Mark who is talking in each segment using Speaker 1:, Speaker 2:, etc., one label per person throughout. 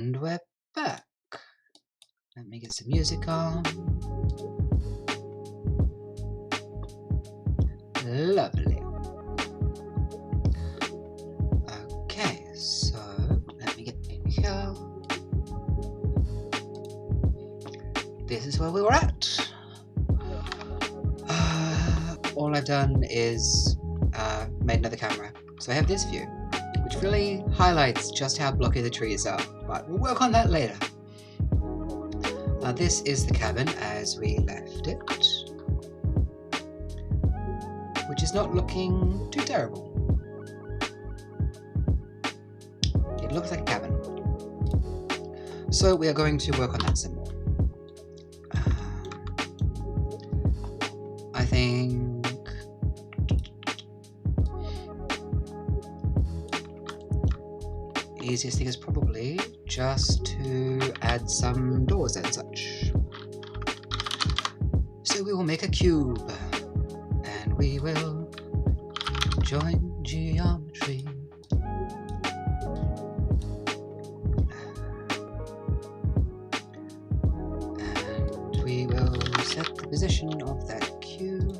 Speaker 1: And we're back. Let me get some music on. Lovely. Okay, so let me get in here. This is where we were at. All I've done is made another camera. So I have this view, which really highlights just how blocky the trees are, but we'll work on that later. This is the cabin as we left it, which is not looking too terrible. It looks like a cabin. So we are going to work on that some more. I think the easiest thing is probably just to add some doors and such. So we will make a cube, and we will join geometry. And we will set the position of that cube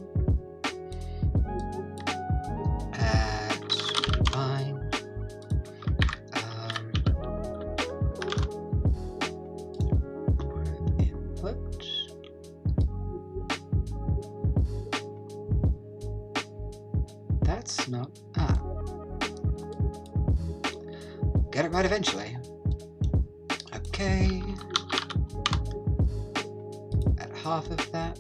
Speaker 1: at line. Input. That's not get it right eventually. Okay. At half of that.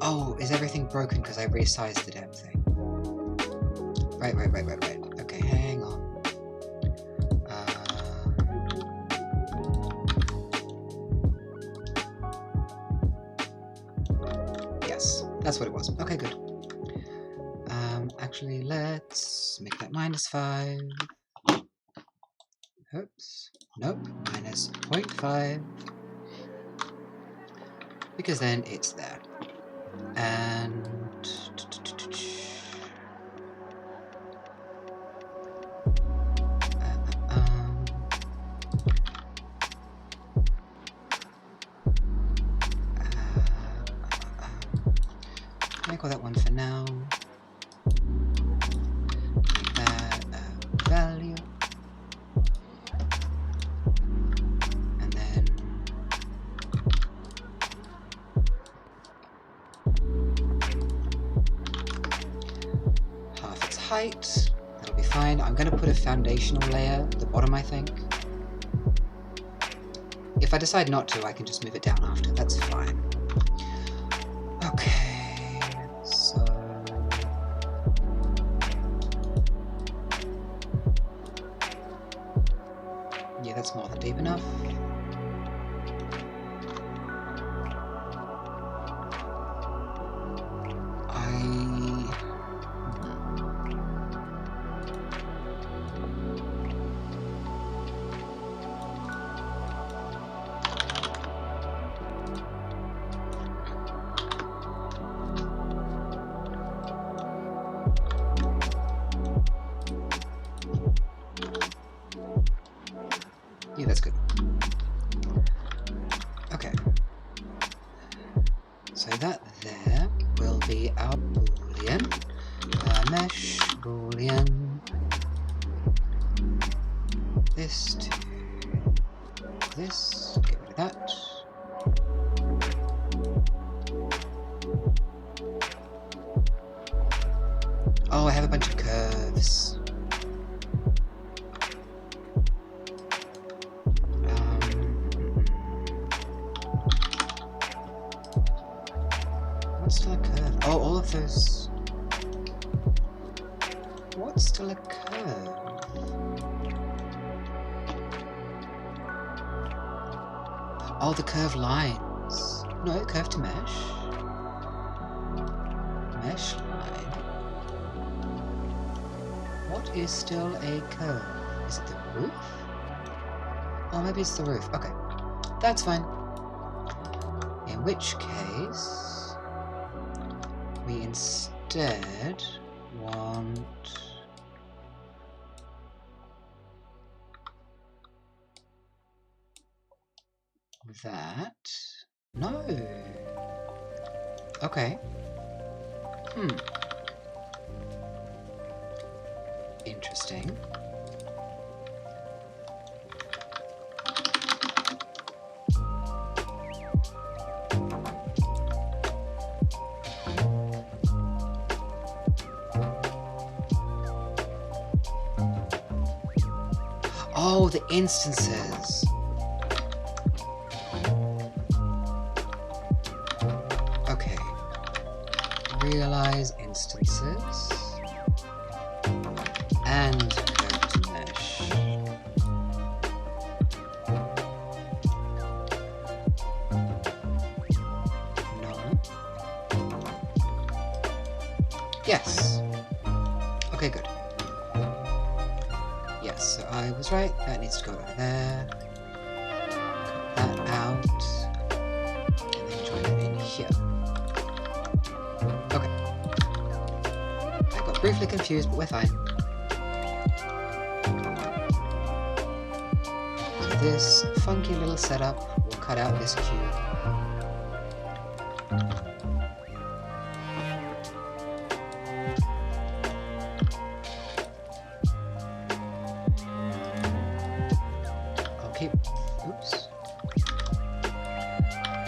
Speaker 1: Oh, is everything broken because I resized the damn thing? Right. Okay, hang on. Yes, that's what it was. Okay, good. Actually, let's make that -5. Oops. Nope, -0.5. Because then it's there. And I call that one for now. Make that value. And then half its height. That'll be fine. I'm going to put a foundational layer at the bottom, I think. If I decide not to, I can just move it down after. That's fine. Okay, so yeah, that's more than deep enough. Yeah, that's good. Okay. So that there will be our boolean. Mesh boolean. This to this. Get rid of that. Oh, I have a bunch of curves. What's still a curve? Oh, all of those. What's still a curve? Oh, the curved lines. No, curve to mesh. Mesh line. What is still a curve? Is it the roof? Oh, maybe it's the roof. Okay, that's fine. In which case, instead want that. No. Okay. Interesting. Oh, the instances. Okay. Realize instances. And go to mesh. No. Yes. Okay, good. Yes, so I was right. That needs to go over there. Cut that out. And then join it in here. Okay. I got briefly confused, but we're fine. So this funky little setup will cut out this cube. Oops.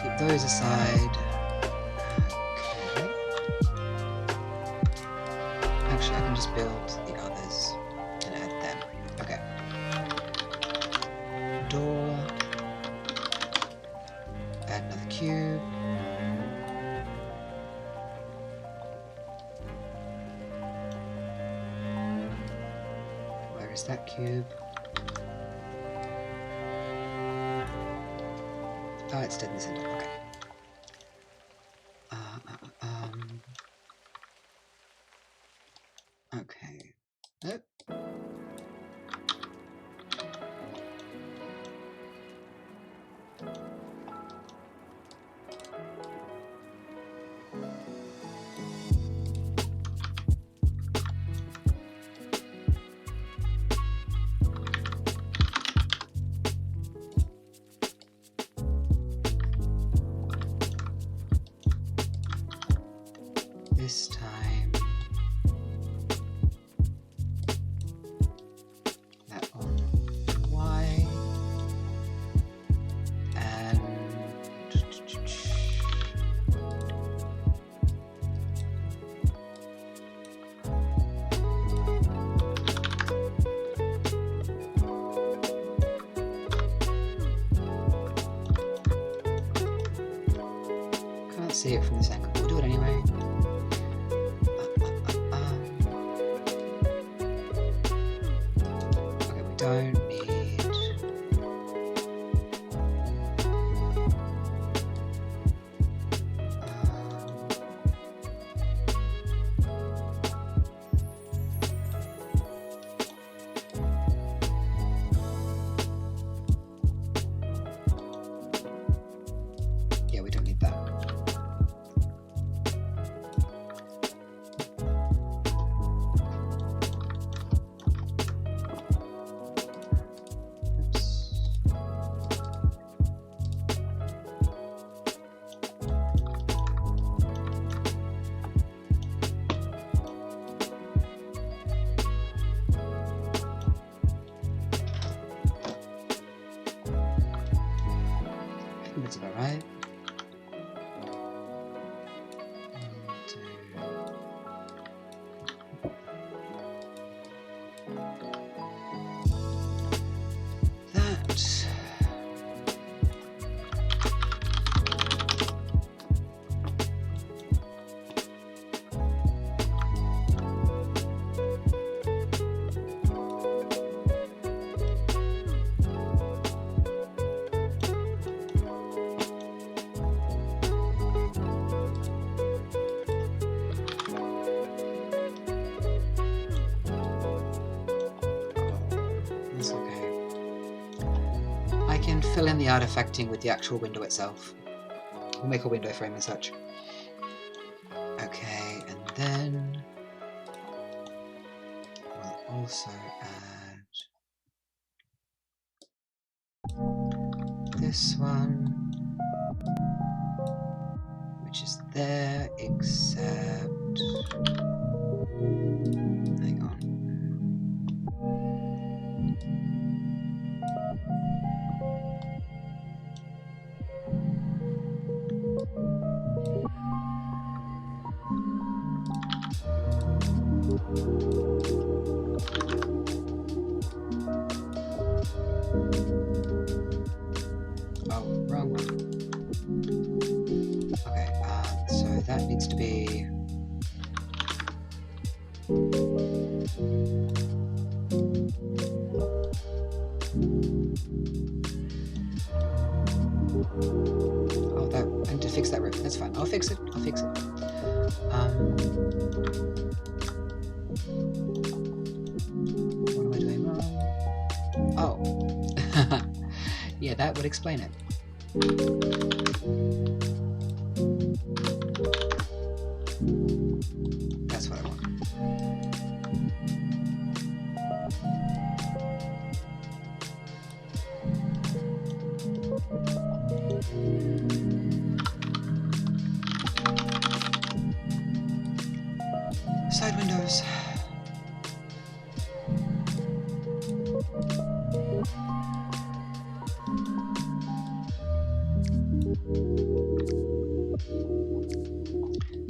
Speaker 1: Keep those aside. Okay. Actually, I can just build the others and add them. Okay. Door. Add another cube. Where is that cube? Oh, it's dead in the center. Okay. Okay. Nope. This time, that on Y, and can't see it from this angle. We'll do it anyway. Don't need yeah, we don't need that. That's about right. That. Can fill in the artifacting with the actual window itself. We'll make a window frame and such. Okay, and then we'll also add this one, which is there, except... hang on. Oh, wrong one. Okay, so that needs to be... oh, that, I need to fix that roof. That's fine. I'll fix it. I'll fix it. What am I doing wrong? Oh. Yeah, that would explain it. That's what I want. Side windows.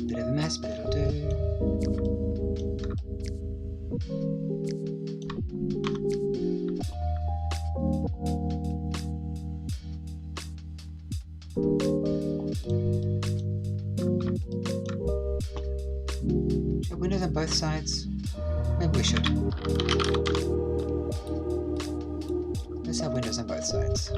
Speaker 1: Bit of a mess, but it'll do. Should windows on both sides? Maybe we should. Let's have windows on both sides.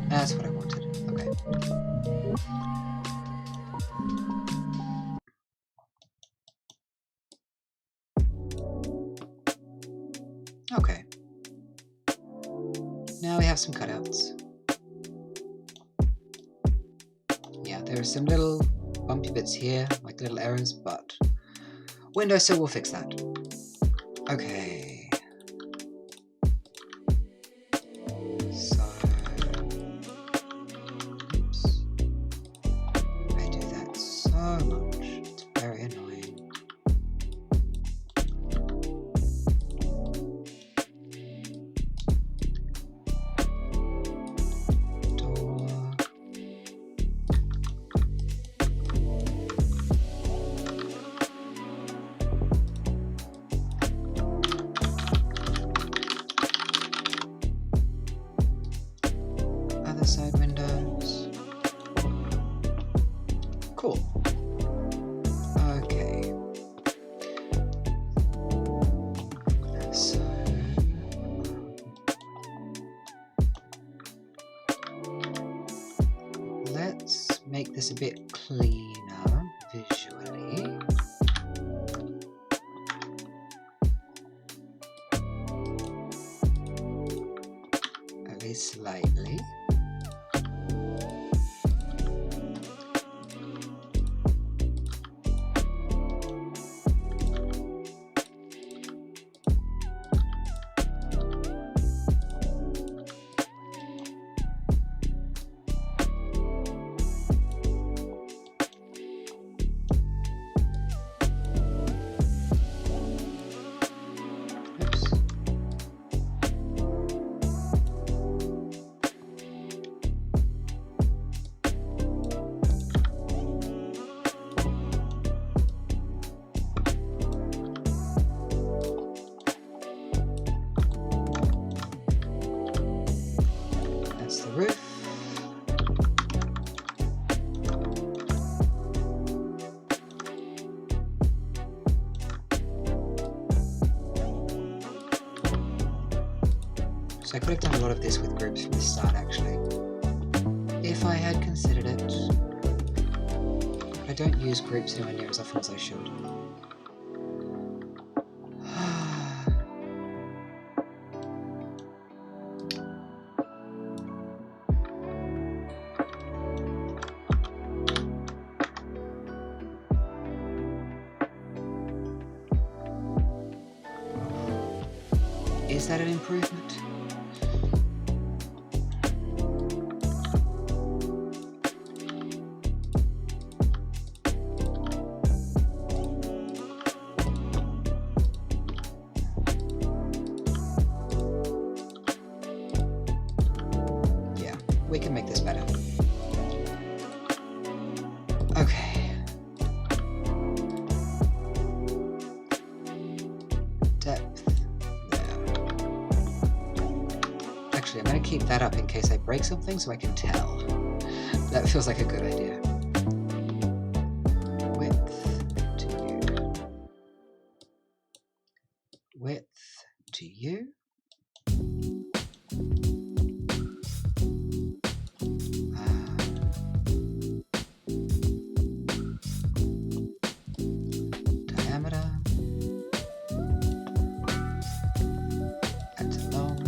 Speaker 1: That's what I wanted. Okay. Okay. Now we have some cutouts. Yeah, there are some little bumpy bits here, like little errors, but windowsill will fix that. Okay. So, oops. I do that so much. It's very annoying. Door. Side windows. Cool. Okay. So let's make this a bit cleaner visually. At least slightly. So I could have done a lot of this with groups from the start, actually, if I had considered it. I don't use groups anywhere near as often as I should. Is that an improvement? Yeah, we can make this better. Okay. Depth. I'm going to keep that up in case I break something so I can tell. That feels like a good idea. Width to you. Width to you. Diameter. And long.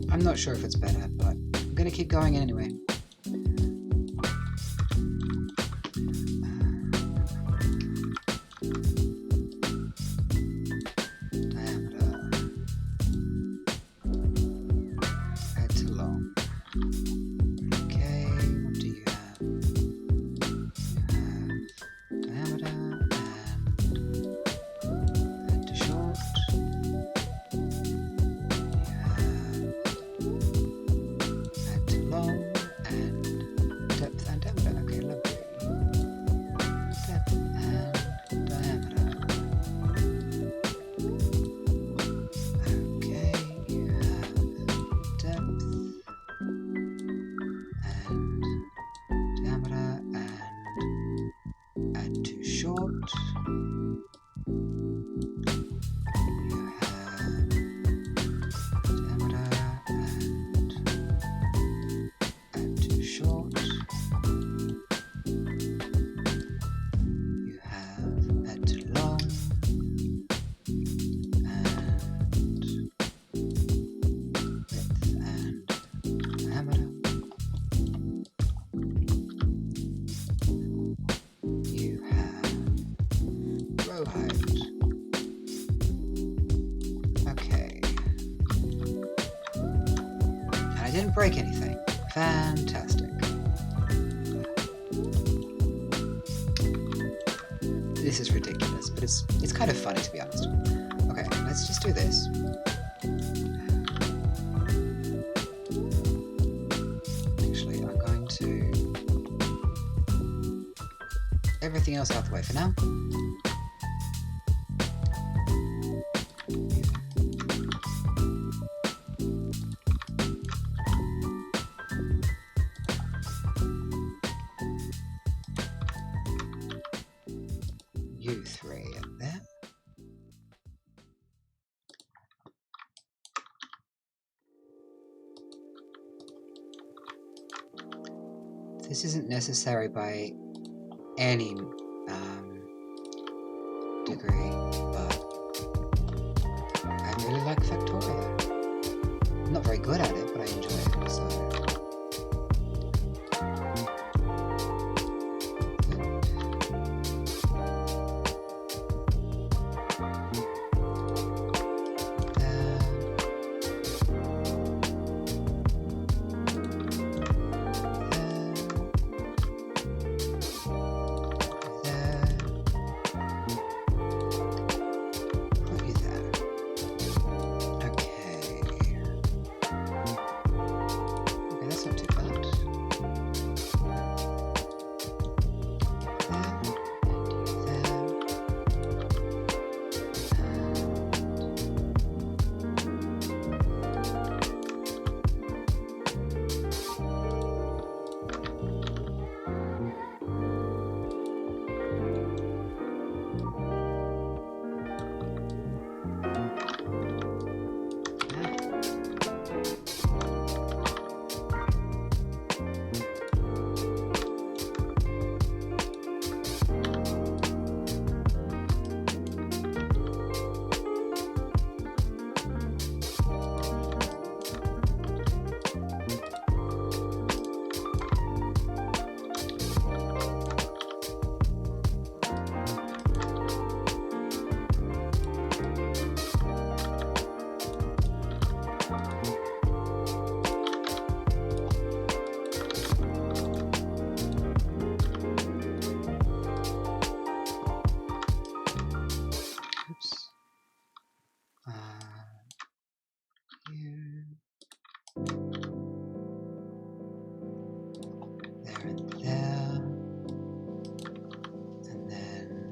Speaker 1: I'm not sure if it's better, but I'm going to keep going anyway. Diameter. Add to long. Okay, what do you have? You have diameter and add to short. Okay. And I didn't break anything. Fantastic. This is ridiculous, but it's kind of funny to be honest. Okay, let's just do this. Actually, I'm going to everything else out the way for now. You three in there. This isn't necessary by any degree, but I really like Factorio. I'm not very good at it, but I enjoy it, so... there and there. And then...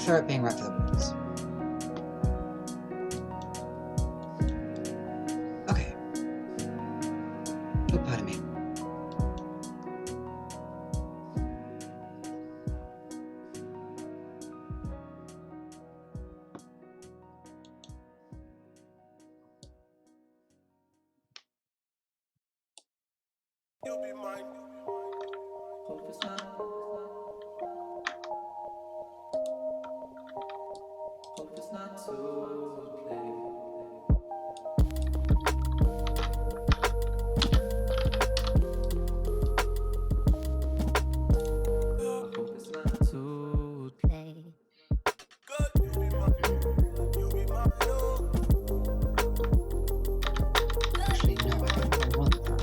Speaker 1: prefer it being right for the walls. Okay. Oh, pardon me.
Speaker 2: You'll be mine. Hope it's not. Hope it's not too late. Hope it's not too late. Good, you'll be mine. You'll be mine.
Speaker 1: Actually, no, I don't want that.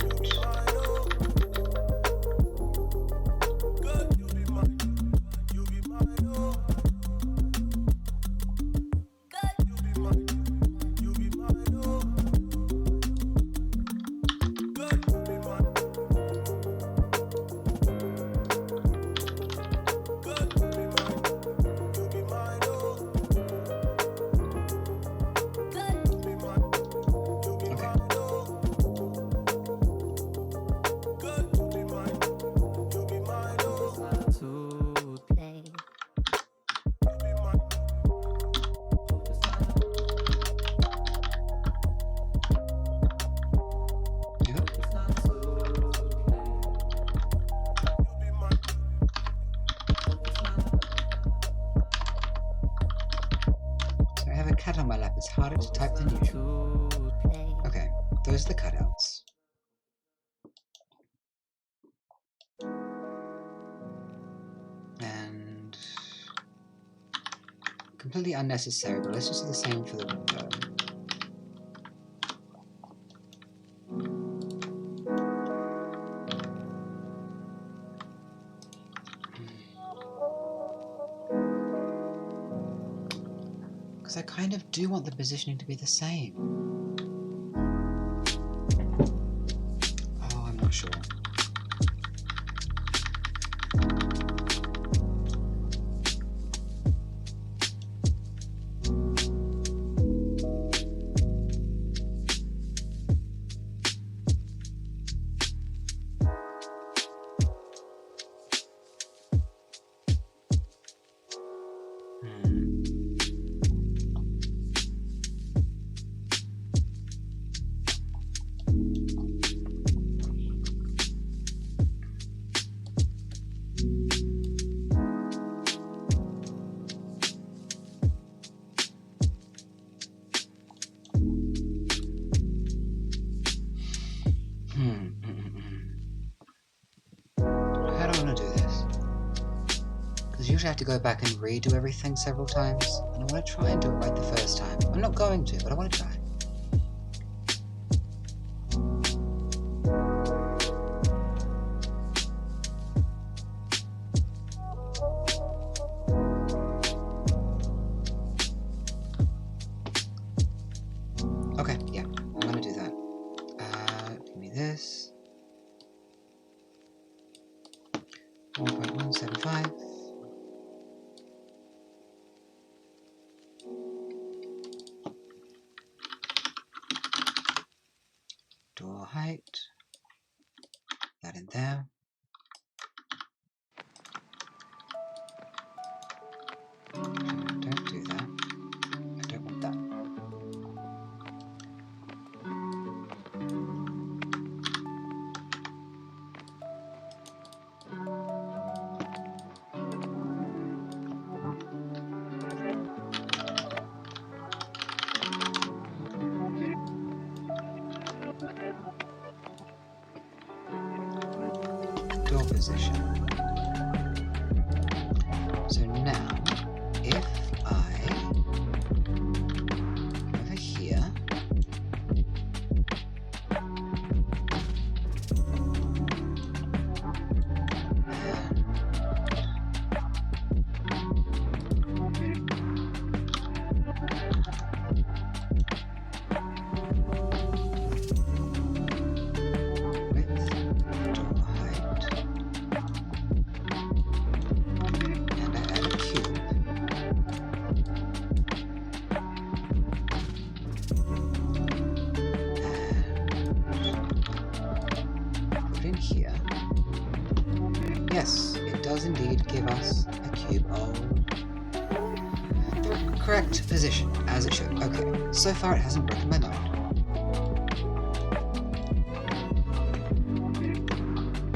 Speaker 2: Good, you'll be mine. You'll be mine. Good, you'll be mine. You'll be mine. Good, you'll be mine. Good, you'll be mine. You'll be mine. Good, you'll be mine. You'll be
Speaker 1: Okay.
Speaker 2: mine. Good, you'll be mine. You'll be mine. It's not too late. You'll be mine. Hope it's not.
Speaker 1: Yep.
Speaker 2: Hope it's not too late. You'll be mine. Hope it's not.
Speaker 1: So I have a cat on my lap. It's harder to type than usual.
Speaker 2: Too late.
Speaker 1: Okay, those are the cutouts. And completely unnecessary, but let's just do the same for the window. Because I kind of do want the positioning to be the same. Oh, I'm not sure. How do I want to do this? Because usually I have to go back and redo everything several times, and I want to try and do it right the first time. I'm not going to, but I want to try. Okay, yeah, I'm gonna do that. Give me this. 1.175. Door height. That in there. Don't do that. I don't want that. Door position. So now, if I go over here, width, door height, in here? Yes, it does indeed give us a cube of the correct position, as it should. Okay, so far it hasn't broken my mind.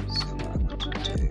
Speaker 1: So what I want to do...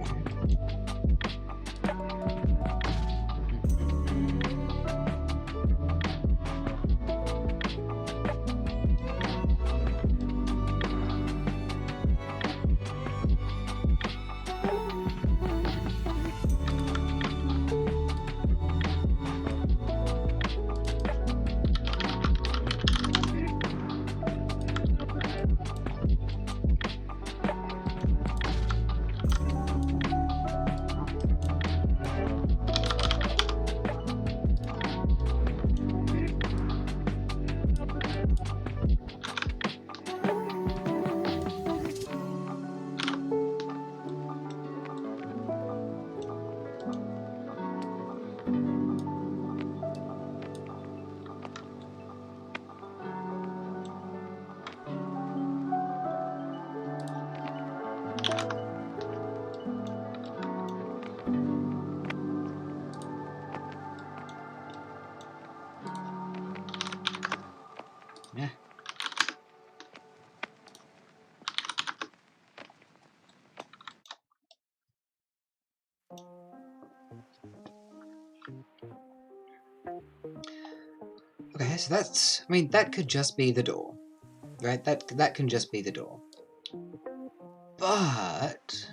Speaker 1: Yeah. Okay, so that's... I mean, that could just be the door. Right? That can just be the door. But...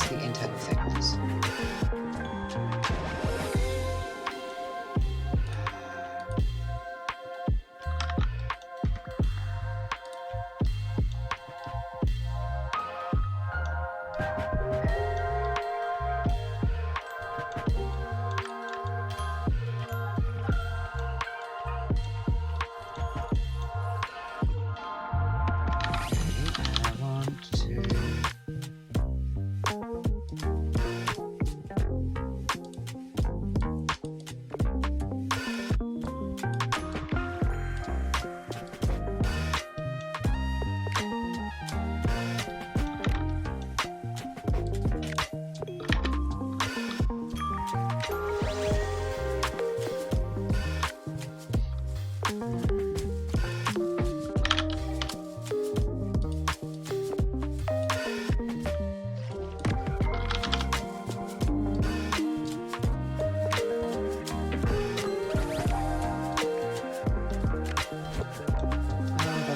Speaker 1: the internal thickness.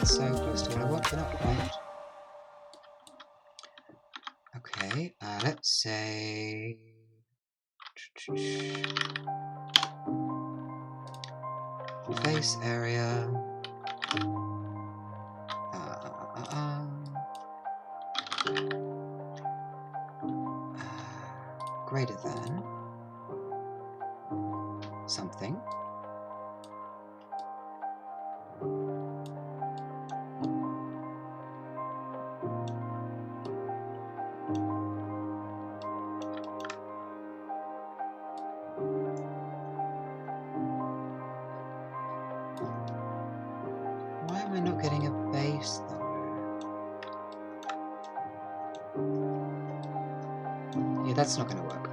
Speaker 1: So close to what I want, but not quite. Okay, let's say... face area... greater than... something. Why am I not getting a base though? Yeah, that's not going to work.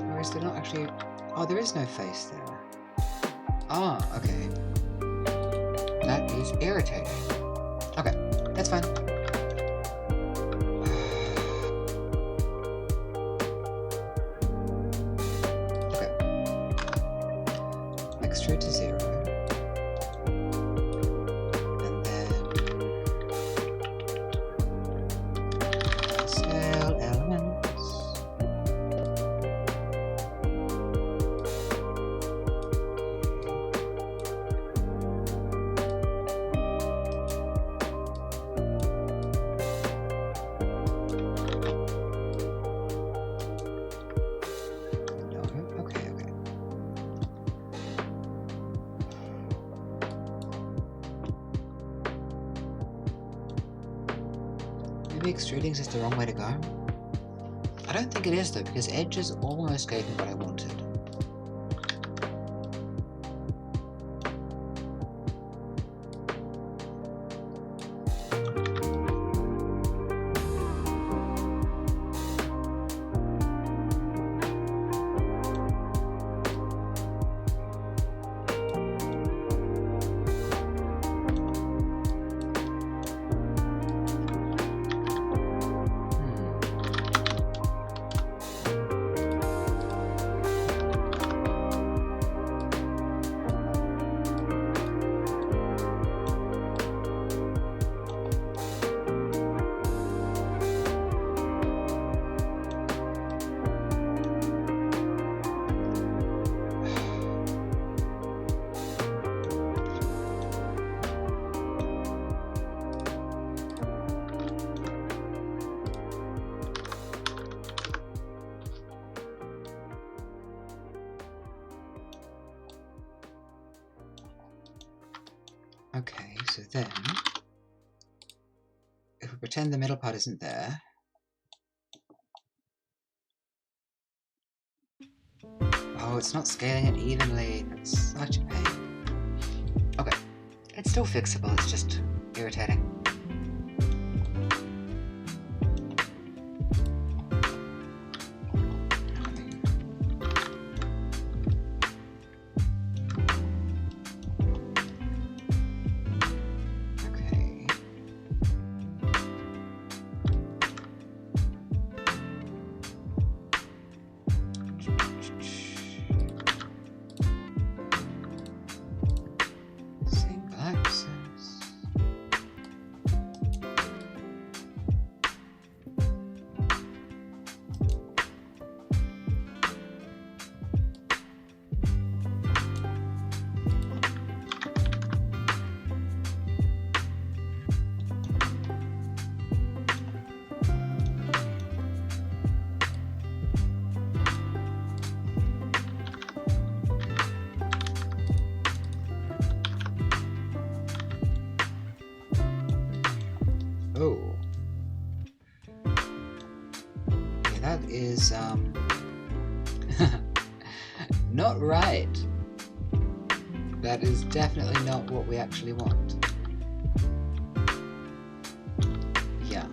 Speaker 1: Or is there not actually... Oh, there is no face there. Ah, okay. That is irritating. Okay. fine. Okay. Extrude to 0. And then scale elements. Maybe extruding is just the wrong way to go? I don't think it is though, because edges almost gave me what I wanted. Okay, so then, if we pretend the middle part isn't there, oh, it's not scaling it evenly, that's such a pain. Okay, it's still fixable, it's just irritating. Oh. Yeah, that is, not right. That is definitely not what we actually want. Yeah.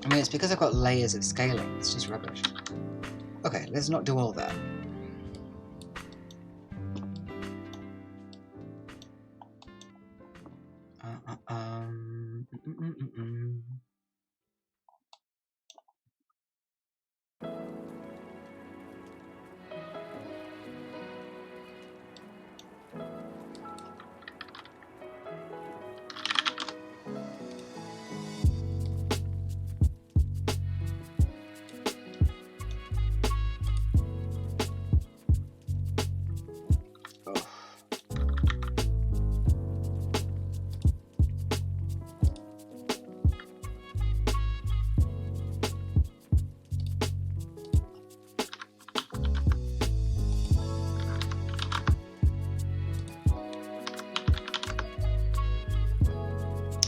Speaker 1: I mean, it's because I've got layers of scaling, it's just rubbish. Okay, let's not do all that.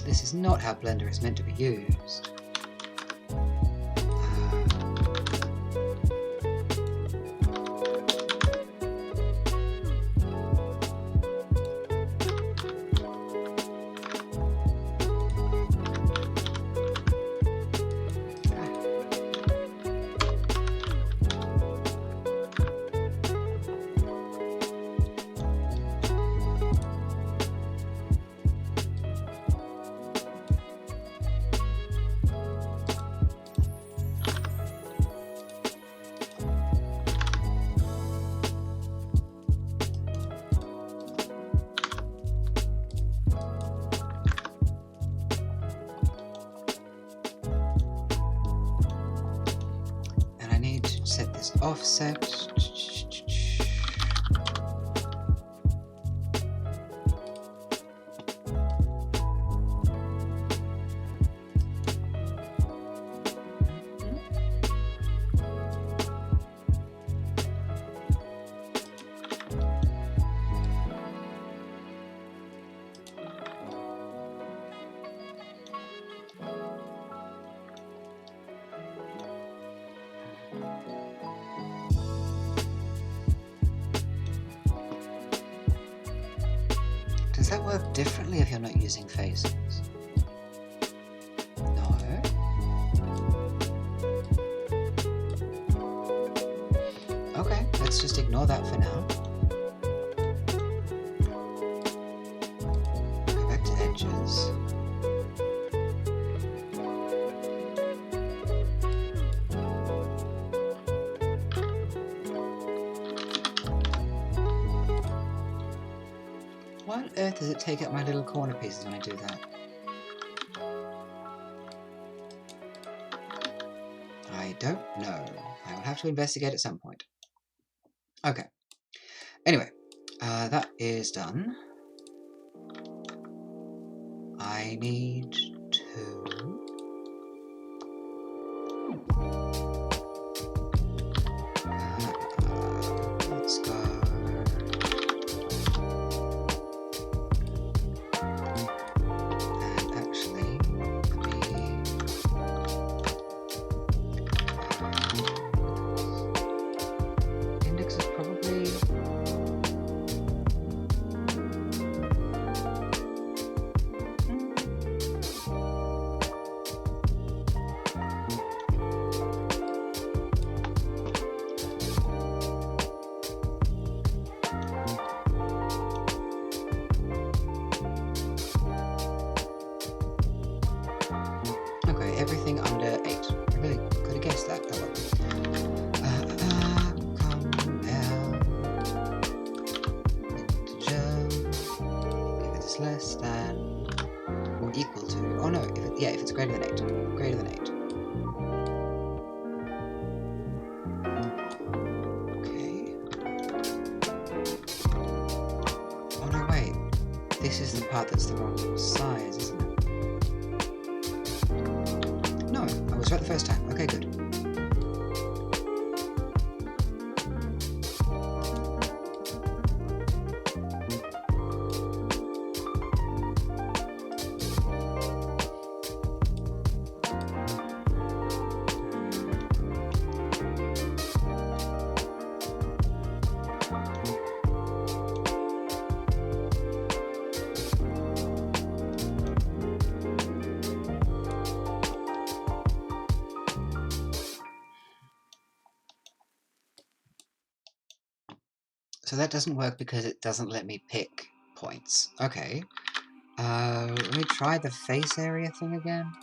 Speaker 1: This is not how Blender is meant to be used. Set this offset. Does that work differently if you're not using faces? No? Okay, let's just ignore that for now. Go back to edges. Why on earth does it take out my little corner pieces when I do that? I don't know. I will have to investigate at some point. Okay. Anyway, that is done. I need to... let's go... everything under 8. I really could have guessed that. Oh well. Come down. Integer. If it's less than or equal to. Oh no, if it's greater than 8. Greater than 8. Okay. Oh no, wait. This is the part that's the wrong size, isn't it? No, I was right the first time. Okay, good. So that doesn't work because it doesn't let me pick points. Okay. Let me try the face area thing again.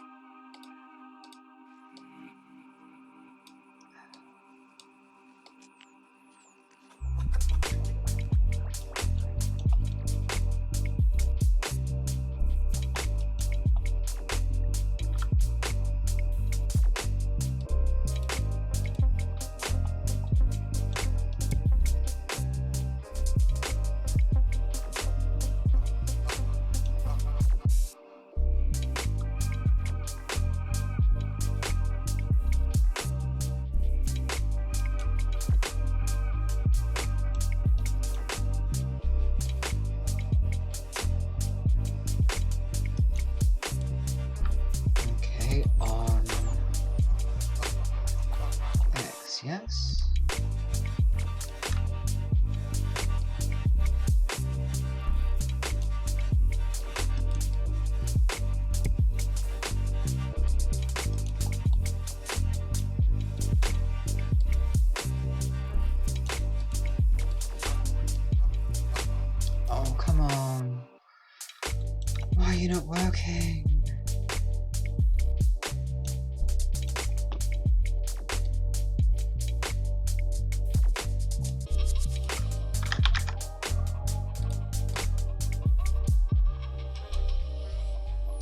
Speaker 1: you not working?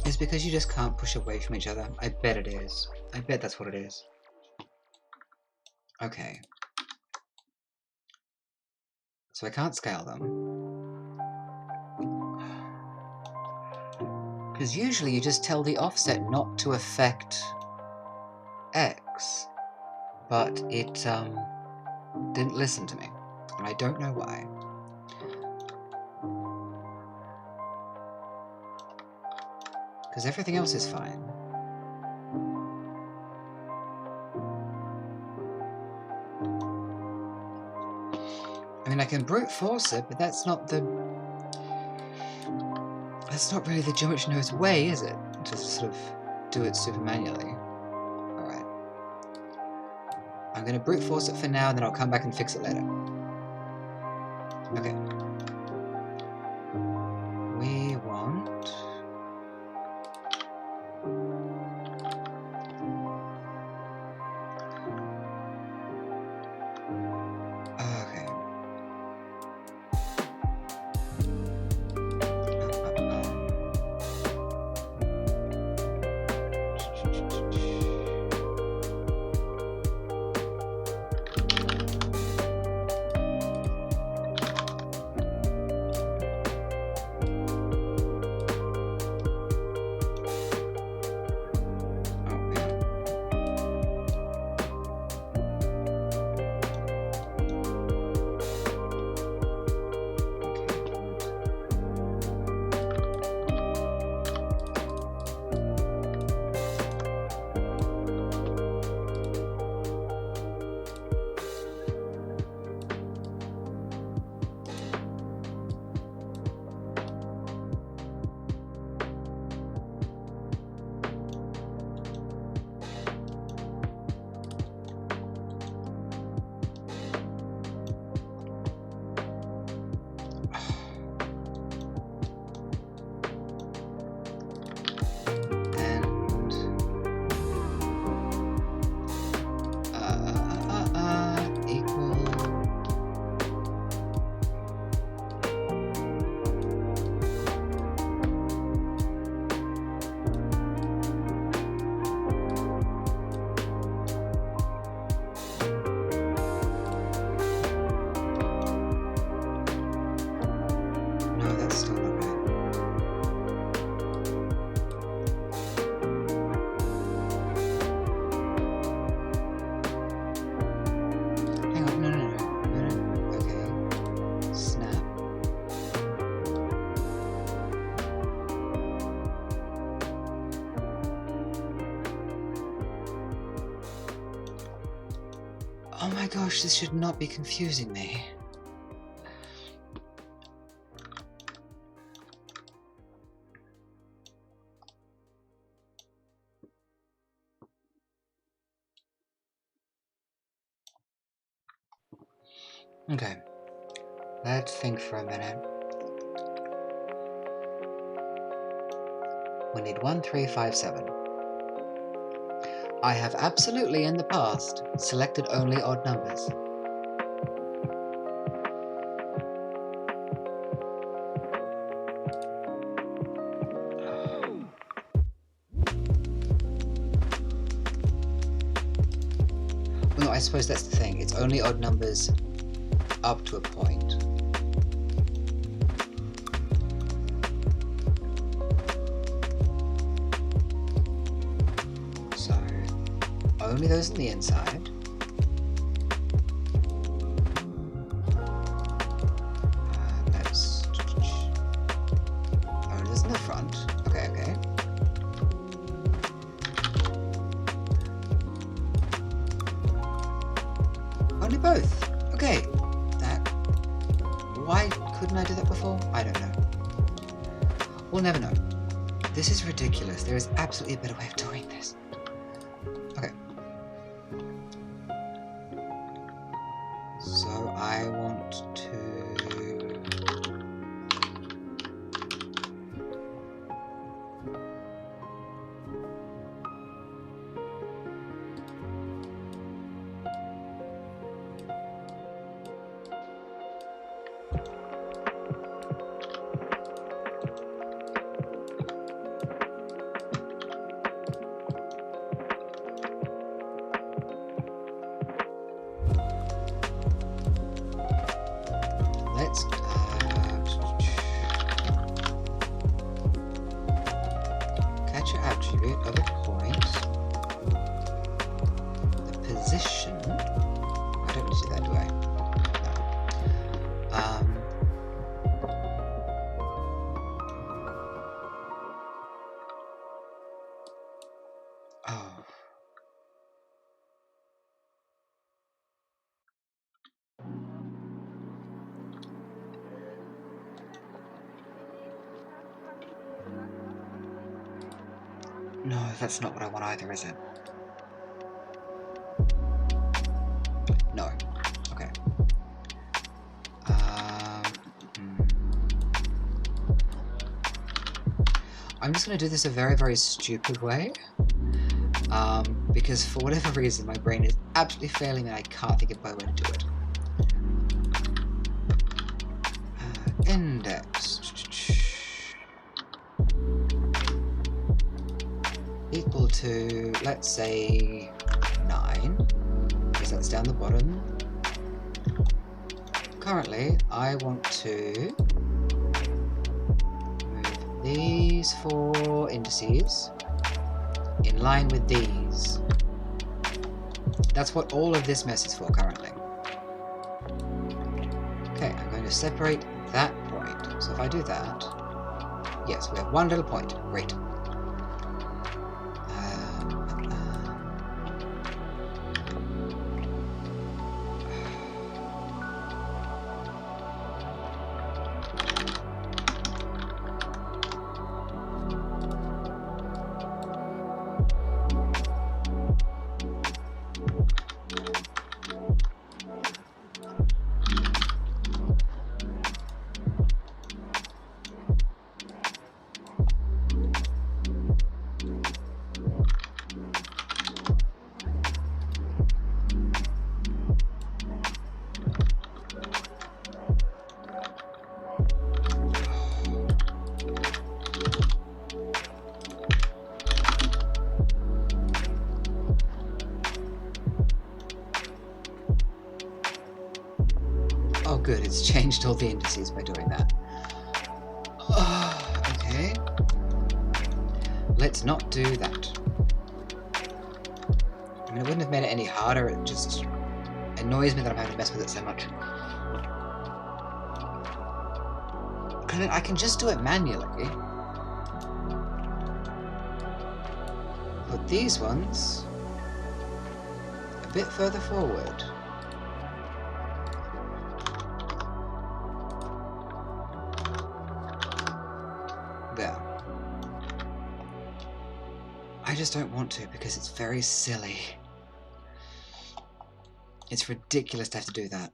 Speaker 1: It's because you just can't push away from each other. I bet it is. I bet that's what it is. Okay. So I can't scale them. Because usually you just tell the offset not to affect X. But it didn't listen to me. And I don't know why. Because everything else is fine. I mean, I can brute force it, but that's not the... That's not really the Geometry Node's way, is it? To sort of do it super manually. Alright. I'm going to brute force it for now, and then I'll come back and fix it later. Okay. We want... Okay. Oh my gosh, this should not be confusing me. Okay, let's think for a minute. We need 1357. I have absolutely in the past selected only odd numbers. Well, no, I suppose that's the thing. It's only odd numbers up to a point. So, only those on the inside. Let's... Only those in the front. Okay, okay. Only both. Okay. Why couldn't I do that before? I don't know. We'll never know. This is ridiculous. There is absolutely a better way of doing this. Okay. So I want to... bit of a point. The position. I don't need to do that, do I? No. Oh. No, that's not what I want either, is it? No. Okay. I'm just going to do this a very, very stupid way. Because for whatever reason, my brain is absolutely failing and I can't think of a way to do it. Index. Equal to, let's say, 9, because that's down the bottom. Currently, I want to move these 4 indices in line with these. That's what all of this mess is for currently. Okay, I'm going to separate that point. So if I do that, yes, we have one little point. Great. Oh good, it's changed all the indices by doing that. Okay. Let's not do that. I mean, it wouldn't have made it any harder, it just annoys me that I'm having to mess with it so much. I can just do it manually. Put these ones a bit further forward. There. I just don't want to because it's very silly. It's ridiculous to have to do that.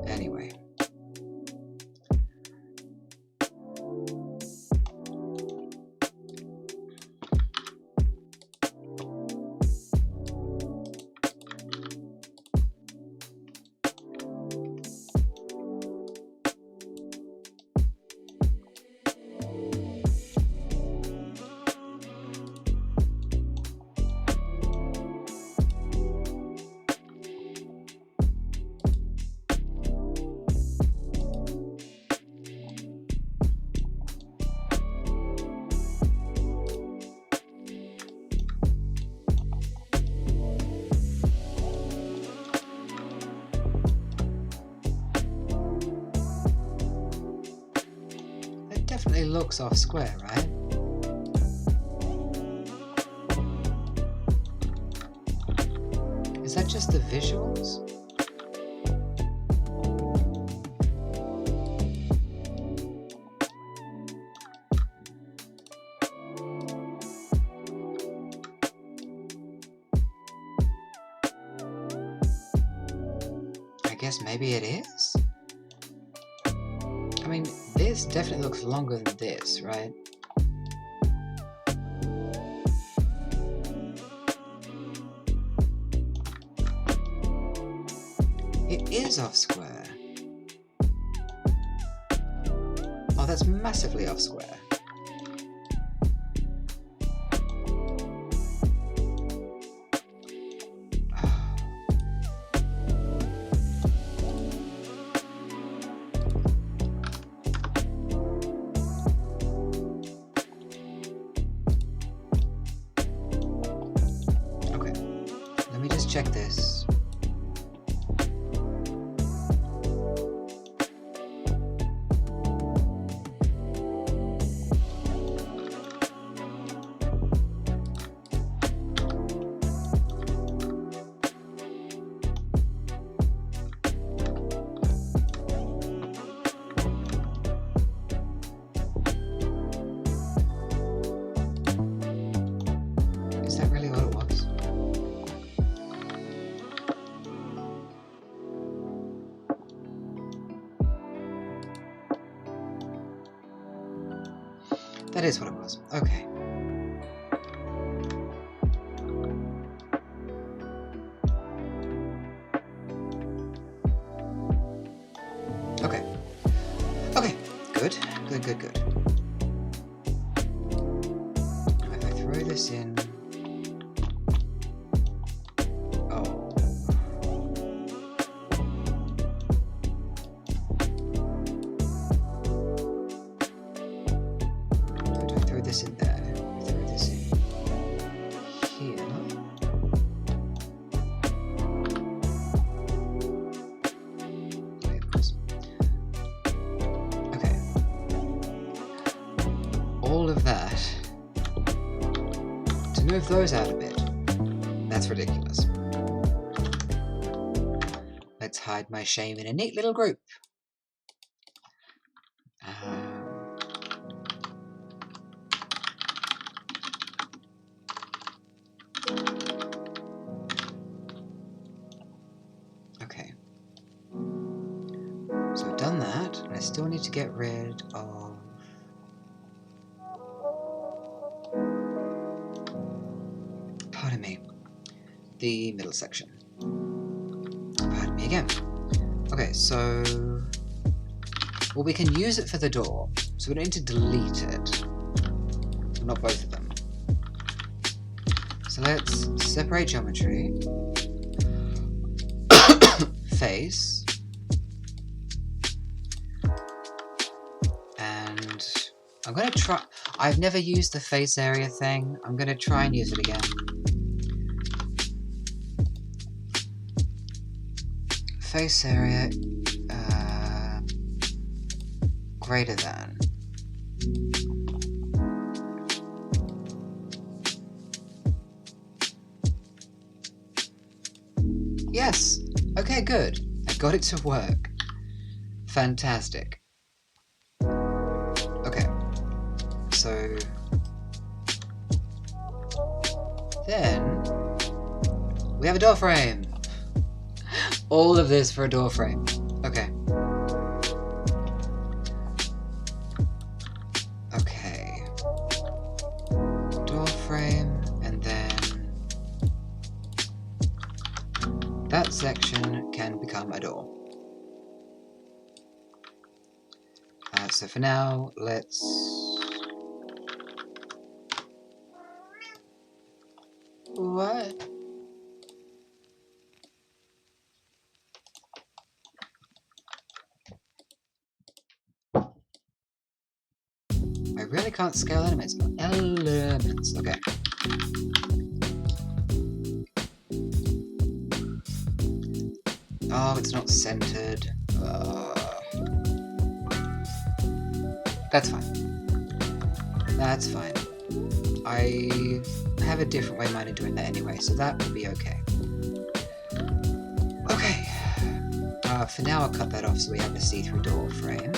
Speaker 1: Anyway. Definitely looks off square, right? Is that just the visuals? I guess maybe it is? I mean, this definitely looks longer than this, right? It is off square. Oh, that's massively off square. That is what it was. Okay. Okay. Okay. Good. Good, good, good. If I throw this in... Oh. I don't throw this in there. I throw this in here. Okay, of course. Okay. All of that. To move those out a bit. That's ridiculous. Let's hide my shame in a neat little group. Okay. So I've done that, and I still need to get rid of... Pardon me. The middle section. Pardon me again. Okay, so... Well, we can use it for the door, so we don't need to delete it. Well, not both of them. So let's separate geometry. Face. And I'm going to try... I've never used the face area thing. I'm going to try and use it again. Face area greater than. Yes! Okay, good. I got it to work. Fantastic. Okay. So... Then... we have a door frame! All of this for a door frame. Okay. Okay. Door frame, and then... that section can become a door. So for now, let's... What? I really can't scale elements. Elements, okay. Oh, it's not centered. That's fine. That's fine. I have a different way of mind of doing that anyway, so that will be okay. Okay. For now, I'll cut that off so we have a see-through door frame.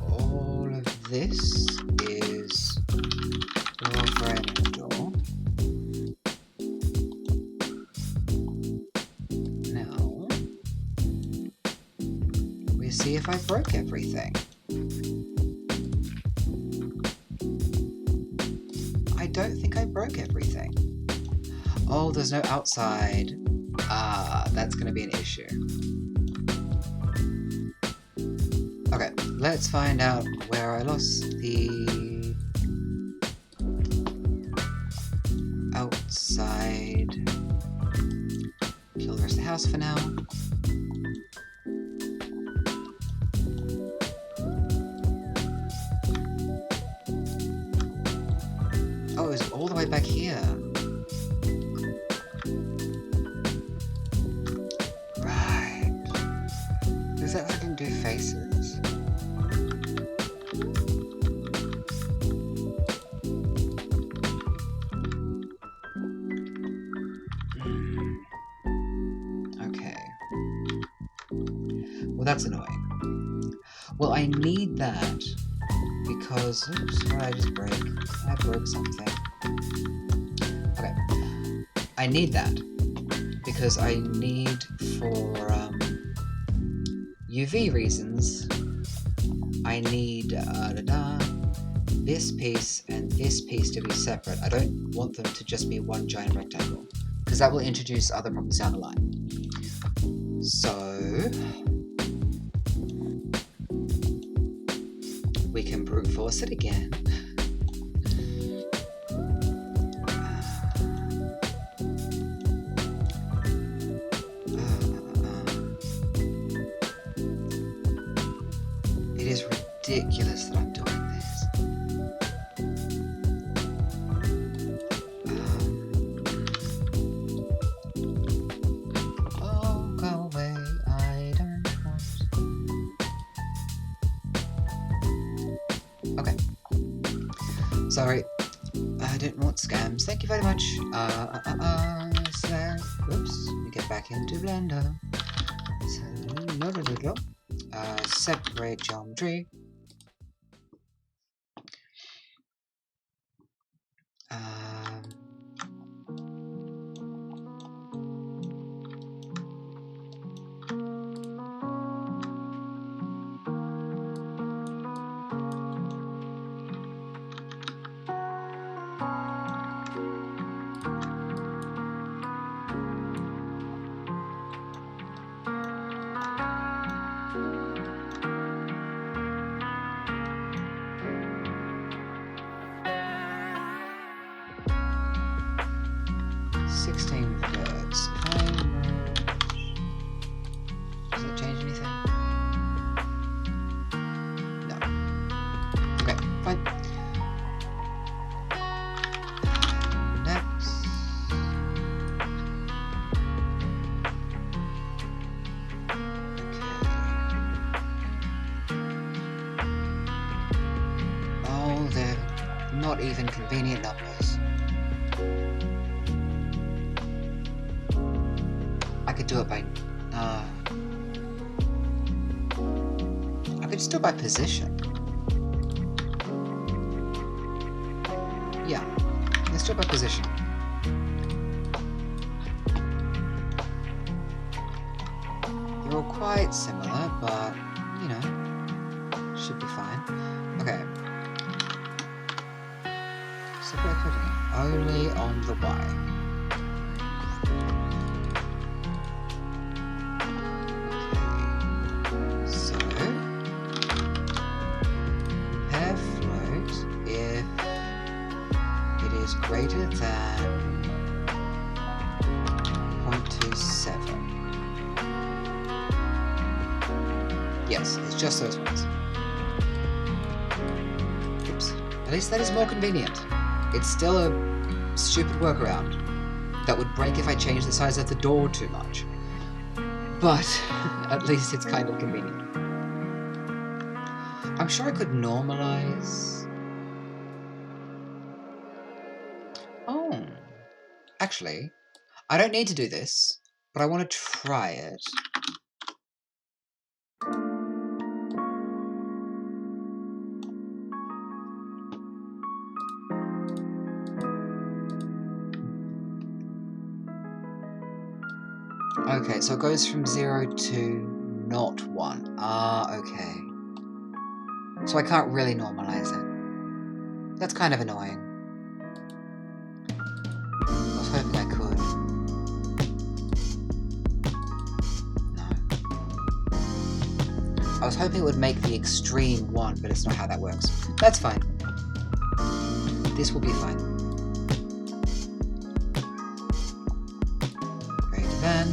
Speaker 1: All of this is door frame and door. Now, we see if I broke everything. I don't think I broke everything. Oh, there's no outside. Ah, that's going to be an issue. Okay, let's find out where I lost the outside. Kill the rest of the house for now. Oh, it's all the way back here. Right. Is that why I didn't do faces? Okay. Well, that's annoying. Well, I need that because... Oops, what did I just break? I broke something. Okay. I need that because I need for UV reasons I need this piece and this piece to be separate. I don't want them to just be one giant rectangle, because that will introduce other problems down the line. So we can brute force it again. It is ridiculous that I'm doing this. Oh, go away, I don't want. Okay. Sorry, I didn't want scams. Thank you very much. Oops, let me get back into Blender. So, separate geometry. Not even convenient numbers. I could do it by... I could just do it by position. Yeah, let's do it by position. They're all quite similar, but, you know, should be fine. Okay. Separate coding only on the Y. Okay. So pair float if it is greater than 0.27. Yes, it's just those ones. Oops. At least that is more convenient. It's still a stupid workaround that would break if I changed the size of the door too much. But at least it's kind of convenient. I'm sure I could normalize... Oh. Actually, I don't need to do this, but I want to try it. Okay, so it goes from 0 to not 1. Ah, okay. So I can't really normalize it. That's kind of annoying. I was hoping I could. No. I was hoping it would make the extreme 1, but it's not how that works. That's fine. This will be fine. Greater than.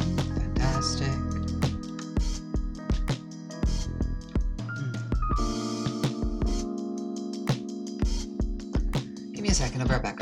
Speaker 1: Fantastic. Give me a second, I'll be right back.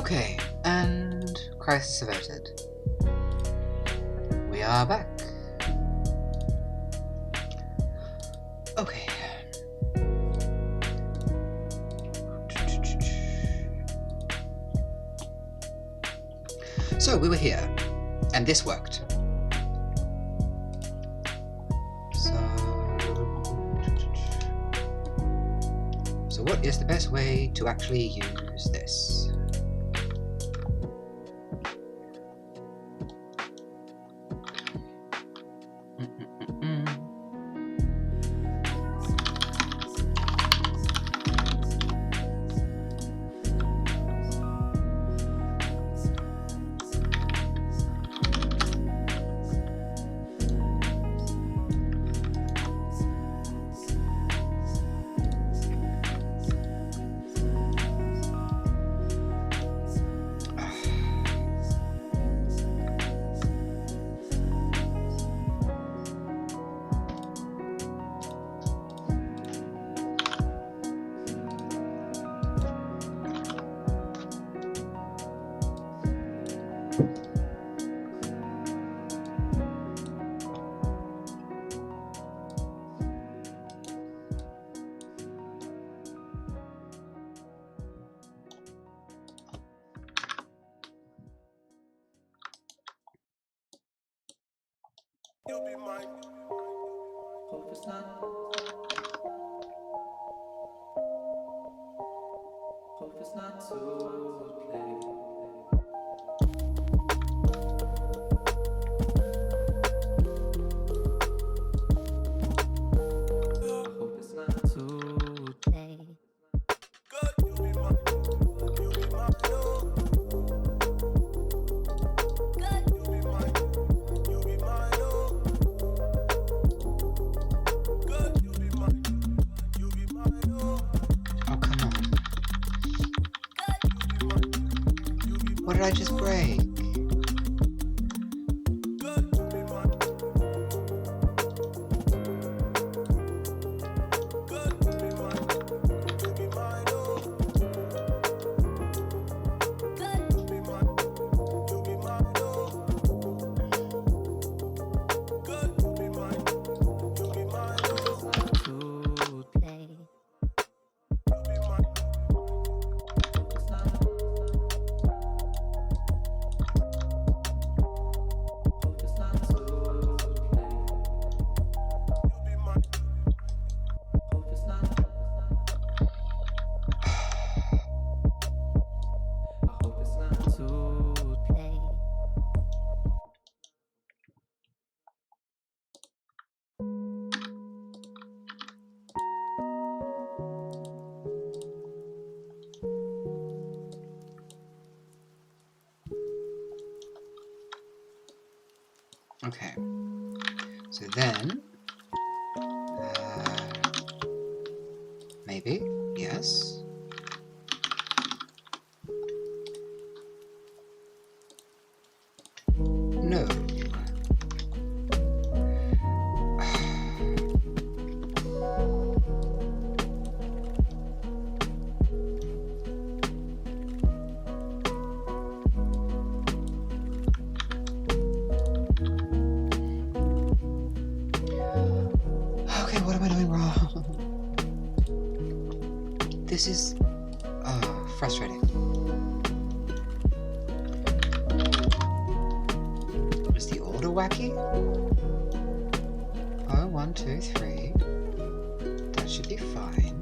Speaker 1: Okay, and crisis averted. We are back. Okay. So we were here, and this worked. So what is the best way to actually use this?
Speaker 2: You'll be mine. Hope it's not. Hope it's not too late. Hope it's not too late. Good, you'll be mine. You'll be mine. Good, you'll be mine. You'll be mine. Good, you'll be mine. You'll be mine.
Speaker 1: Oh, come on. What did I just break?
Speaker 2: Good, you'll be mine. Good, you'll be mine. You'll be mine. Good, you'll be mine. You'll be mine. Good, you'll be mine. You'll be mine. Today. You'll be mine. It's not. Hope it's not too late. You'll be mine. Hope it's not. I hope it's not too late.
Speaker 1: Okay. So then, maybe, yes. No. Okay, what am I doing wrong? This is frustrating. Is the order wacky? Oh, 1, 2, 3. That should be fine.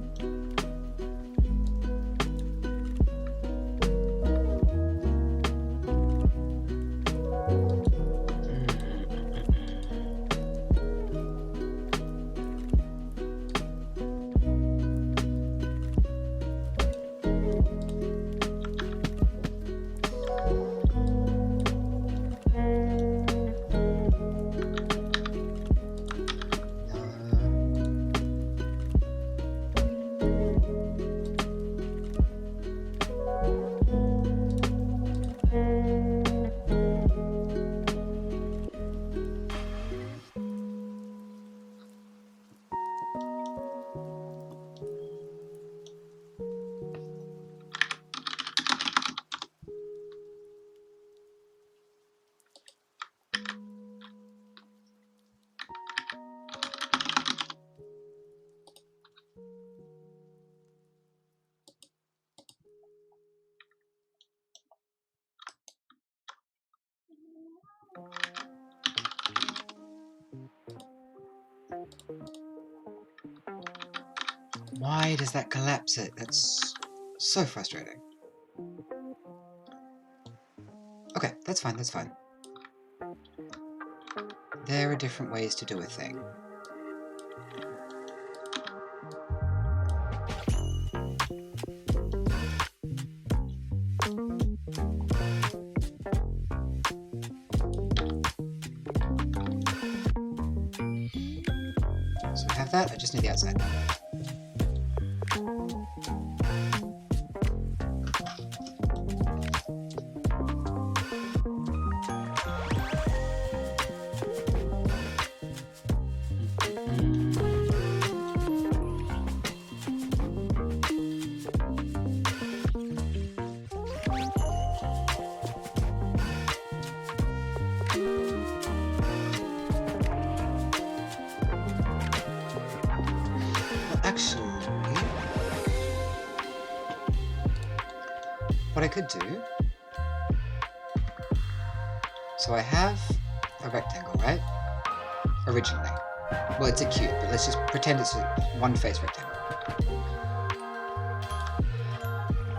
Speaker 1: Why does that collapse it? That's so frustrating. Okay, that's fine, that's fine. There are different ways to do a thing. So we have that, I just need the outside. Actually, what I could do, so I have a rectangle, right? Originally. Well, it's a cube, but let's just pretend it's a one-face rectangle.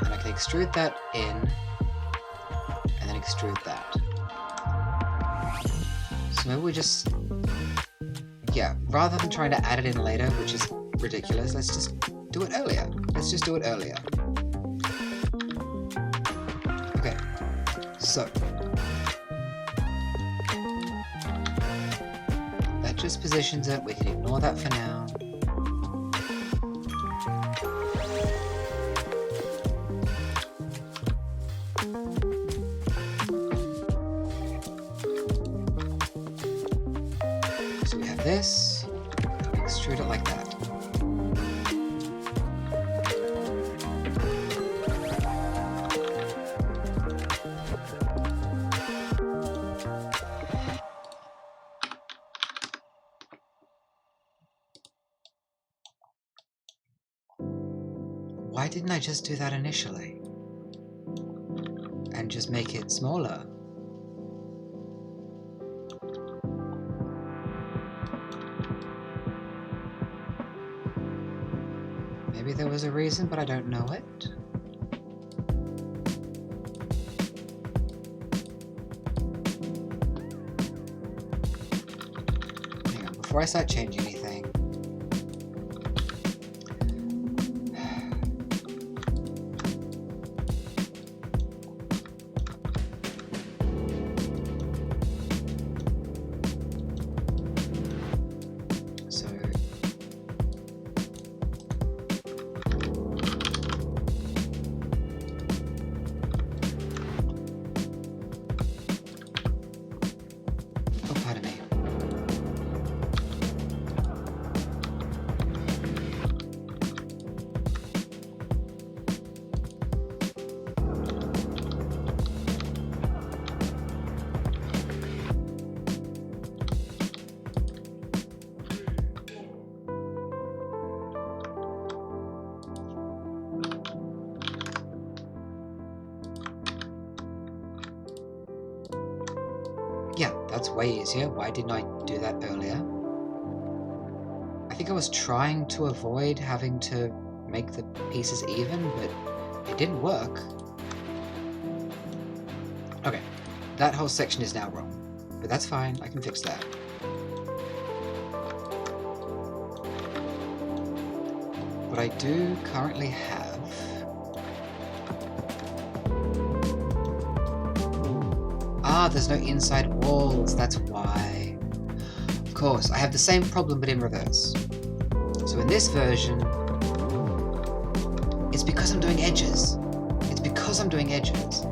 Speaker 1: And I can extrude that in, and then extrude that. So maybe we just, yeah, rather than trying to add it in later, which is ridiculous, let's just do it earlier. Let's just do it earlier. Okay, so that just positions it. We can ignore that for now. So we have this, and we extrude it like that. Why didn't I just do that initially? And just make it smaller? Maybe there was a reason, but I don't know it. Hang on, before I start changing anything. Yeah, that's way easier. Why didn't I do that earlier? I think I was trying to avoid having to make the pieces even, but it didn't work. Okay, that whole section is now wrong, but that's fine, I can fix that. What I do currently have... Ah, there's no inside walls, that's why. Of course, I have the same problem but in reverse. So in this version, it's because I'm doing edges. It's because I'm doing edges.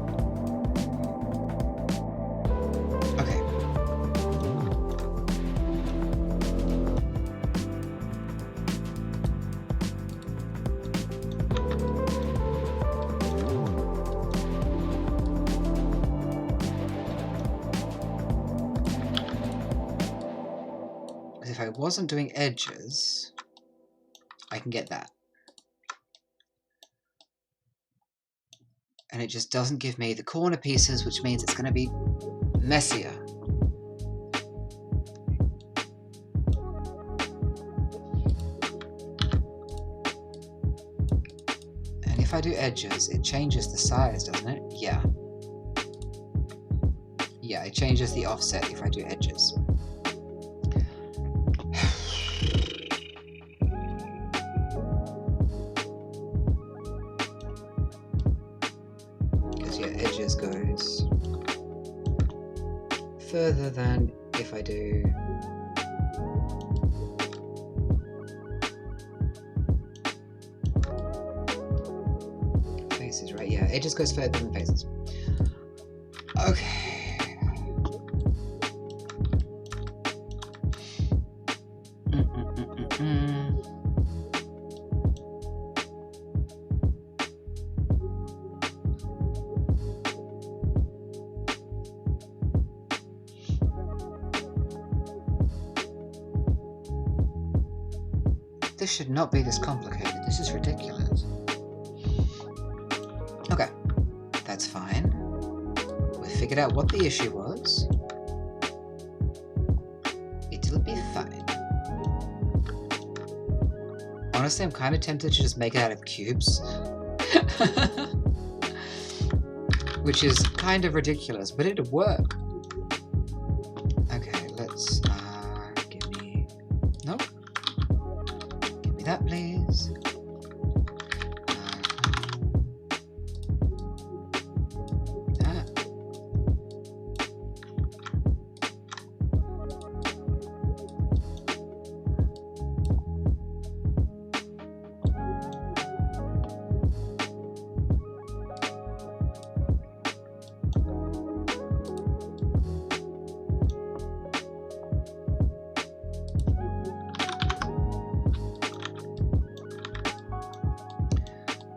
Speaker 1: Okay. If I wasn't doing edges, I can get that. And it just doesn't give me the corner pieces, which means it's going to be messier. if I do edges, it changes the size, doesn't it? Yeah. Yeah, it changes the offset if I do edges. Because yeah, edges goes further than if I do faces, right? Yeah, edges goes further than faces. Okay. This should not be this complicated. This is ridiculous. Okay, that's fine. We figured out what the issue was. It'll be fine. Honestly, I'm kind of tempted to just make it out of cubes. Which is kind of ridiculous, but it'd work. Okay, let's give me... Nope. Give me that, please. That.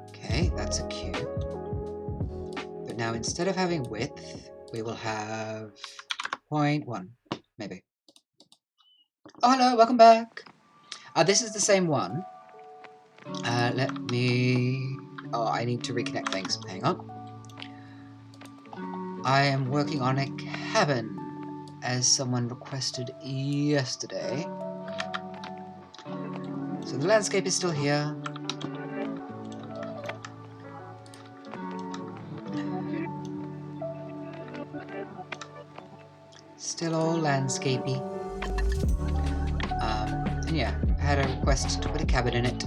Speaker 1: Okay, that's a cube. But now instead of having width, we will have 0.1, maybe. Oh, hello, welcome back. This is the same one. Let me... Oh, I need to reconnect things. Hang on. I am working on a cabin, as someone requested yesterday. So the landscape is still here. Still all landscapey. And yeah, I had a request to put a cabin in it.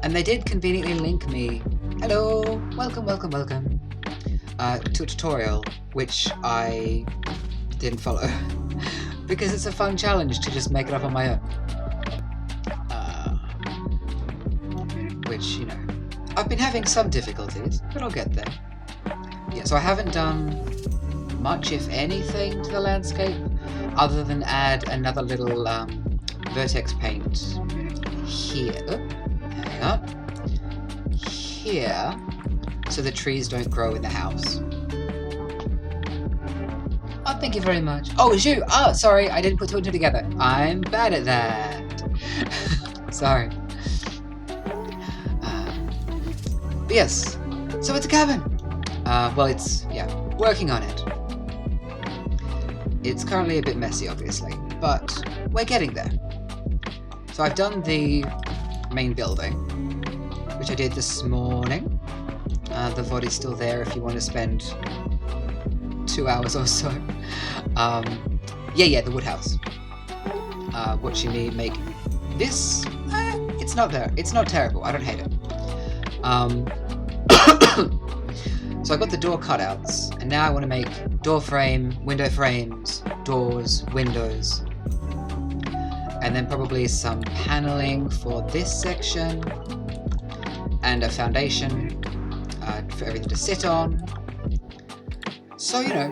Speaker 1: And they did conveniently link me, hello, welcome, welcome, welcome, to a tutorial, which I didn't follow. Because it's a fun challenge to just make it up on my own. Which, you know, I've been having some difficulties, but I'll get there. Yeah, so I haven't done much, if anything, to the landscape, other than add another little vertex paint here. Hang on. Here, so the trees don't grow in the house. Oh, thank you very much. Oh, it's you! Oh, sorry, I didn't put two and two together. I'm bad at that. Sorry. But yes, so it's a cabin. Well, it's, yeah, working on it. It's currently a bit messy, obviously, but we're getting there. So I've done the main building, which I did this morning. The VOD is still there if you want to spend 2 hours or so. Yeah, the wood house. What you need, make this. It's not there. It's not terrible. I don't hate it. So I got the door cutouts, and now I want to make door frame, window frames, doors, windows, and then probably some paneling for this section, and a foundation for everything to sit on. So, you know,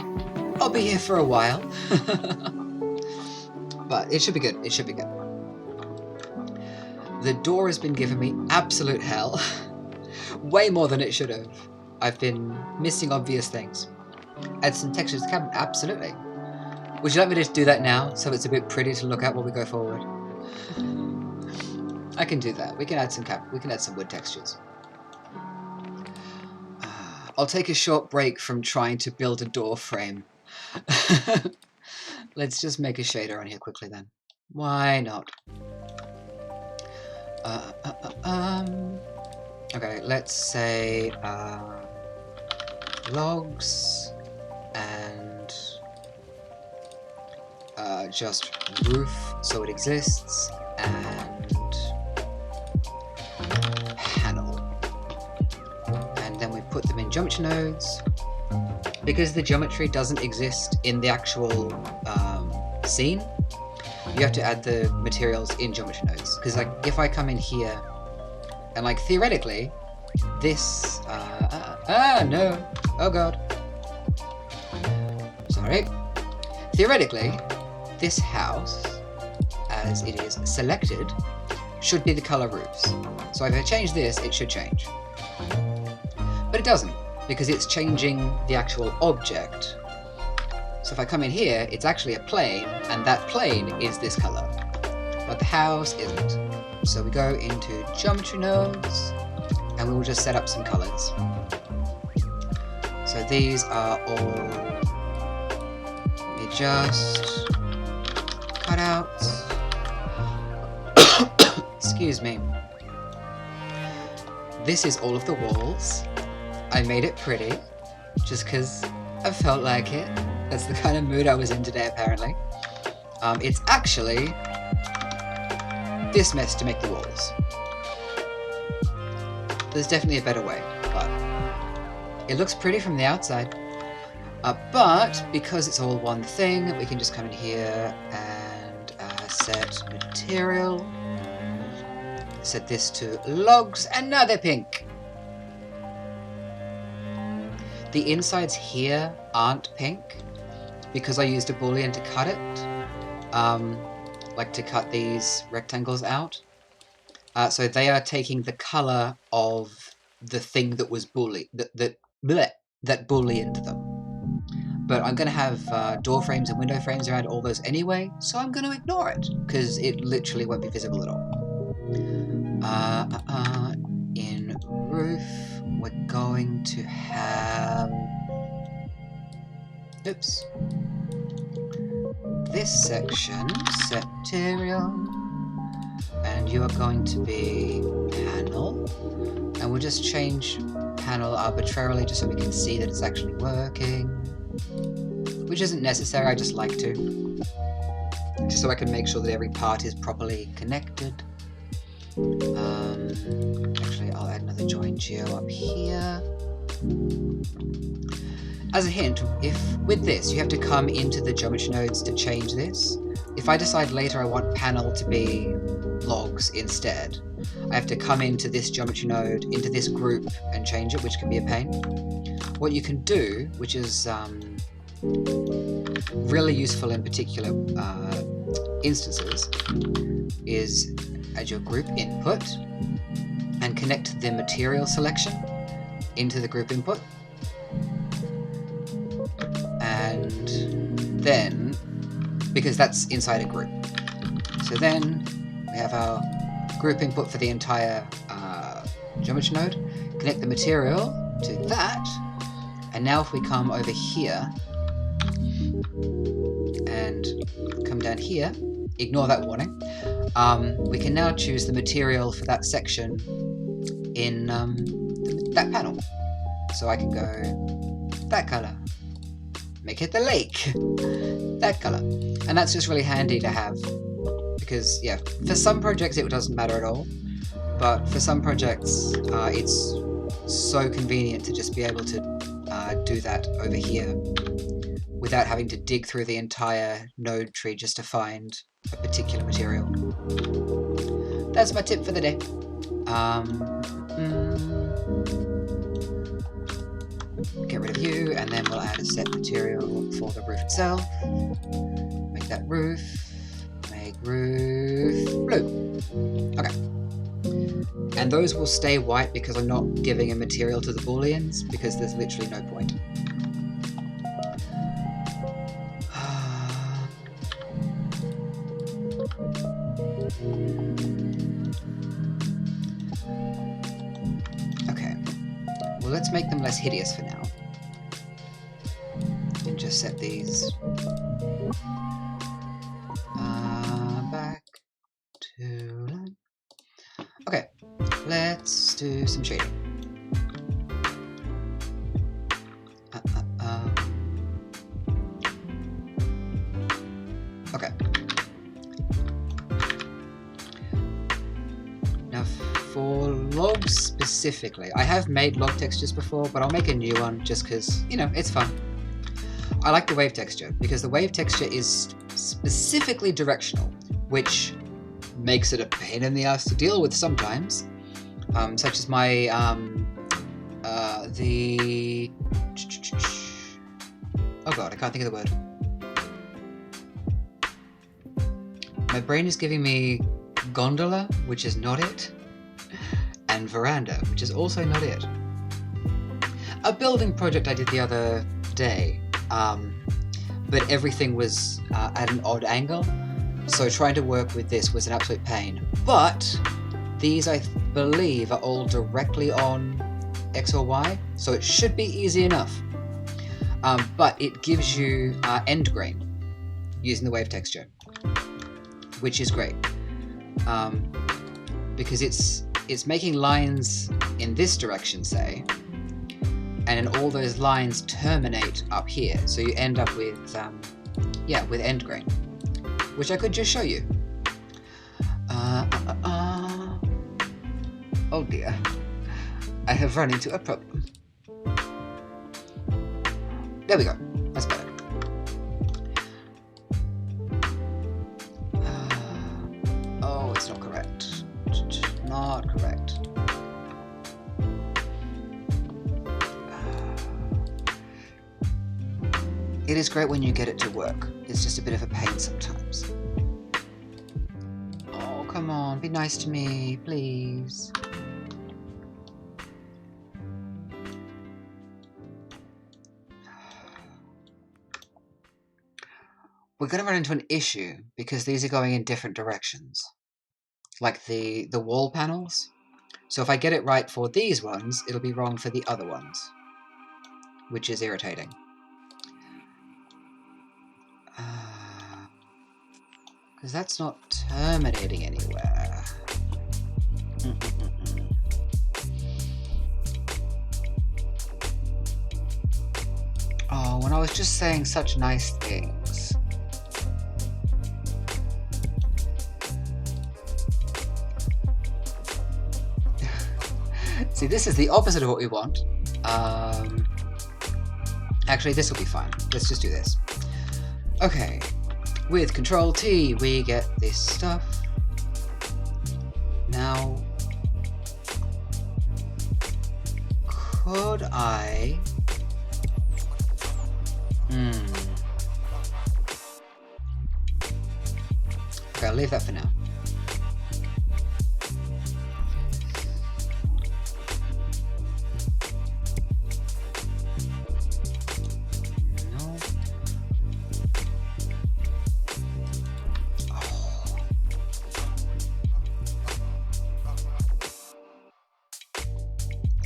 Speaker 1: I'll be here for a while. But it should be good, it should be good. The door has been giving me absolute hell. Way more than it should have. I've been missing obvious things. Add some texture to the cabin, absolutely. Would you like me to do that now, so it's a bit pretty to look at while we go forward? I can do that. We can add some wood textures. I'll take a short break from trying to build a door frame. Let's just make a shader on here quickly then. Why not? Okay, let's say logs and just roof so it exists, and panel. And then we put them in geometry nodes. Because the geometry doesn't exist in the actual scene, you have to add the materials in geometry nodes. Because like if I come in here and like theoretically this no, oh god, sorry, theoretically this house as it is selected should be the color roofs. So if I change this, it should change, but it doesn't, because it's changing the actual object. So if I come in here, it's actually a plane, and that plane is this color, but the house isn't. So we go into geometry nodes, and we will just set up some colors. So these are all, let me just cut out, excuse me. This is all of the walls. I made it pretty, just because I felt like it. That's the kind of mood I was in today, apparently. It's actually this mess to make the walls. There's definitely a better way, but it looks pretty from the outside. But because it's all one thing, we can just come in here and set material. Set this to logs, and now they're pink. The insides here aren't pink because I used a boolean to cut it, like to cut these rectangles out. So they are taking the color of the thing that was that booleaned them. But I'm going to have door frames and window frames around all those anyway, so I'm going to ignore it because it literally won't be visible at all. In roof, we're going to have, oops, this section, set material, and you are going to be panel, and we'll just change panel arbitrarily just so we can see that it's actually working, which isn't necessary, I just like to, just so I can make sure that every part is properly connected. Actually, I'll add another join geo up here. As a hint, if with this you have to come into the geometry nodes to change this. If I decide later I want panel to be logs instead, I have to come into this geometry node, into this group, and change it, which can be a pain. What you can do, which is really useful in particular instances, is add your group input and connect the material selection into the group input, and then, because that's inside a group, so then we have our group input for the entire geometry node, connect the material to that, and now if we come over here and come down here, ignore that warning, we can now choose the material for that section in that panel. So I can go that color, make it the lake, that color. And that's just really handy to have, because yeah, for some projects it doesn't matter at all, but for some projects it's so convenient to just be able to do that over here without having to dig through the entire node tree just to find a particular material. That's my tip for the day. Get rid of you, and then we'll add a set material for the roof itself. Make that roof. Make roof blue. Okay. And those will stay white because I'm not giving a material to the booleans, because there's literally no point. Okay, well, let's make them less hideous for now. And just set these back to... Okay, let's do some shading. Okay. Now for logs specifically, I have made log textures before, but I'll make a new one just because, you know, it's fun. I like the wave texture because the wave texture is specifically directional, which makes it a pain in the ass to deal with sometimes. Such as my, oh god, I can't think of the word. My brain is giving me gondola, which is not it, and veranda, which is also not it. A building project I did the other day, but everything was at an odd angle, so trying to work with this was an absolute pain. But these, I believe, are all directly on X or Y, so it should be easy enough. But it gives you end grain using the wave texture, which is great, because it's making lines in this direction, say, and then all those lines terminate up here, so you end up with with end grain, which I could just show you. Oh dear, I have run into a problem. There we go, that's better. Oh, it's not correct. Not correct. It is great when you get it to work. It's just a bit of a pain sometimes. Oh, come on, be nice to me, please. We're going to run into an issue because these are going in different directions. Like the wall panels. So if I get it right for these ones, it'll be wrong for the other ones. Which is irritating. Because that's not terminating anywhere. Oh, when I was just saying such nice things. See, this is the opposite of what we want. Actually, this will be fine. Let's just do this. Okay. With Control T, we get this stuff. Now, could I... Okay, I'll leave that for now.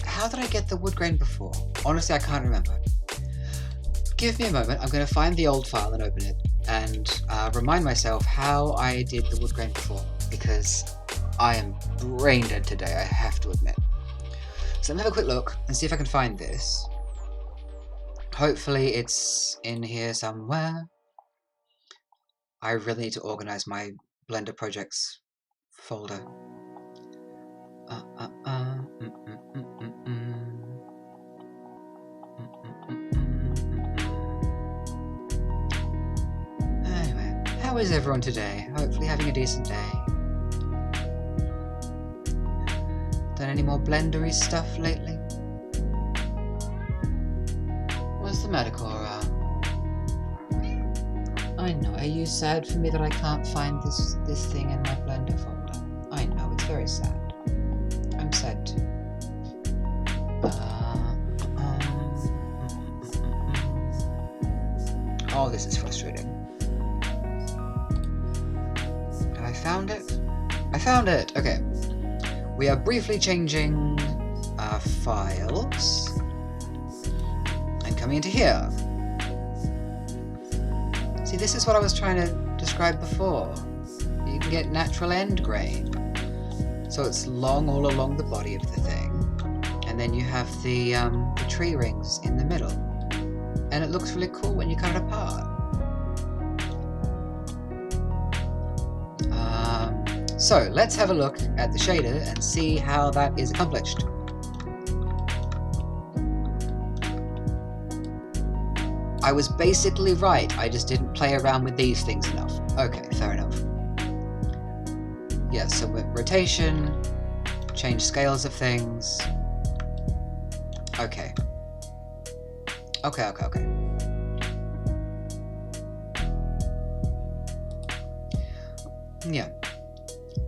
Speaker 1: How did I get the wood grain before? Honestly, I can't remember. Give me a moment, I'm going to find the old file and open it, and remind myself how I did the wood grain before, because I am brain dead today, I have to admit. So let me have a quick look and see if I can find this. Hopefully it's in here somewhere. I really need to organize my Blender projects folder. Anyway, how is everyone today? Hopefully having a decent day. Done any more Blendery stuff lately? What's the matter, Cora? I know, are you sad for me that I can't find this thing in my Blender folder? I know, it's very sad. I'm sad too. Oh, this is frustrating. Have I found it? I found it! Okay. We are briefly changing our files and coming into here. See, this is what I was trying to describe before. You can get natural end grain. So it's long all along the body of the thing. then you have the tree rings in the middle. And it looks really cool when you cut it apart. So let's have a look at the shader and see how that is accomplished. I was basically right, I just didn't play around with these things enough. Okay, fair enough. Yeah, so with rotation, change scales of things. Okay. Okay. Yeah.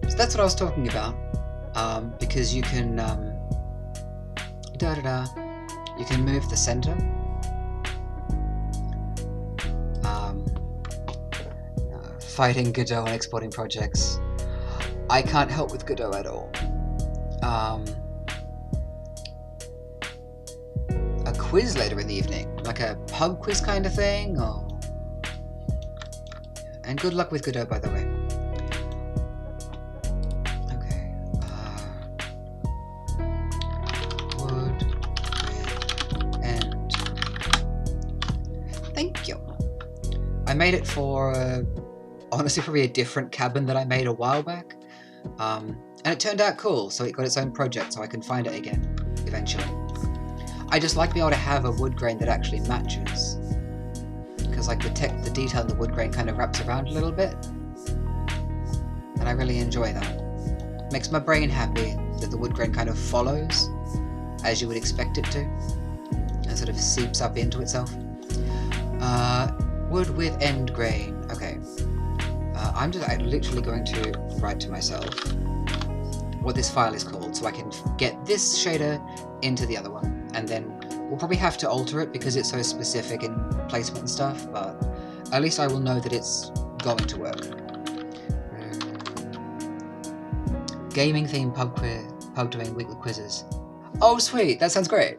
Speaker 1: So that's what I was talking about. Because you can you can move the center. Fighting Godot and exporting projects. I can't help with Godot at all. A quiz later in the evening, like a pub quiz kind of thing, or... And good luck with Godot, by the way. Okay. Wood with end. Thank you. I made it for honestly probably a different cabin that I made a while back. And it turned out cool, so it got its own project, so I can find it again eventually. I just like being able to have a wood grain that actually matches, because like the detail in the wood grain kind of wraps around a little bit, and I really enjoy that. Makes my brain happy that the wood grain kind of follows as you would expect it to, and sort of seeps up into itself. Wood with end grain. Okay. I'm literally going to write to myself what this file is called, so I can get this shader into the other one, and then we'll probably have to alter it because it's so specific in placement and stuff, but at least I will know that it's going to work. Gaming themed pub doing weekly quizzes. Oh sweet, that sounds great.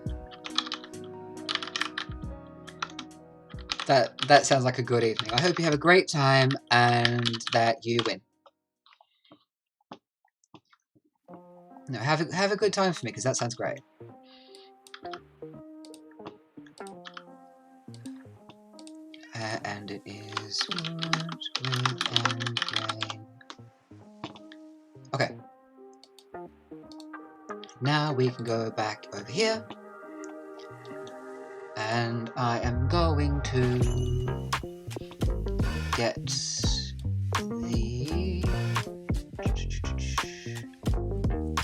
Speaker 1: That sounds like a good evening. I hope you have a great time and that you win. No, have a good time for me, because that sounds great. And it is wood with end grain. Okay. Now we can go back over here. And I am going to get the...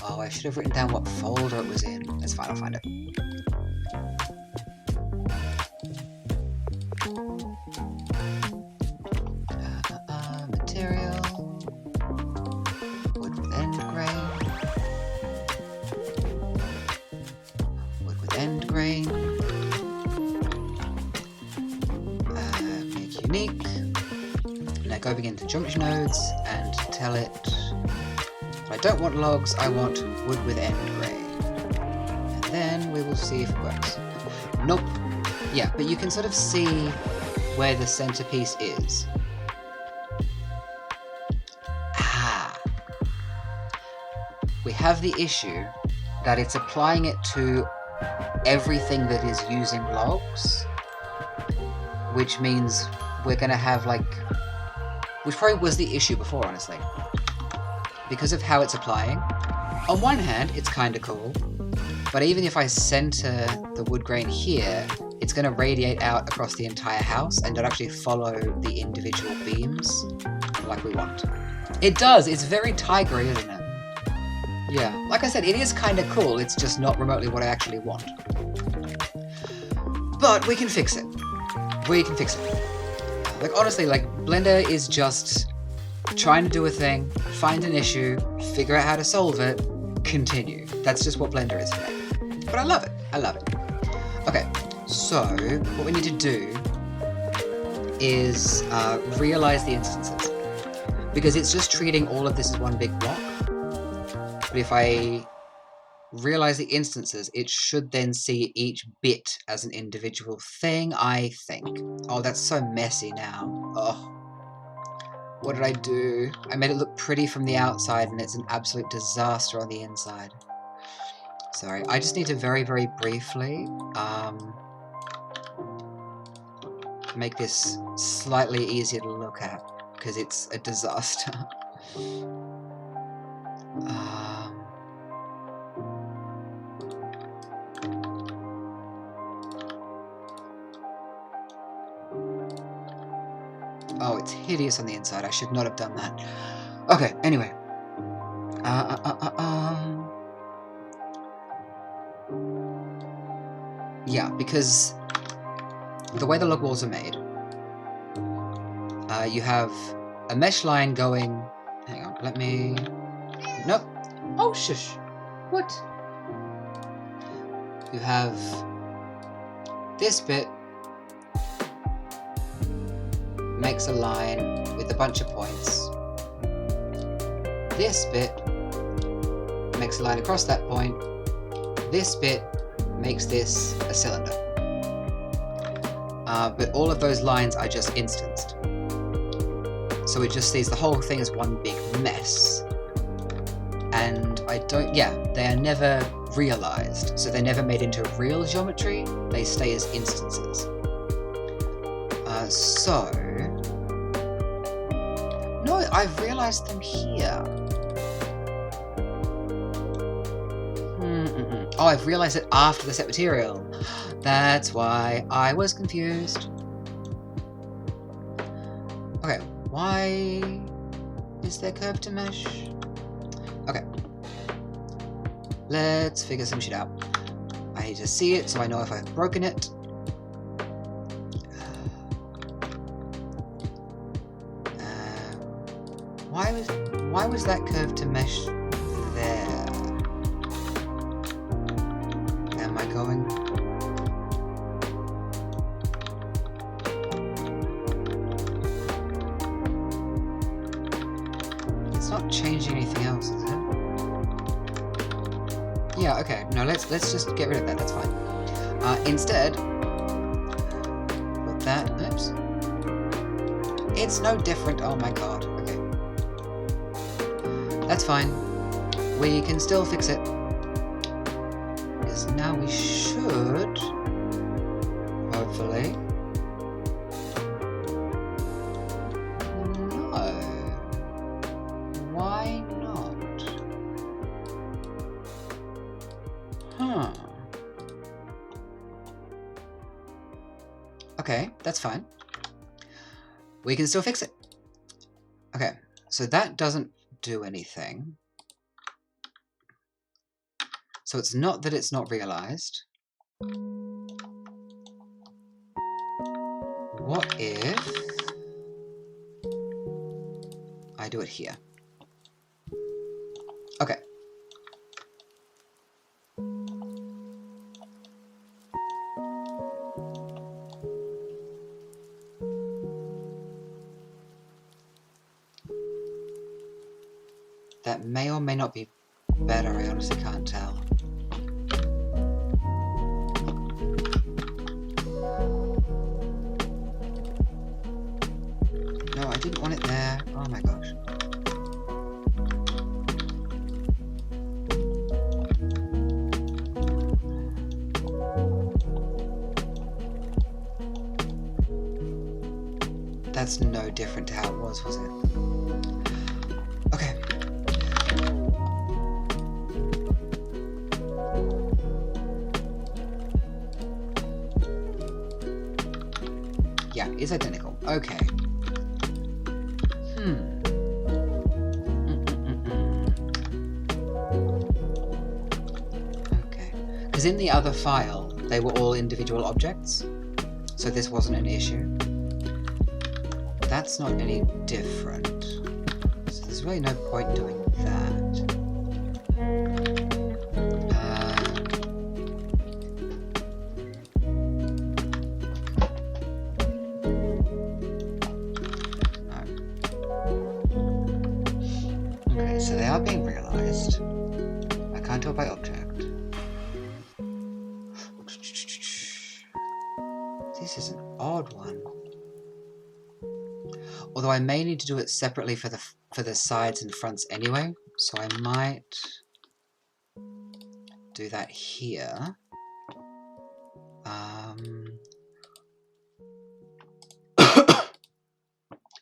Speaker 1: Oh, I should have written down what folder it was in. That's fine, I'll find it. Material. Wood with end grain. Wood with end grain. Make unique. Now go begin to junction nodes and tell it... I don't want logs, I want wood with end grain. And then we will see if it works. Nope. Yeah, but you can sort of see where the centerpiece is. Ah. We have the issue that it's applying it to everything that is using logs, which means we're going to have like... Which probably was the issue before, honestly. Because of how it's applying. On one hand, it's kind of cool, but even if I center the wood grain here, it's going to radiate out across the entire house and not actually follow the individual beams like we want. It does! It's very tigery, isn't it? Yeah, like I said, it is kind of cool, it's just not remotely what I actually want. But we can fix it. We can fix it. Like, honestly, like, Blender is just trying to do a thing, find an issue, figure out how to solve it, continue. That's just what Blender is for me. But I love it. I love it. Okay, so what we need to do is realize the instances. Because it's just treating all of this as one big block. But if I realize the instances, it should then see each bit as an individual thing, I think. Oh, that's so messy now. Oh. What did I do? I made it look pretty from the outside and it's an absolute disaster on the inside. Sorry, I just need to very, very briefly make this slightly easier to look at, because it's a disaster. Oh, it's hideous on the inside. I should not have done that. Okay, anyway. Yeah, because the way the log walls are made, you have a mesh line going... Hang on, let me... Nope. Oh, shush. What? You have this bit makes a line with a bunch of points. This bit makes a line across that point. This bit makes this a cylinder. But all of those lines are just instanced. So it just sees the whole thing as one big mess. And they are never realized. So they're never made into real geometry, they stay as instances. No, I've realized them here. Oh, I've realized it after the set material. That's why I was confused. Okay, why is there curve to mesh? Okay. Let's figure some shit out. I need to see it so I know if I've broken it. Why was that curve to mesh there? Am I going... It's not changing anything else, is it? Yeah, okay. No, let's just get rid of that. That's fine. Instead, put that. Oops. It's no different. Oh my god. Okay. That's fine. We can still fix it. Because now we should... hopefully... No. Why not? Huh. Okay, that's fine. We can still fix it. Okay, so that doesn't do anything. So it's not that it's not realized. What if I do it here? Okay. That may or may not be better, I honestly can't tell. No, I didn't want it there. Oh my gosh. That's no different to how it was it? Okay. Yeah, it's identical. Okay. Okay. Because in the other file, they were all individual objects, so this wasn't an issue. That's not any different. So there's really no point doing that. Okay, so they are being realized. I can't tell by object. This is an odd one. Although I may need to do it separately for the sides and fronts anyway, so I might do that here.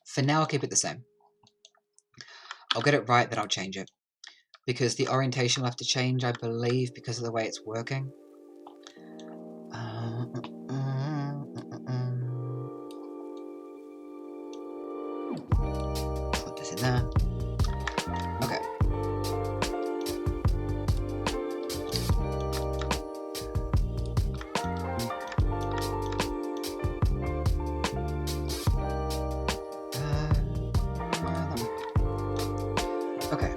Speaker 1: For now, I'll keep it the same. I'll get it right, then I'll change it. Because the orientation will have to change, I believe, because of the way it's working. Put this in there. Okay. Okay.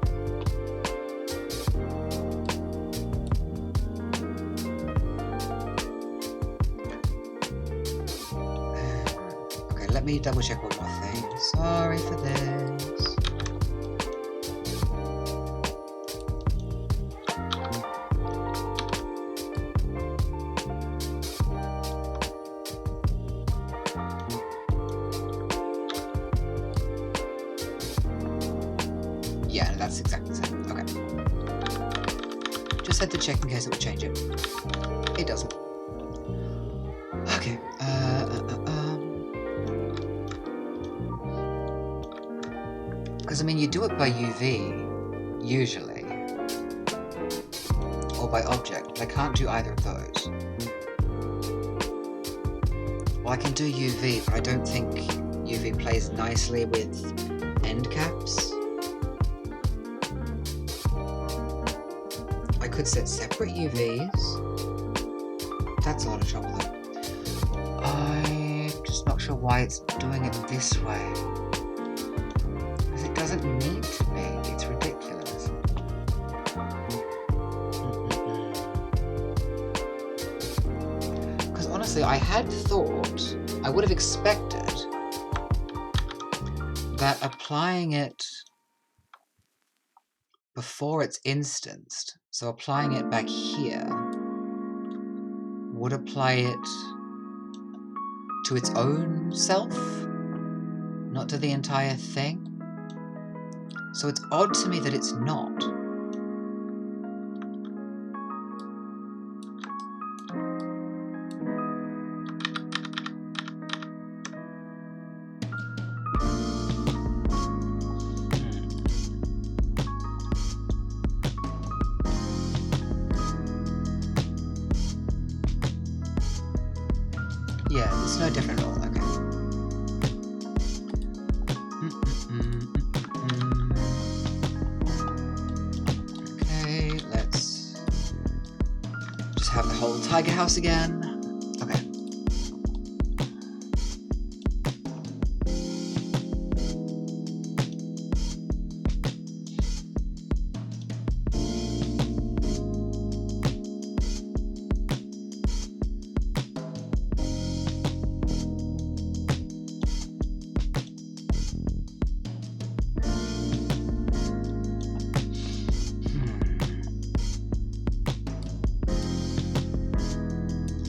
Speaker 1: Okay, let me double check one more thing. Sorry for this. Yeah, no, that's exactly the same. Okay. Just had to check in case it would change it. It doesn't. Okay. Because, I mean, you do it by UV, usually. Or by object, but I can't do either of those. Well, I can do UV, but I don't think UV plays nicely with end caps. I could set separate UVs. That's a lot of trouble though. I'm just not sure why it's doing it this way. Because it doesn't need to be. It's ridiculous. Because honestly, I had thought, I would have expected that applying it before it's instanced, so applying it back here, would apply it to its own self, not to the entire thing. So it's odd to me that it's not. Yeah, it's no different at all. Okay. Okay, let's just have the whole tiger house again. Okay.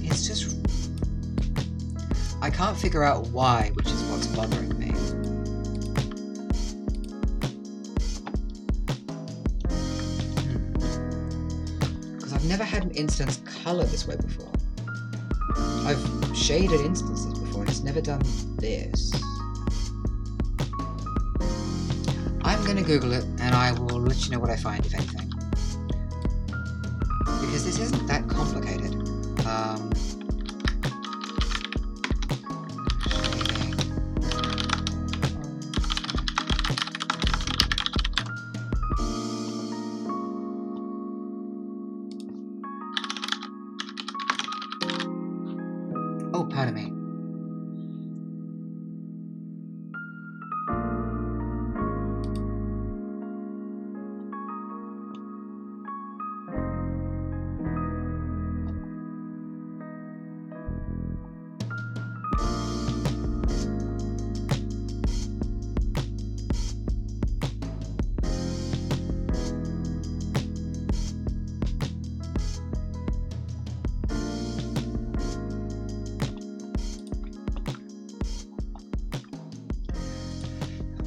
Speaker 1: It's just... I can't figure out why, which is what's bothering me. Because I've never had an instance color this way before. I've shaded instances before and it's never done this. I'm gonna Google it and I will let you know what I find, if anything. Because this isn't that complicated. Oh, pardon me.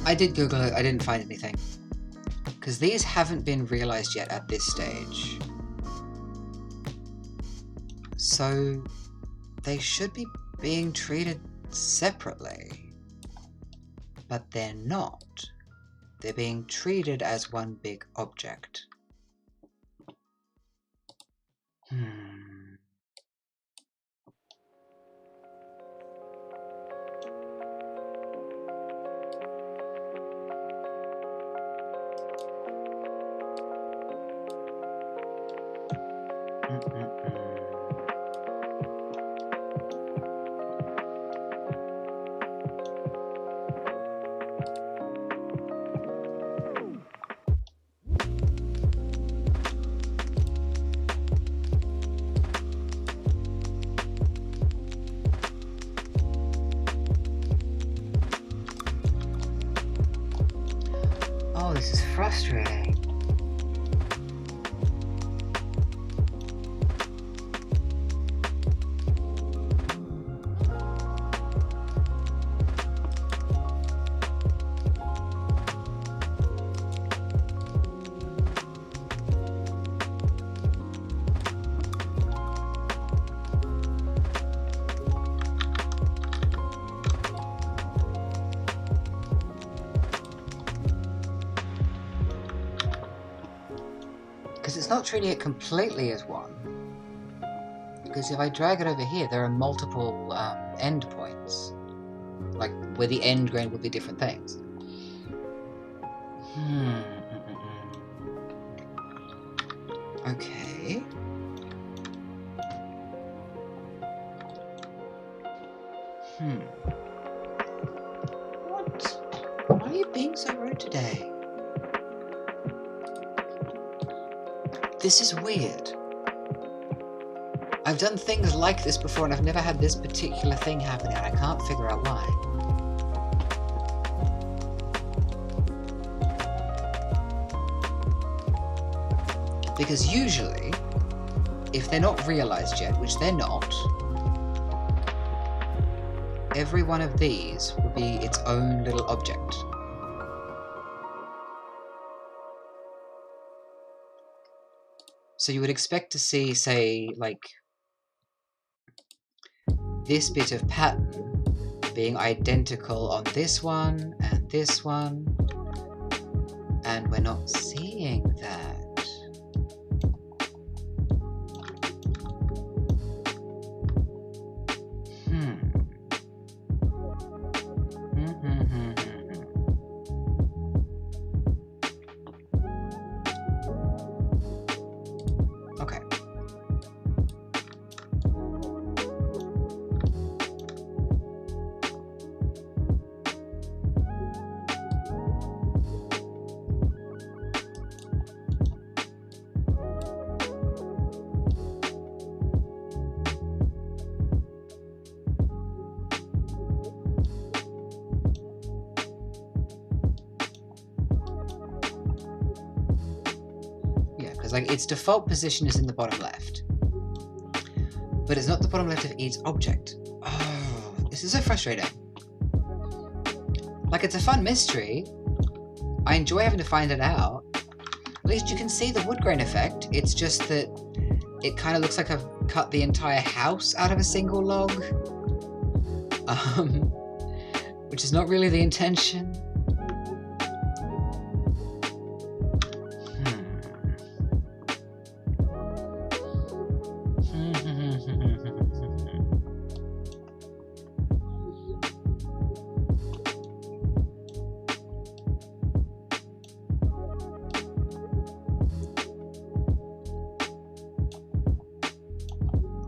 Speaker 1: I did Google it, I didn't find anything. Because these haven't been realized yet at this stage. So they should be being treated separately. But they're not. They're being treated as one big object. Oh, this is frustrating. Because it's not treating it completely as one. Because if I drag it over here, there are multiple end points. Like, where the end grain would be different things. Okay. What? Why are you being so rude today? This is weird. I've done things like this before and I've never had this particular thing happening and I can't figure out why. Because usually, if they're not realized yet, which they're not, every one of these would be its own little object. So you would expect to see, say, like, this bit of pattern being identical on this one, and we're not seeing that. Okay. Like, its default position is in the bottom left. But it's not the bottom left of each object. Oh, this is so frustrating. Like, it's a fun mystery. I enjoy having to find it out. At least you can see the wood grain effect. It's just that it kind of looks like I've cut the entire house out of a single log. Which is not really the intention.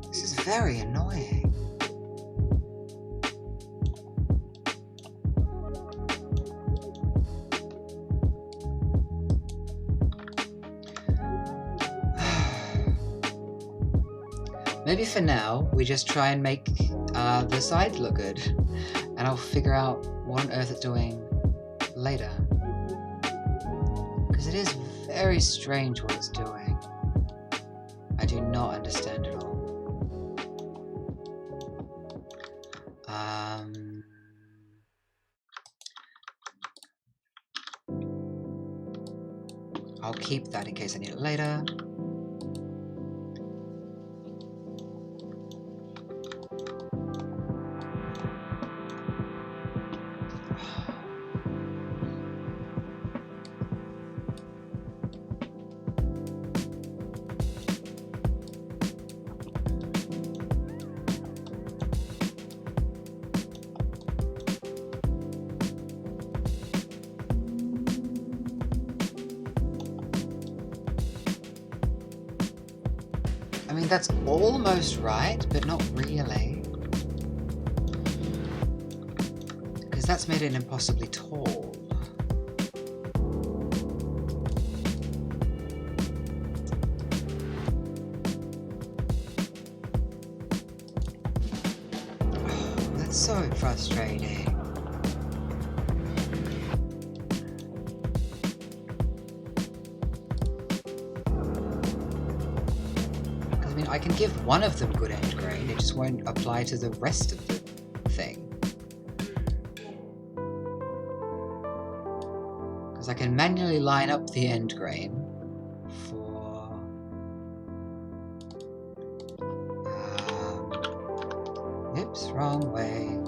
Speaker 1: This is very annoying. Maybe for now, we just try and make the sides look good, and I'll figure out what on earth it's doing later. Because it is very strange what it's doing. I do not understand it all. I'll keep that in case I need it later. that's almost right, but not really. Because that's made it impossibly tall. Oh, that's so frustrating. I can give one of them good end grain, it just won't apply to the rest of the thing. Because I can manually line up the end grain for... oops, wrong way.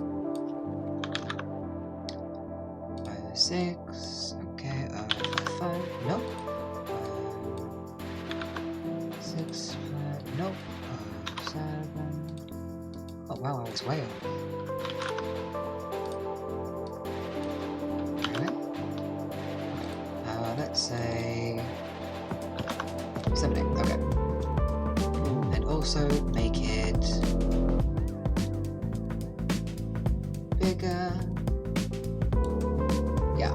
Speaker 1: 06, okay, 5, nope. 6, 5, nope. 7. Oh wow, I was way off. Really? Let's say 7, 8. Okay. And also make it bigger. Yeah.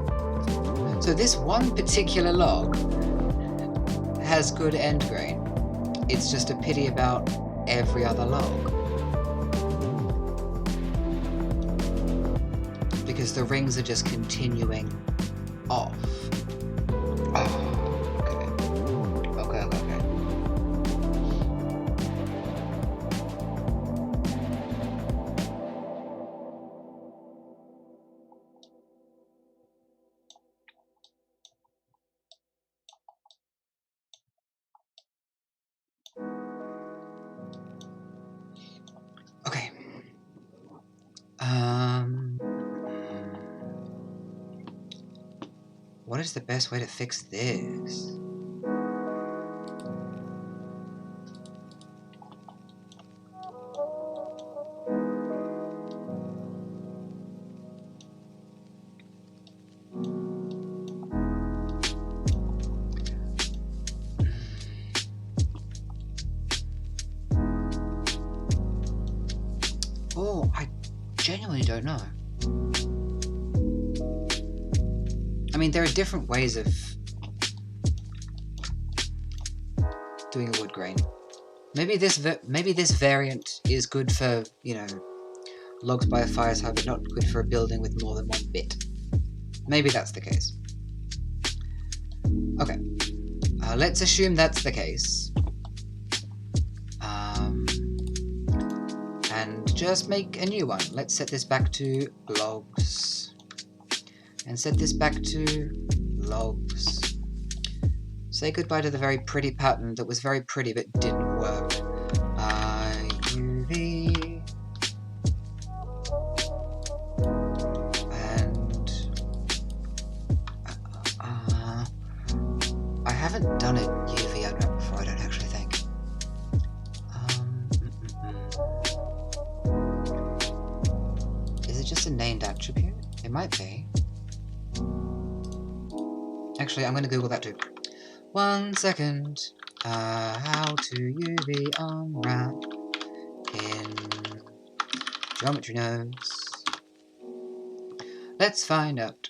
Speaker 1: So this one particular log has good end grain. It's just a pity about every other log. Because the rings are just continuing off. Oh, okay. Okay. Okay. What is the best way to fix this? Oh, I genuinely don't know. I mean, there are different ways of doing a wood grain. Maybe this variant is good for, you know, logs by a fireside, but not good for a building with more than one bit. Maybe that's the case. Okay. Let's assume that's the case. And just make a new one. Let's set this back to logs. And set this back to logs. Say goodbye to the very pretty pattern that was very pretty but didn't work. UV. And... I haven't done it UV outmap before, I don't actually think. Is it just a named attribute? It might be. Actually, I'm going to Google that too. 1 second. How to UV unwrap in Geometry Nodes. Let's find out.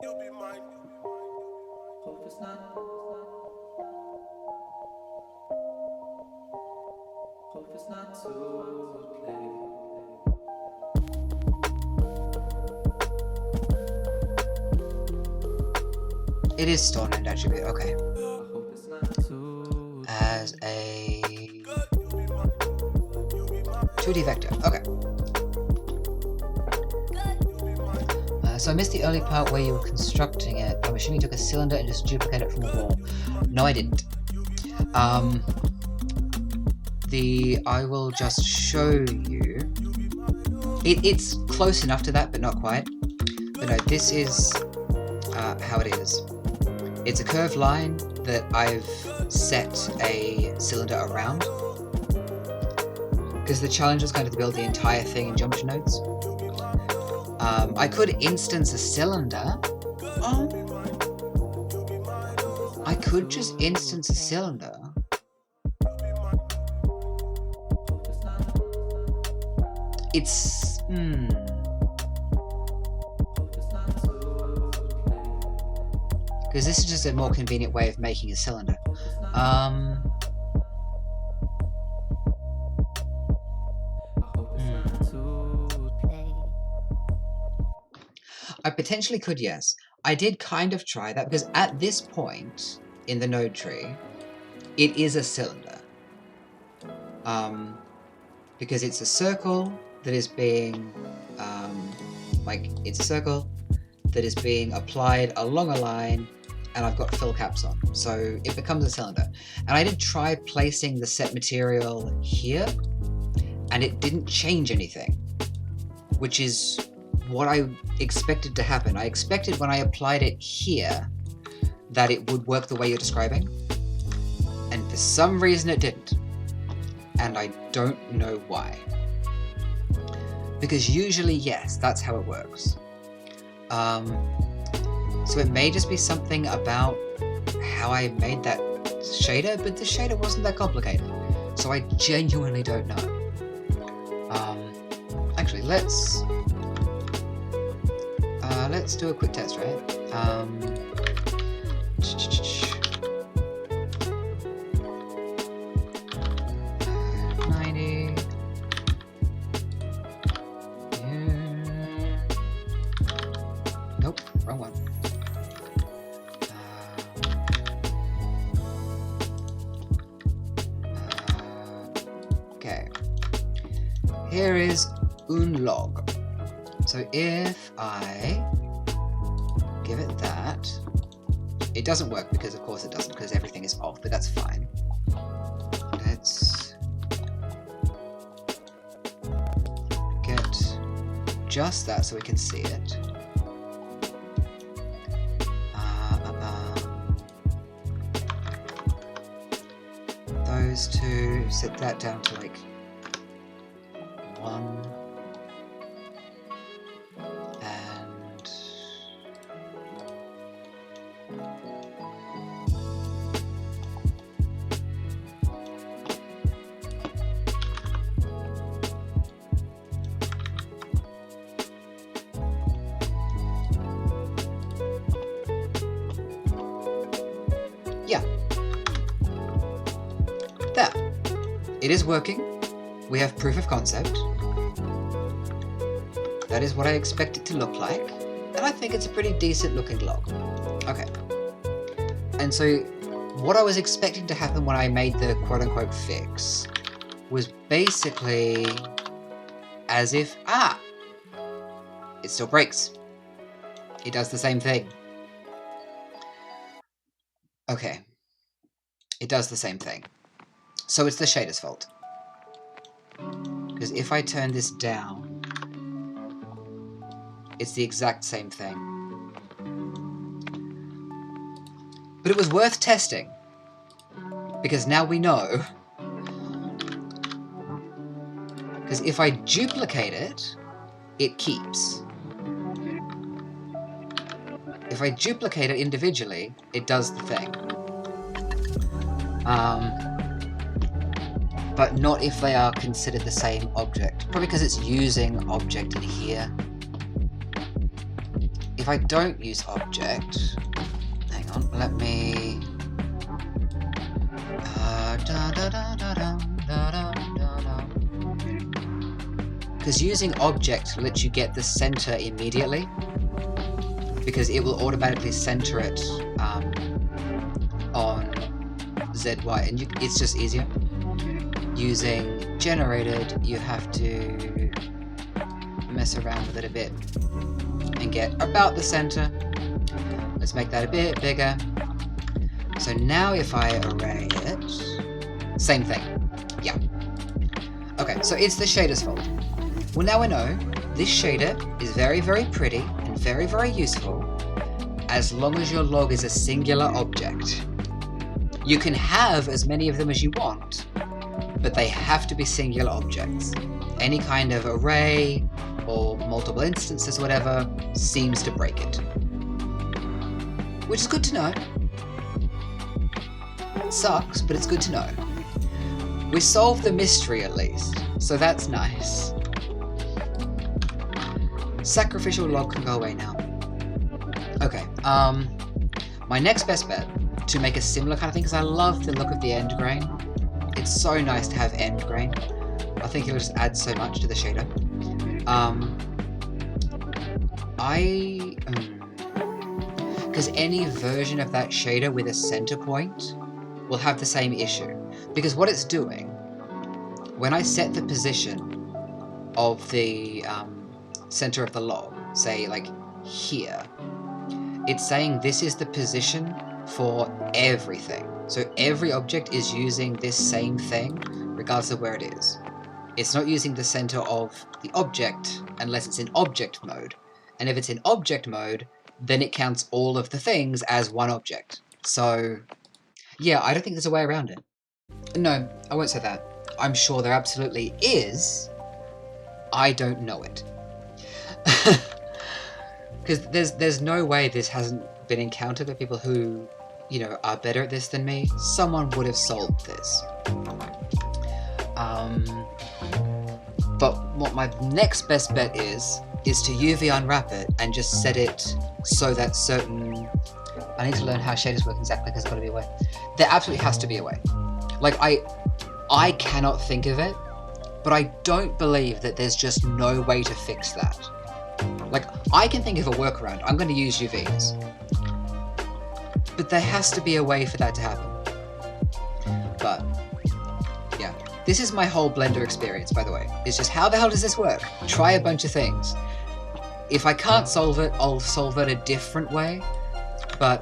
Speaker 2: You'll be mine. Hope it's not. Hope it's not too late.
Speaker 1: It is store named attribute, okay.
Speaker 2: Hope it's not too
Speaker 1: As a 2D vector, okay. So I missed the early part where you were constructing it. I'm assuming you took a cylinder and just duplicated it from a wall. No, I didn't. I will just show you. It's close enough to that, but not quite. But no, this is how it is. It's a curved line that I've set a cylinder around. Because the challenge was going to build the entire thing in Geometry Nodes. I could instance a cylinder. Oh. I could just instance a cylinder. It's... Because this is just a more convenient way of making a cylinder. I potentially could, yes. I did kind of try that, because at this point in the node tree, it is a cylinder. Because it's a circle that is being, it's a circle that is being applied along a line, and I've got fill caps on, so it becomes a cylinder. And I did try placing the set material here, and it didn't change anything, which is what I expected to happen. I expected when I applied it here that it would work the way you're describing, and for some reason it didn't. And I don't know why. Because usually, yes, that's how it works. So it may just be something about how I made that shader, but the shader wasn't that complicated. So I genuinely don't know. Actually, let's do a quick test, right? 90. Nope, wrong one. Okay. Here is un log. So if I give it that, it doesn't work because of course it doesn't, because everything is off, but that's fine. Let's get just that so we can see it. Those two, set that down to like 1. Yeah. There. It is working. We have proof of concept. That is what I expect it to look like. And I think it's a pretty decent looking log. Okay. And so what I was expecting to happen when I made the quote-unquote fix was basically as if, it still breaks. It does the same thing. Okay. It does the same thing. So it's the shader's fault. Because if I turn this down, it's the exact same thing. But it was worth testing. Because now we know. Because if I duplicate it, it keeps. If I duplicate it individually, it does the thing. But not if they are considered the same object. Probably because it's using object in here. If I don't use object, hang on, let me. Because using object lets you get the center immediately. Because it will automatically center it on ZY, and it's just easier. Using generated, you have to mess around with it a bit and get about the center. Let's make that a bit bigger. So now if I array it, same thing. Yeah. Okay, so it's the shader's fault. Well, now we know this shader is very, very pretty and very, very useful as long as your log is a singular object. You can have as many of them as you want, but they have to be singular objects. Any kind of array or multiple instances, whatever, seems to break it. Which is good to know. It sucks, but it's good to know. We solved the mystery at least, so that's nice. Sacrificial log can go away now. Okay, my next best bet to make a similar kind of thing, because I love the look of the end grain. It's so nice to have end grain. I think it'll just add so much to the shader. Because any version of that shader with a center point will have the same issue. Because what it's doing, when I set the position of the center of the log, say like here, it's saying this is the position for everything. So every object is using this same thing, regardless of where it is. It's not using the center of the object unless it's in object mode. And if it's in object mode, then it counts all of the things as one object. So, yeah, I don't think there's a way around it. No, I won't say that. I'm sure there absolutely is. I don't know it. Because there's no way this hasn't been encountered by people who, you know, are better at this than me. Someone would have solved this. But what my next best bet is to UV unwrap it and just set it so that certain... I need to learn how shaders work exactly, because there's got to be a way. There absolutely has to be a way. Like, I cannot think of it, but I don't believe that there's just no way to fix that. Like, I can think of a workaround. I'm going to use UVs. But there has to be a way for that to happen. But, yeah. This is my whole Blender experience, by the way. It's just, how the hell does this work? Try a bunch of things. If I can't solve it, I'll solve it a different way. But,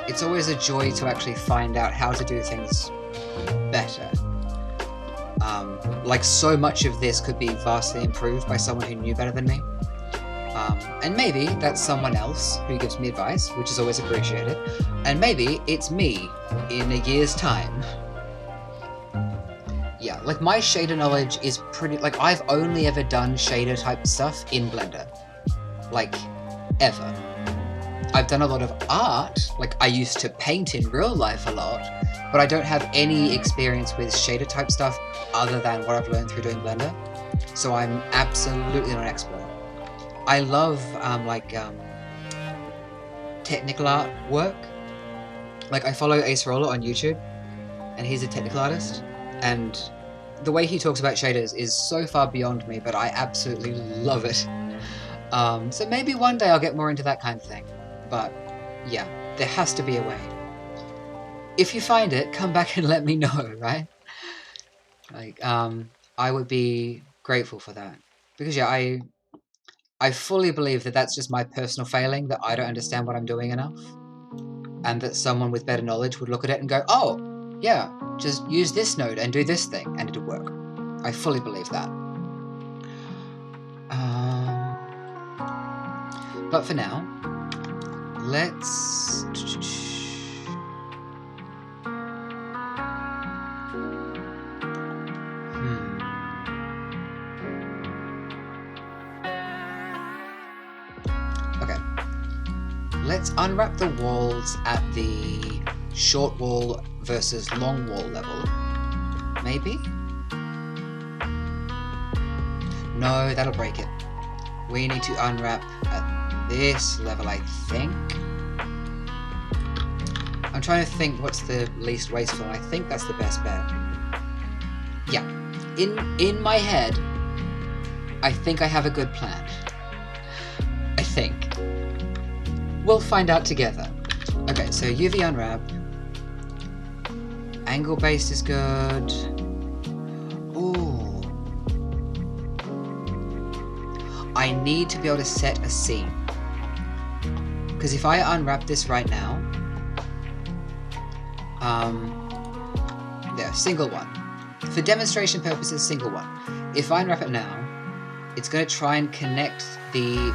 Speaker 1: it's always a joy to actually find out how to do things better. Like, so much of this could be vastly improved by someone who knew better than me. And maybe that's someone else who gives me advice, which is always appreciated. And maybe it's me in a year's time. Yeah, like, my shader knowledge is pretty... Like, I've only ever done shader type stuff in Blender. Like, ever. I've done a lot of art, like I used to paint in real life a lot, but I don't have any experience with shader type stuff other than what I've learned through doing Blender. So I'm absolutely not an expert. I love technical art work. Like, I follow Acerola on YouTube, and he's a technical artist, and the way he talks about shaders is so far beyond me, but I absolutely love it. So maybe one day I'll get more into that kind of thing. But, yeah, there has to be a way. If you find it, come back and let me know, right? Like, I would be grateful for that. Because, yeah, I fully believe that that's just my personal failing, that I don't understand what I'm doing enough. And that someone with better knowledge would look at it and go, oh, yeah, just use this node and do this thing, and it'll work. I fully believe that. But for now... Let's... Okay. Let's unwrap the walls at the short wall versus long wall level. Maybe? No, that'll break it. We need to unwrap at this level, I think. I'm trying to think what's the least wasteful, and I think that's the best bet. Yeah. In my head, I think I have a good plan. I think. We'll find out together. Okay, so UV unwrap. Angle based is good. Ooh. I need to be able to set a seam. Because if I unwrap this right now, there, single one. For demonstration purposes, single one. If I unwrap it now, it's going to try and connect the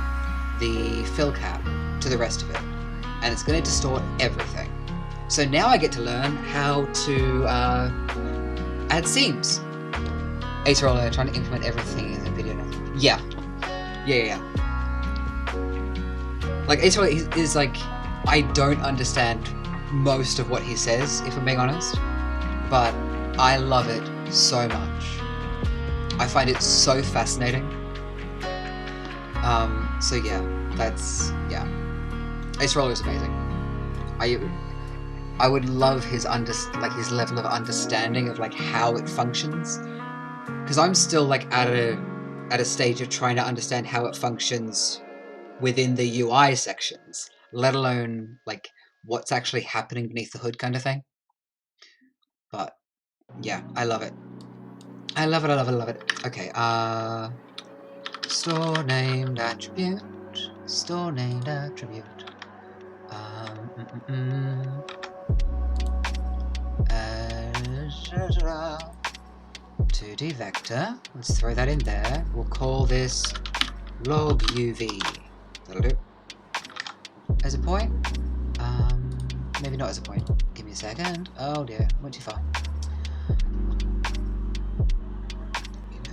Speaker 1: fill cap to the rest of it, and it's going to distort everything. So now I get to learn how to add seams. Acerola trying to implement everything in the video now. Yeah. Yeah. Like, Ace Roller is like, I don't understand most of what he says, if I'm being honest, but I love it so much. I find it so fascinating. So yeah, Ace Roller is amazing. I would love his his level of understanding of like how it functions, because I'm still like at a stage of trying to understand how it functions within the UI sections, let alone like what's actually happening beneath the hood kind of thing. But yeah, I love it. I love it. Okay, store named attribute. Store named attribute. 2D vector. Let's throw that in there. We'll call this log UV. That'll do. As a point? Maybe not as a point. Give me a second. Oh dear, went too far.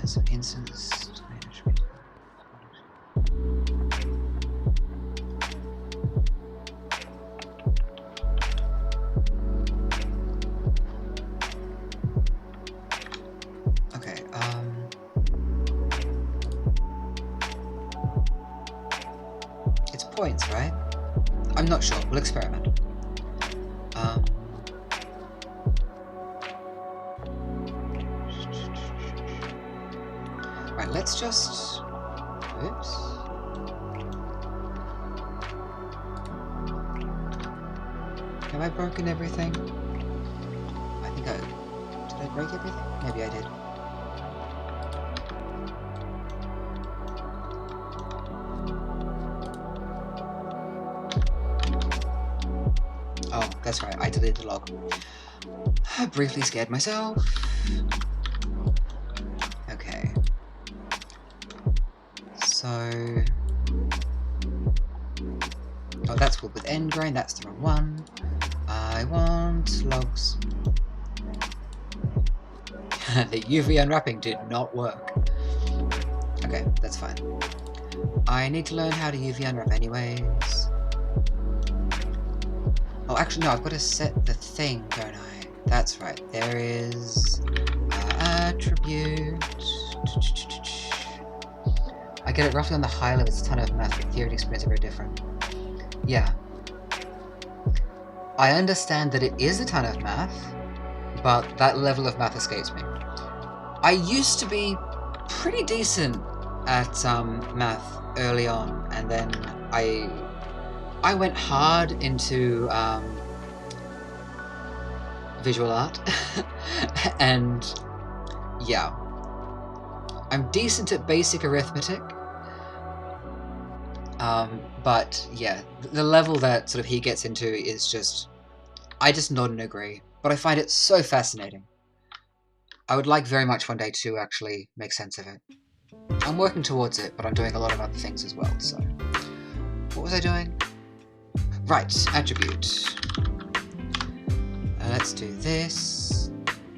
Speaker 1: As an instance. Okay, it's points, right? I'm not sure. We'll experiment. Right, let's just... Oops. Have I broken everything? I think I... Did I break everything? Maybe I did. Oh, that's right, I deleted the log. I briefly scared myself. Okay. So... Oh, that's filled with end grain, that's the wrong one. I want logs. The UV unwrapping did not work. Okay, that's fine. I need to learn how to UV unwrap anyways. Oh, actually no, I've got to set the thing, don't I? That's right, there is... attribute... I get it roughly on the high level, it's a ton of math, but theory and experience are very different. Yeah. I understand that it is a ton of math, but that level of math escapes me. I used to be pretty decent at math early on, and then I went hard into visual art, and yeah, I'm decent at basic arithmetic, but yeah, the level that sort of he gets into is just, I just nod and agree, but I find it so fascinating. I would like very much one day to actually make sense of it. I'm working towards it, but I'm doing a lot of other things as well, so... What was I doing? Right, attribute. Let's do this.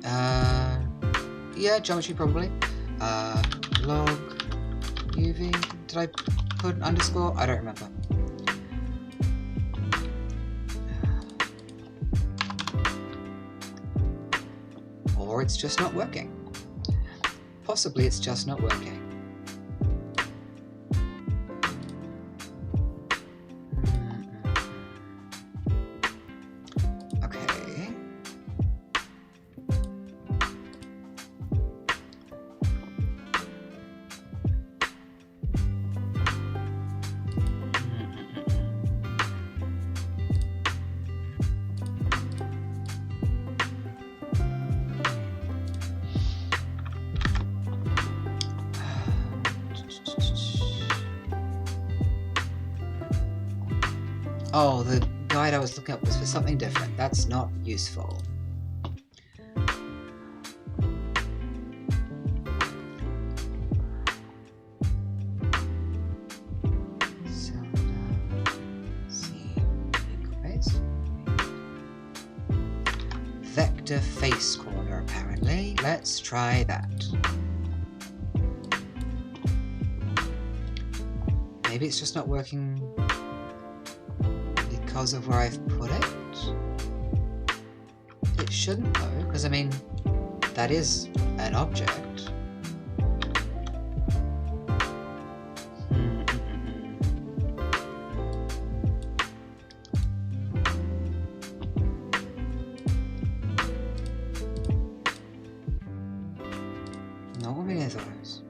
Speaker 1: Yeah, geometry probably. Log UV. Did I put an underscore? I don't remember. Or it's just not working. Possibly it's just not working. Okay. Oh, the guide I was looking up was for something different. That's not useful. Vector face corner, apparently. Let's try that. maybe it's just not working because of where I've put it? It shouldn't though, because I mean, that is an object. Not many of those.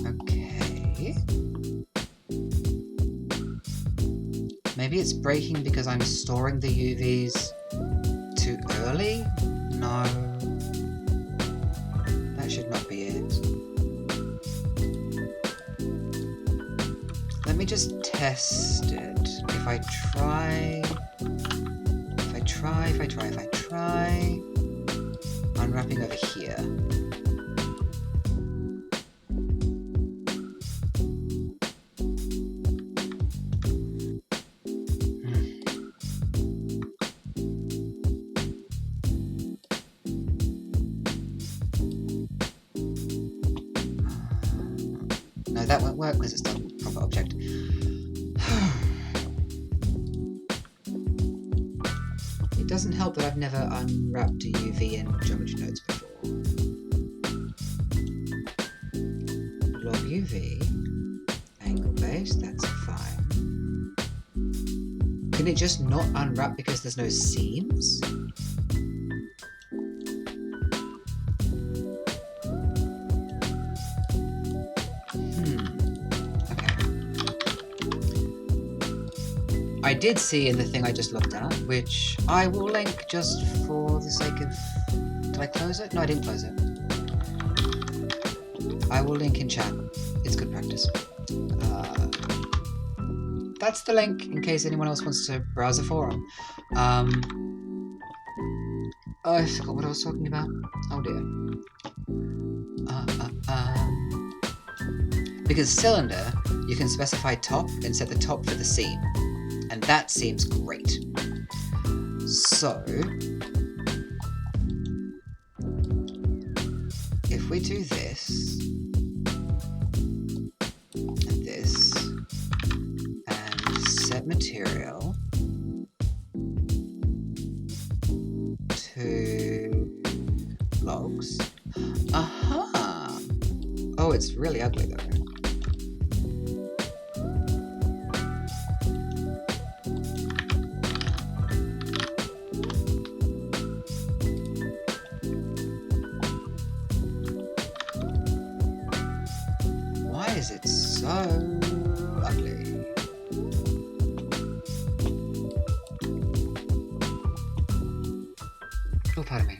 Speaker 1: Okay. Maybe it's breaking because I'm storing the UVs too early? No. That should not be it. Let me just test it. If I try unwrapping over here. No, that won't work because it's not a proper object. It doesn't help that I've never unwrapped a UV in Geometry Nodes before. Blob UV, angle base, that's fine. Can it just not unwrap because there's no seams? I did see in the thing I just looked at, which I will link just for the sake of... Did I close it? No, I didn't close it. I will link in chat. It's good practice. That's the link in case anyone else wants to browse the forum. Oh, I forgot what I was talking about. Oh dear. Because cylinder, you can specify top and set the top for the seam. And that seems great. So, if we do this, and this, and set material to logs. Aha! Oh, it's really ugly though. Is it so ugly? Oh, pardon me.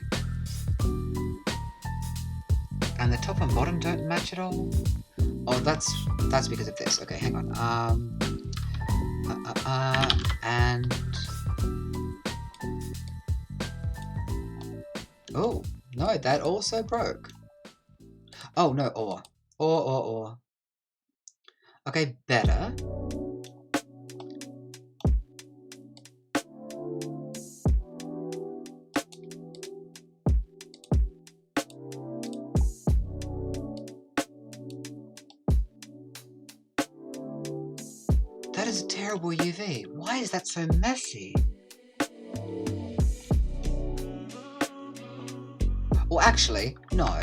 Speaker 1: And the top and bottom don't match at all? Oh, that's because of this. Okay, hang on. And... Oh, no, that also broke. Oh, no, or. Okay, better. That is a terrible UV. Why is that so messy? Well, actually, no.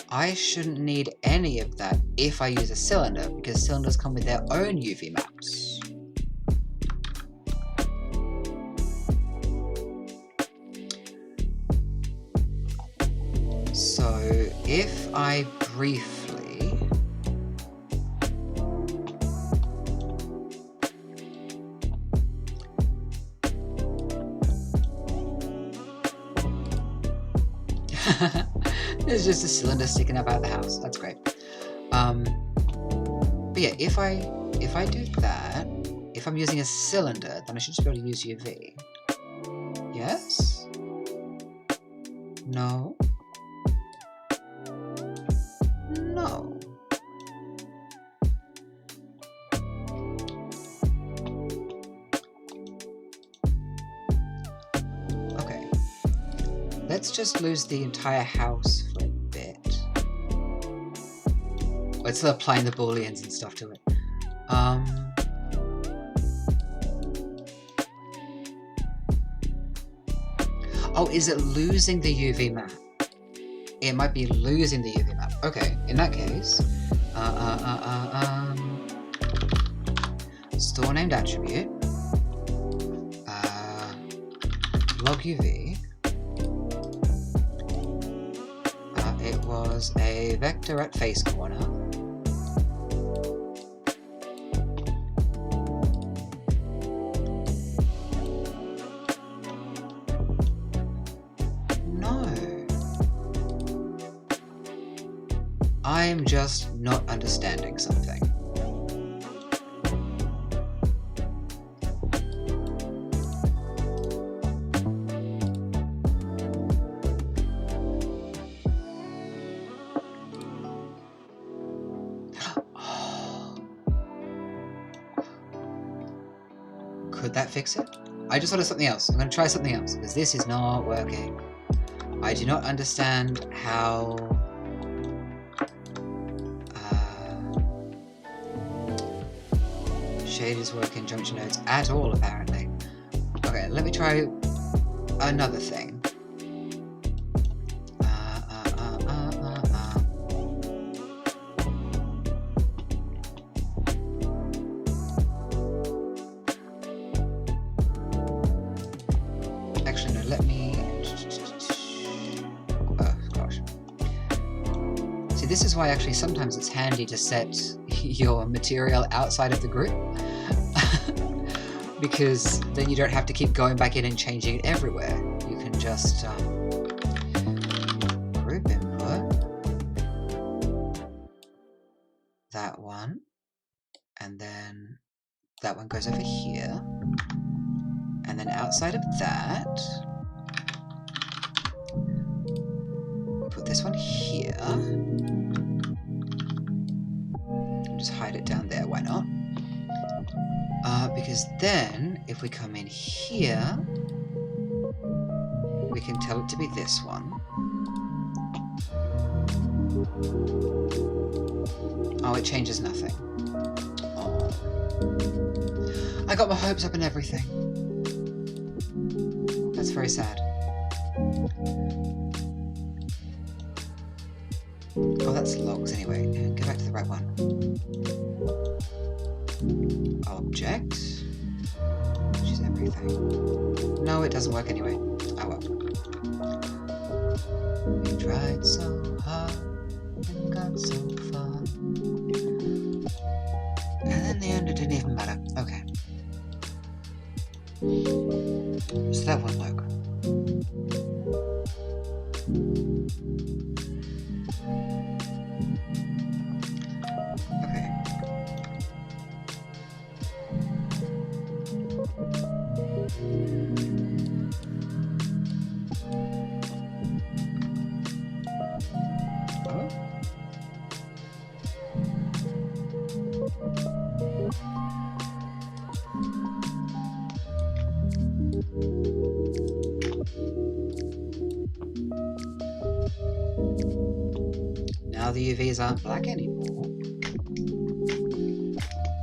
Speaker 1: I shouldn't need any of that if I use a cylinder, because cylinders come with their own UV maps. So, if I briefly... There's just a cylinder sticking up out of the house. That's great. But yeah, if I do that, if I'm using a cylinder, then I should just be able to use UV. Yes? No? Let's just lose the entire house for a bit. Let's start applying the booleans and stuff to it. Oh, is it losing the UV map? It might be losing the UV map. Okay, in that case, store named attribute, log UV. It was a vector at face corner. I'm just not understanding something. Could that fix it? I just thought of something else. I'm going to try something else, because this is not working. I do not understand how... shaders work in junction nodes at all, apparently. Okay, let me try another thing. Actually, no, let me... oh, gosh. See, this is why actually sometimes it's handy to set your material outside of the group. Because then you don't have to keep going back in and changing it everywhere. You can just group input, that one, and then that one goes over here, and then outside of that, put this one here, and just hide it down there, why not? Because then, if we come in here, we can tell it to be this one. Oh, it changes nothing. Oh. I got my hopes up and everything. That's very sad. Oh, that's logs anyway. Go back to the right one. Object, which is everything. No, it doesn't work anyway. Oh well. We tried so hard and got so far, and in the end it didn't even matter. Okay. So that won't work. Now the UVs aren't black anymore.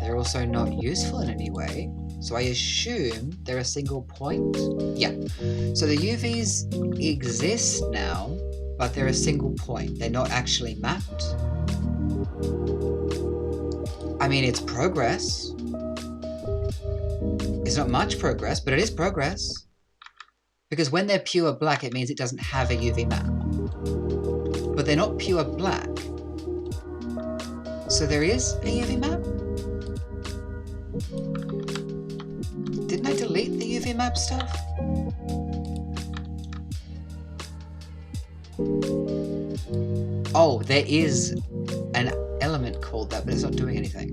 Speaker 1: They're also not useful in any way, so I assume they're a single point? Yeah. So the UVs exist now, but they're a single point. They're not actually mapped. I mean, it's progress. It's not much progress, but it is progress. Because when they're pure black, it means it doesn't have a UV map. But they're not pure black. So there is a UV map? Didn't I delete the UV map stuff? Oh, there is an element called that, but it's not doing anything.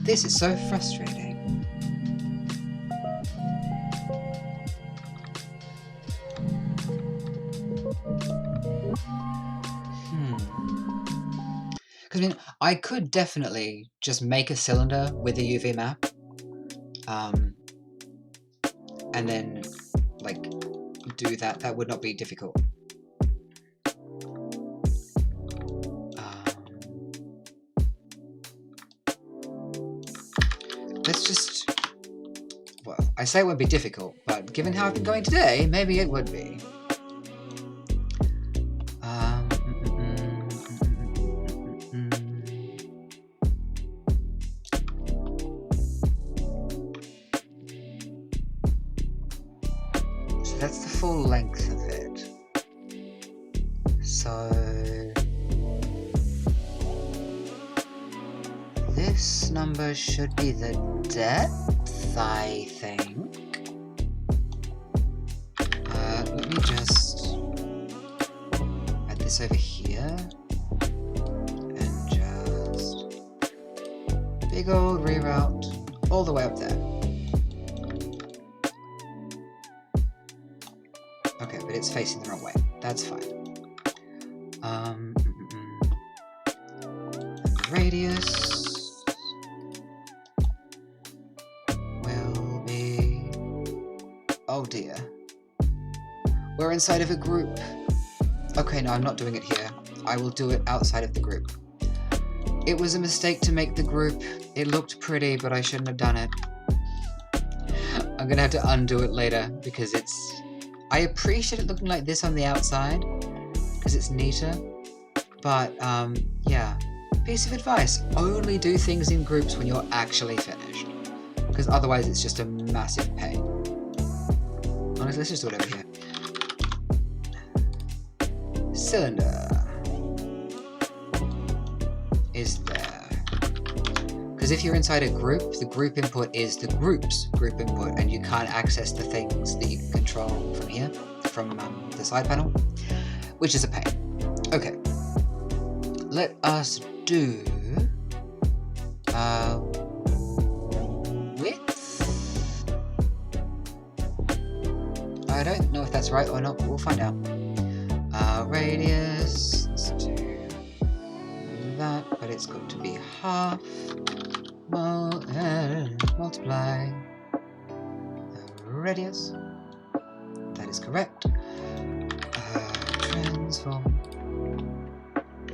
Speaker 1: This is so frustrating. Because I mean, I could definitely just make a cylinder with a UV map, and then like do that. That would not be difficult. Let's just. Well, I say it won't be difficult, but given how I've been going today, maybe it would be. So that's the full length of it. So this number should be the depth, I think. Let me just add this over here and just big old reroute all the way up there. Okay, but it's facing the wrong way. That's fine. And the radius will be... Oh dear. We're inside of a group. Okay, no, I'm not doing it here. I will do it outside of the group. It was a mistake to make the group. It looked pretty, but I shouldn't have done it. I'm gonna have to undo it later, because it's... I appreciate it looking like this on the outside, because it's neater. But, yeah. Piece of advice. Only do things in groups when you're actually finished. Because otherwise it's just a massive pain. Honestly, let's just do it over here. Cylinder is there. Because if you're inside a group, the group input is the group's group input, and you can't access the things that you can control from here, from the side panel, which is a pain. Okay. Let us do width. I don't know if that's right or not, but we'll find out. Radius, let's do that, but it's got to be half. Multiply the radius. That is correct. Transform.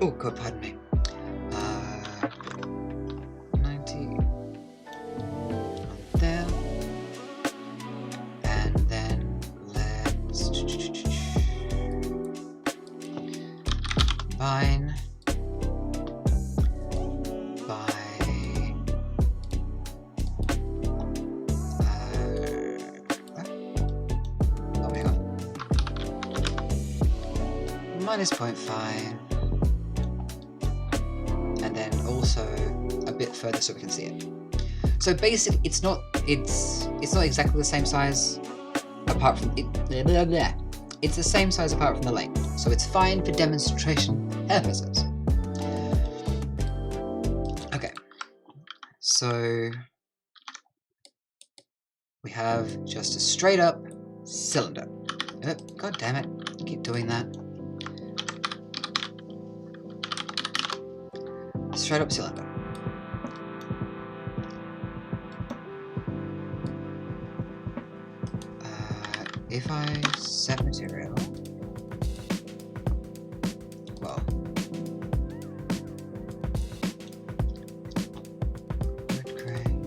Speaker 1: Oh god, pardon me. 90 there, and then let's combine by oh hang on, minus 0.5. And then also a bit further so we can see it. So basically, it's not exactly the same size apart from it. It's the same size apart from the length, so it's fine for demonstration purposes. Okay, so we have just a straight up cylinder. God damn it! Keep doing that. Straight up cylinder. If I set material, well, wood grain.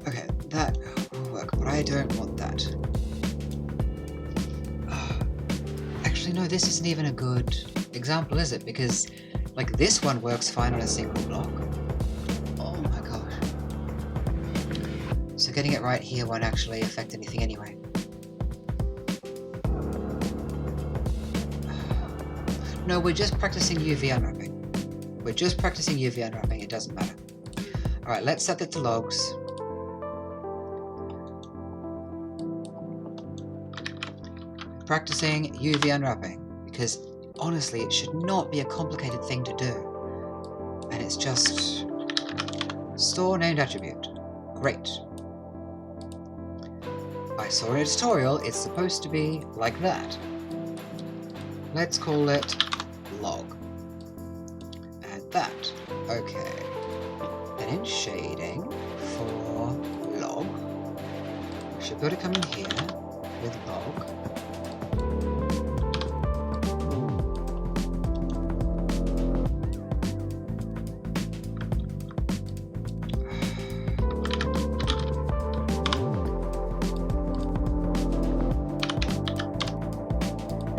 Speaker 1: Okay, that will work, but I don't want that. Actually, no, this isn't even a good example, is it? Because, like, this one works fine on a single block. Oh my gosh. So getting it right here won't actually affect anything anyway. No, we're just practicing UV unwrapping. We're just practicing UV unwrapping, it doesn't matter. Alright, let's set that to logs. Practicing UV unwrapping, because honestly it should not be a complicated thing to do. it's just store named attribute. Great. I saw in a tutorial it's supposed to be like that. Let's call it log. Add that. Okay. And in shading for log, we should be able to come in here with log.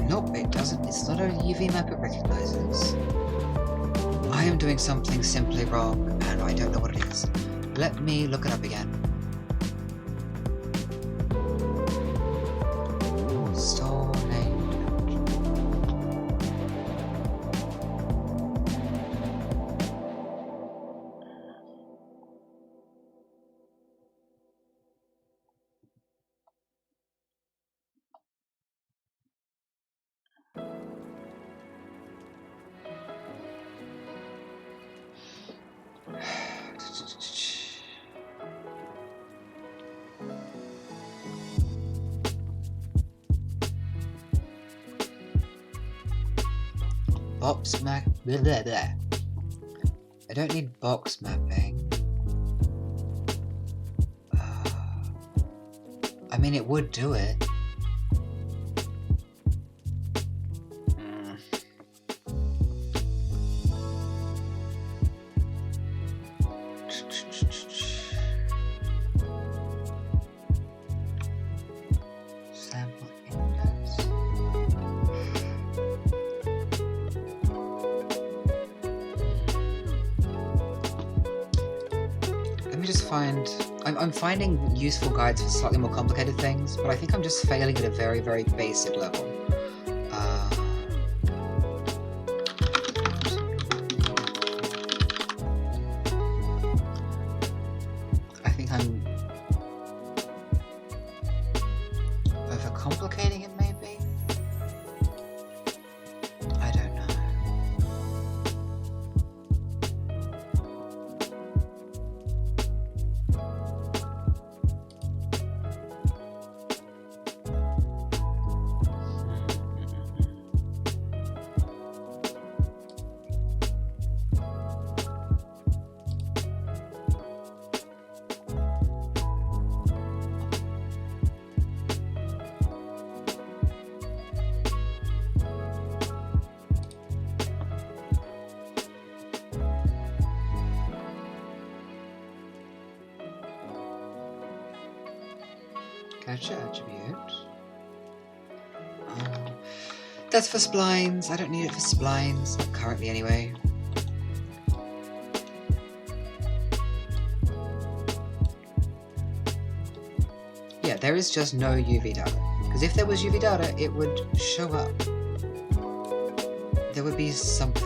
Speaker 1: Nope, it doesn't. It's not a UV map it recognizes. I am doing something simply wrong, and I don't know what it is. Let me look it up again. Store named. Box map. Blah, blah, blah. I don't need box mapping. I mean, it would do it. Sample index. Let me just find... I'm finding useful guides for slightly more complicated things, but I think I'm just failing at a very, very basic level. I think I'm overcomplicating it, maybe? I don't know. Capture attribute. That's for splines. I don't need it for splines. Not currently, anyway. Yeah, there is just no UV data. Because if there was UV data, it would show up. There would be something.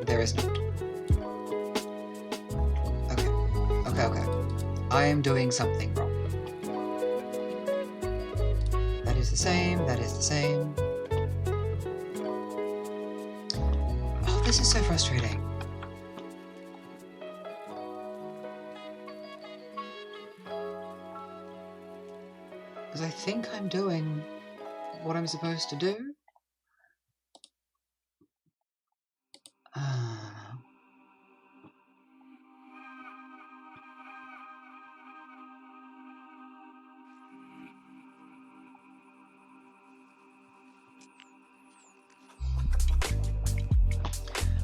Speaker 1: There is not. Okay. I am doing something wrong. That is the same, that is the same. Oh, this is so frustrating. Because I think I'm doing what I'm supposed to do.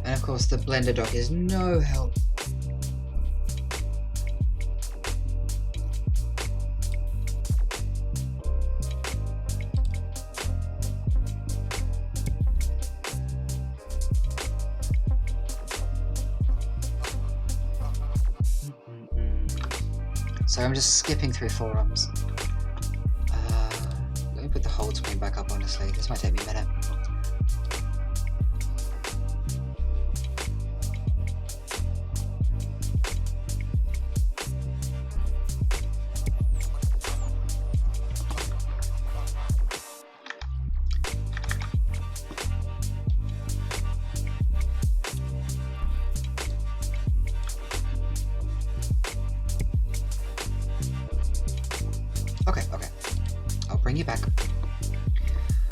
Speaker 1: And of course the Blender dock is no help. So I'm just skipping through forums. Let me put the hold screen back up, honestly. This might take me a minute. bring you back.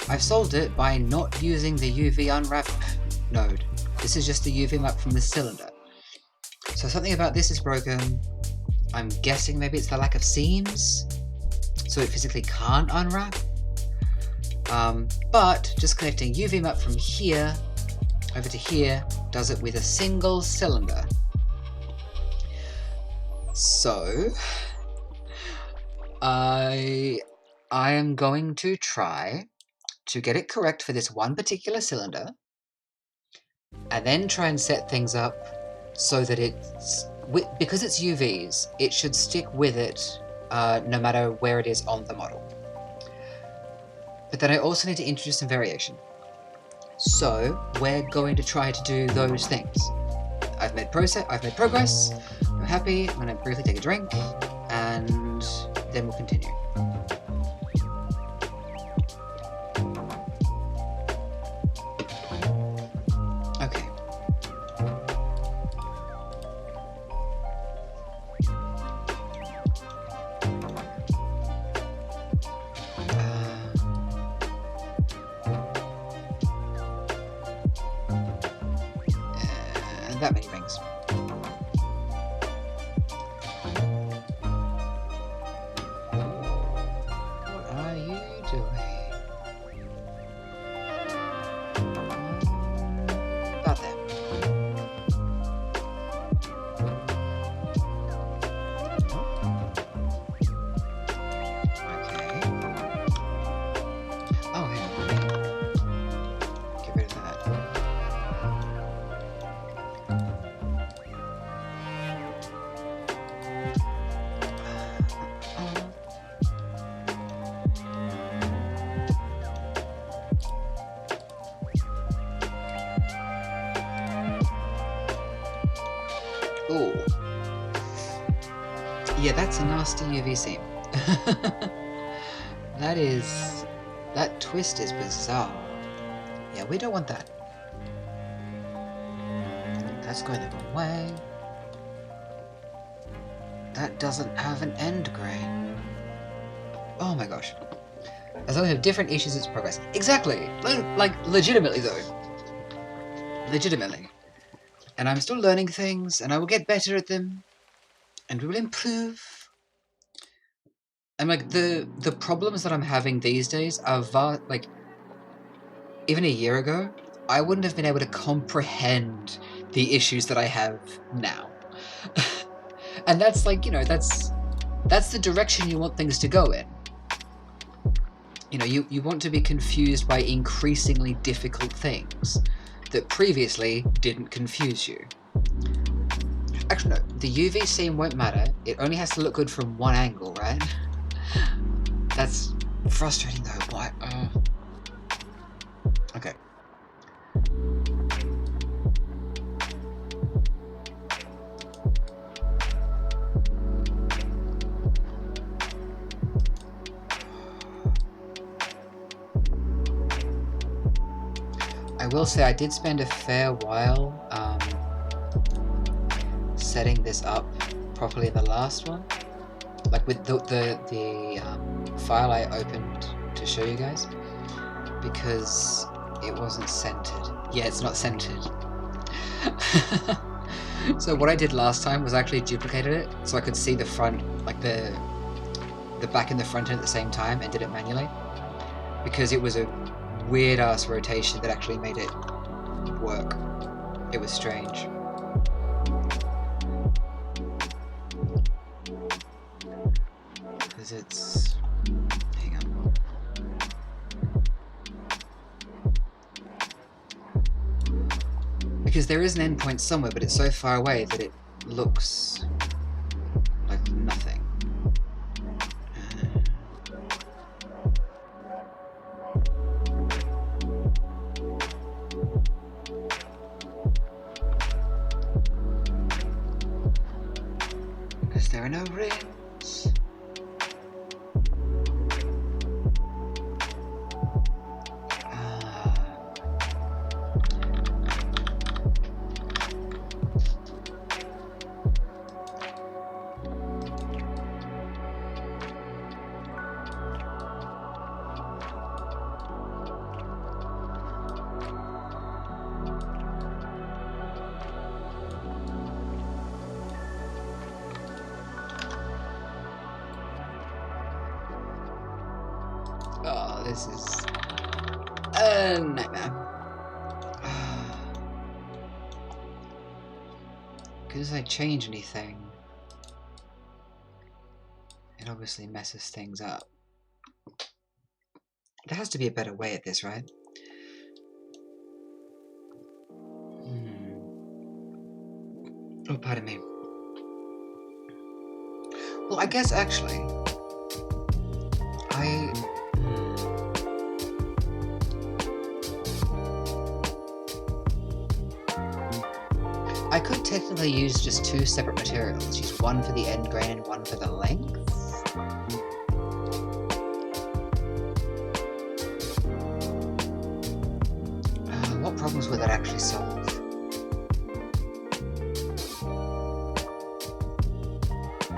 Speaker 1: I've solved it by not using the UV unwrap node. This is just the UV map from the cylinder. So something about this is broken. I'm guessing maybe it's the lack of seams, so it physically can't unwrap. But just connecting UV map from here over to here does it with a single cylinder. So I am going to try to get it correct for this one particular cylinder, and then try and set things up so that it's, because it's UVs, it should stick with it no matter where it is on the model. But then I also need to introduce some variation. So we're going to try to do those things. I've made progress, I'm happy, I'm going to briefly take a drink, and then we'll continue. Okay. That many rings. What are you doing? About there. Okay. Oh, hang on. Get rid of that. Ooh. Yeah, that's a nasty UV seam. That twist is bizarre. Yeah, we don't want that. That's going the wrong way. That doesn't have an end grain. Oh my gosh. As long as we have different issues, it's progress. Exactly! Like, legitimately though. Legitimately. And I'm still learning things, and I will get better at them, and we will improve. And like, the problems that I'm having these days are like, even a year ago, I wouldn't have been able to comprehend the issues that I have now. And that's like, you know, that's the direction you want things to go in. You know, you want to be confused by increasingly difficult things that previously didn't confuse you. Actually, no, the UV seam won't matter. It only has to look good from one angle, right? That's frustrating though. Why? Okay. I will say I did spend a fair while setting this up properly in the last one, like with the file I opened to show you guys, because it wasn't centered. Yeah, it's not centered. So what I did last time was actually duplicated it so I could see the front, like the back and the front end at the same time, and did it manually, because it was a weird ass rotation that actually made it work. It was strange. Because it's... hang on. Because there is an endpoint somewhere, but it's so far away that it looks like nothing. There are no rings. This is a nightmare. Because if I change anything, it obviously messes things up. There has to be a better way at this, right? Oh, pardon me. Well, I guess actually, I could technically use just two separate materials. Use one for the end grain and one for the length. What problems would that actually solve?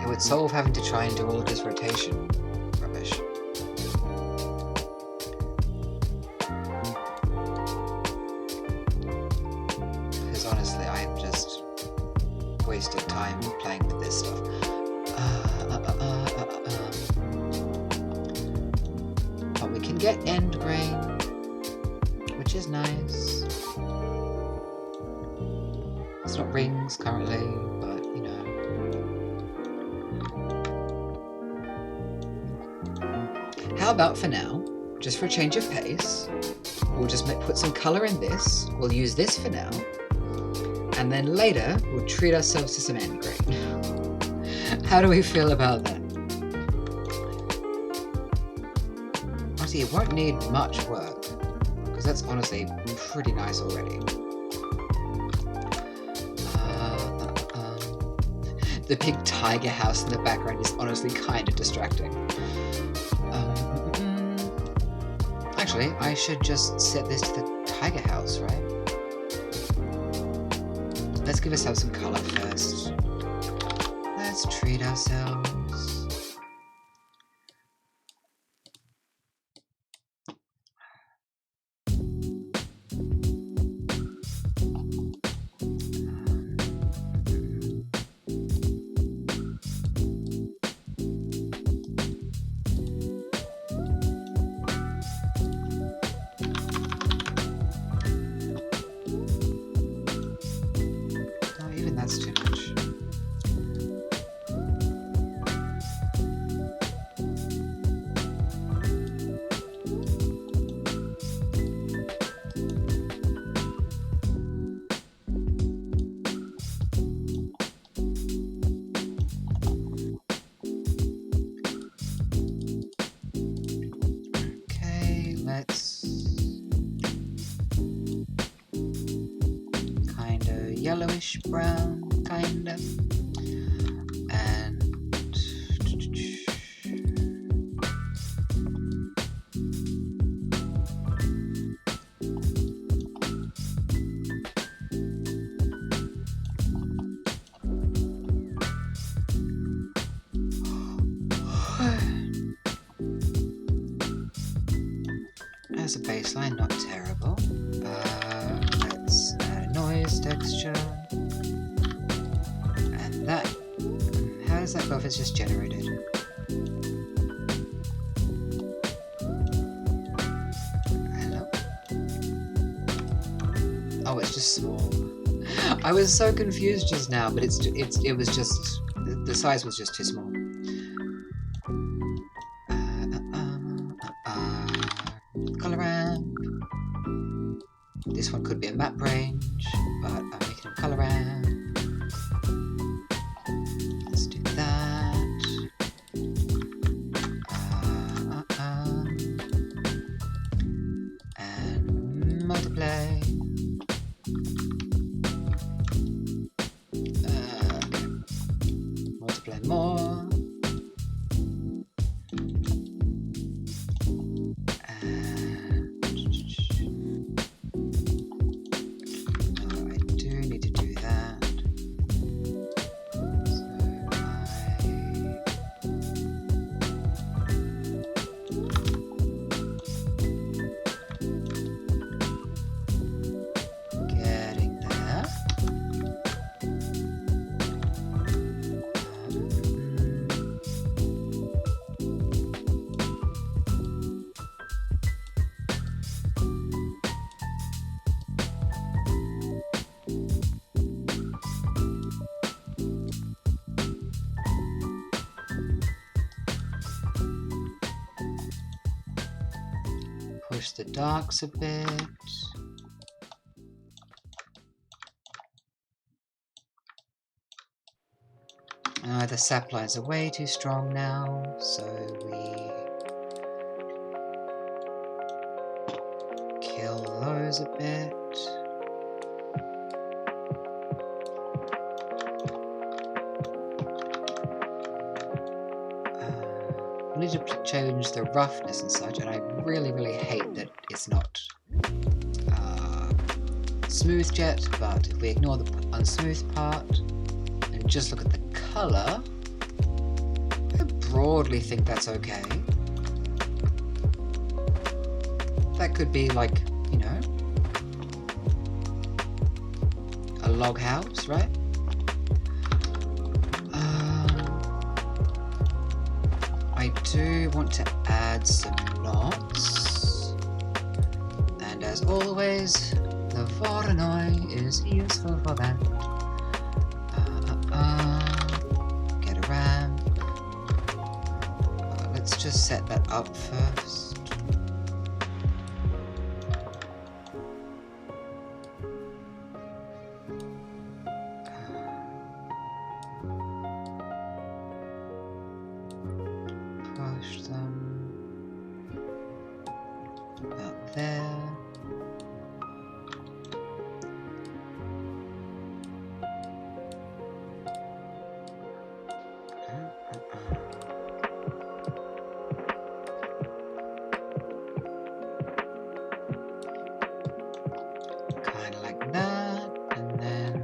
Speaker 1: It would solve having to try and do all of this rotation rubbish. Because honestly, I am just wasting time playing with this stuff. But we can get end grain, which is nice. It's not rings currently, but you know. How about for now, just for a change of pace, we'll just put some colour in this. We'll use this for now. And then later, we'll treat ourselves to some end grain. How do we feel about that? Honestly, it won't need much work, because that's honestly pretty nice already. The big tiger house in the background is honestly kind of distracting. Actually, I should just set this to the tiger house, right? Let's give ourselves some colour first. Let's treat ourselves. That's too much. Okay, let's kind of yellowish brown. Kind of. And as a baseline, not terrible. Let's add a noise texture. That, how does that go if it's just generated? Hello? Oh, it's just small. I was so confused just now, but it was just, the size was just too small. Color ramp. This one could be a map range, but I'm making a color ramp. Multiply. Multiply more. push the darks a bit. The sap lines are way too strong now, so we kill those a bit. We need to change the roughness and such, and I really, really hate that it's not smoothed yet, but if we ignore the unsmooth part and just look at the colour, I broadly think that's okay. That could be like, you know, a log house, right? I do want to add some knots, and as always, the Voronoi is useful for that. Get a ramp. Let's just set that up first. Push them about there. Kind of like that, and then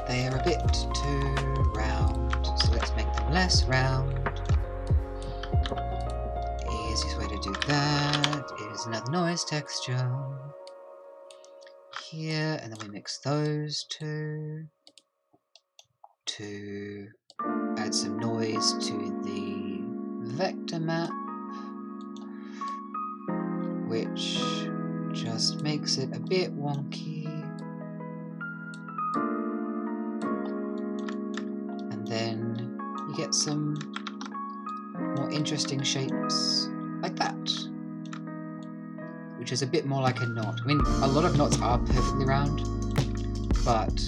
Speaker 1: they are a bit too round, so let's make them less round. Easiest way to do that is another noise texture here, and then we mix those two to add some noise to the vector map, which just makes it a bit wonky. And then you get some more interesting shapes like that, which is a bit more like a knot. I mean, a lot of knots are perfectly round, but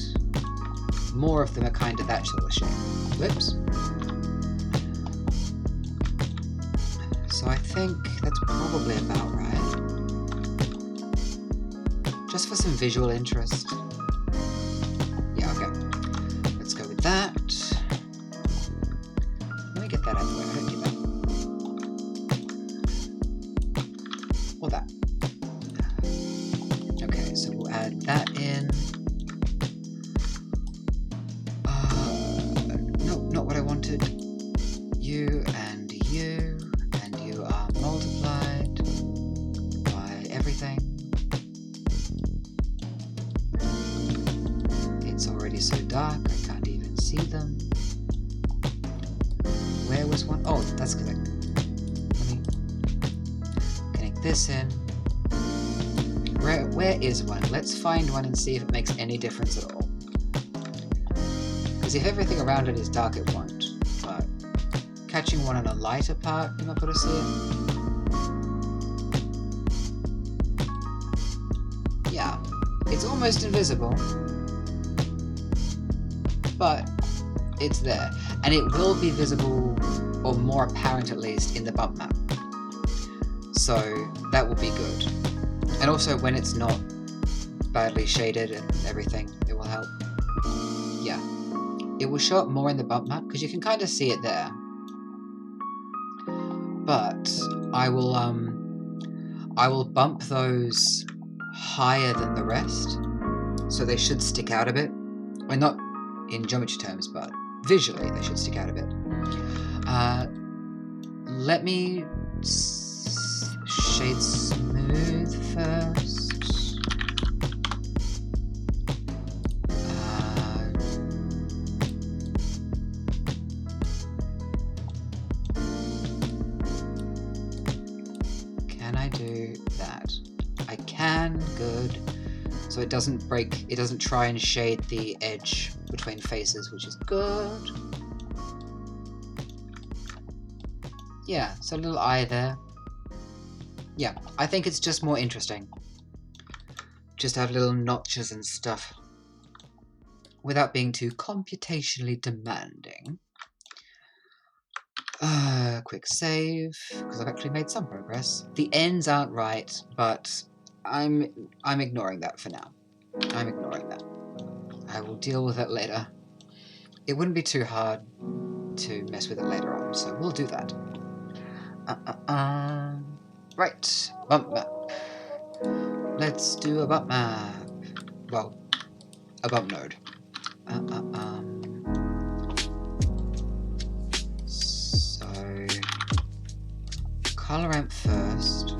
Speaker 1: more of them are kind of that sort of shape. Whoops. So I think that's probably about right. Just for some visual interest. Yeah, okay. Let's go with that. Let me get that out of the way. I don't need that. Or that. Okay, so we'll add that in. No, not what I wanted. You and you are multiplied by everything. It's already so dark, I can't even see them. Where was one? Oh, that's correct. Let me connect this in. Where is one? Let's find one and see if it makes any difference at all. Because if everything around it is dark, it won't. But catching one on a lighter part, you might be able to see it. Yeah, it's almost invisible, but it's there. And it will be visible, or more apparent at least, in the bump map. So that will be good. And also when it's not badly shaded and everything, it will help. Yeah. It will show up more in the bump map because you can kind of see it there. But I will bump those higher than the rest, so they should stick out a bit. Well, not in geometry terms, but visually they should stick out a bit. Let me shade smooth first. Can I do that? I can. Good. So it doesn't break, it doesn't try and shade the edge between faces, which is good. Yeah, so a little eye there. Yeah, I think it's just more interesting. Just have little notches and stuff. Without being too computationally demanding. Quick save, because I've actually made some progress. The ends aren't right, but I'm ignoring that for now. I'm ignoring that. I will deal with it later. It wouldn't be too hard to mess with it later on, so we'll do that. Right, bump map. Let's do a bump map. Well, a bump node. So, color ramp first.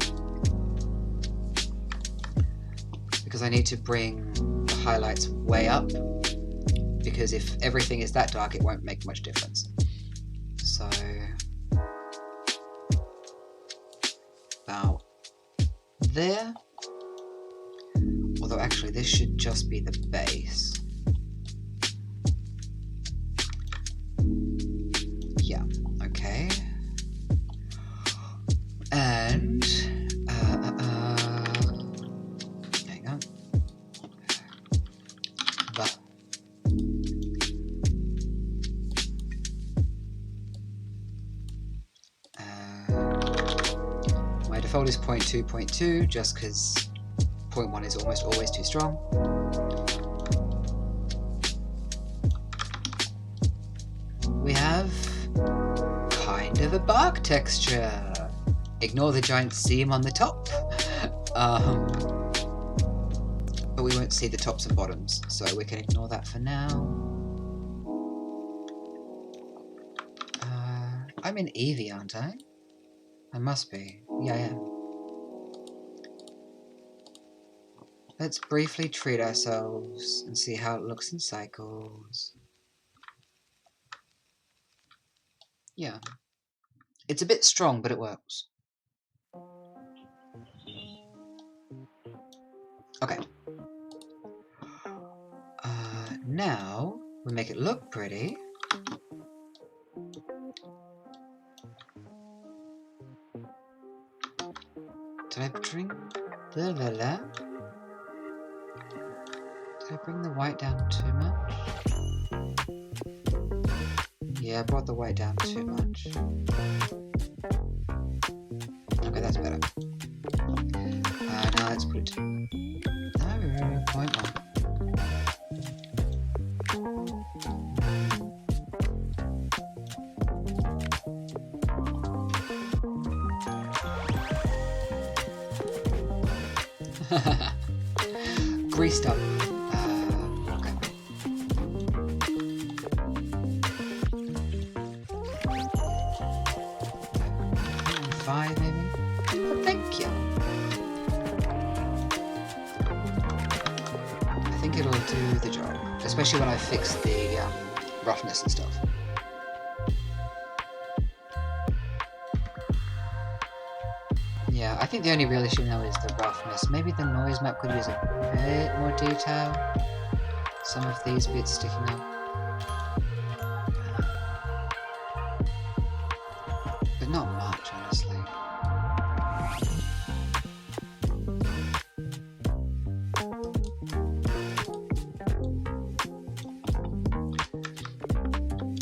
Speaker 1: Because I need to bring the highlights way up, because if everything is that dark it won't make much difference. So about there, although actually this should just be the base. Yeah, okay. And default is 0.2, 0.2, just because 0.1 is almost always too strong. We have kind of a bark texture. Ignore the giant seam on the top. But we won't see the tops and bottoms, so we can ignore that for now. I'm in Eevee, aren't I? I must be. Yeah, I am. Let's briefly treat ourselves and see how it looks in cycles. Yeah. It's a bit strong, but it works. Okay. Now, we make it look pretty. Did I bring Did I bring the white down too much? Yeah, I brought the white down too much. Okay, that's better. Now let's put it... No, 0.1. Greased up. Okay. 5 maybe? Oh, thank you. I think it'll do the job, especially when I fix the roughness and stuff. Yeah, I think the only real issue now is the roughness. Maybe the noise map could use a bit more detail. Some of these bits sticking up. But not much, honestly.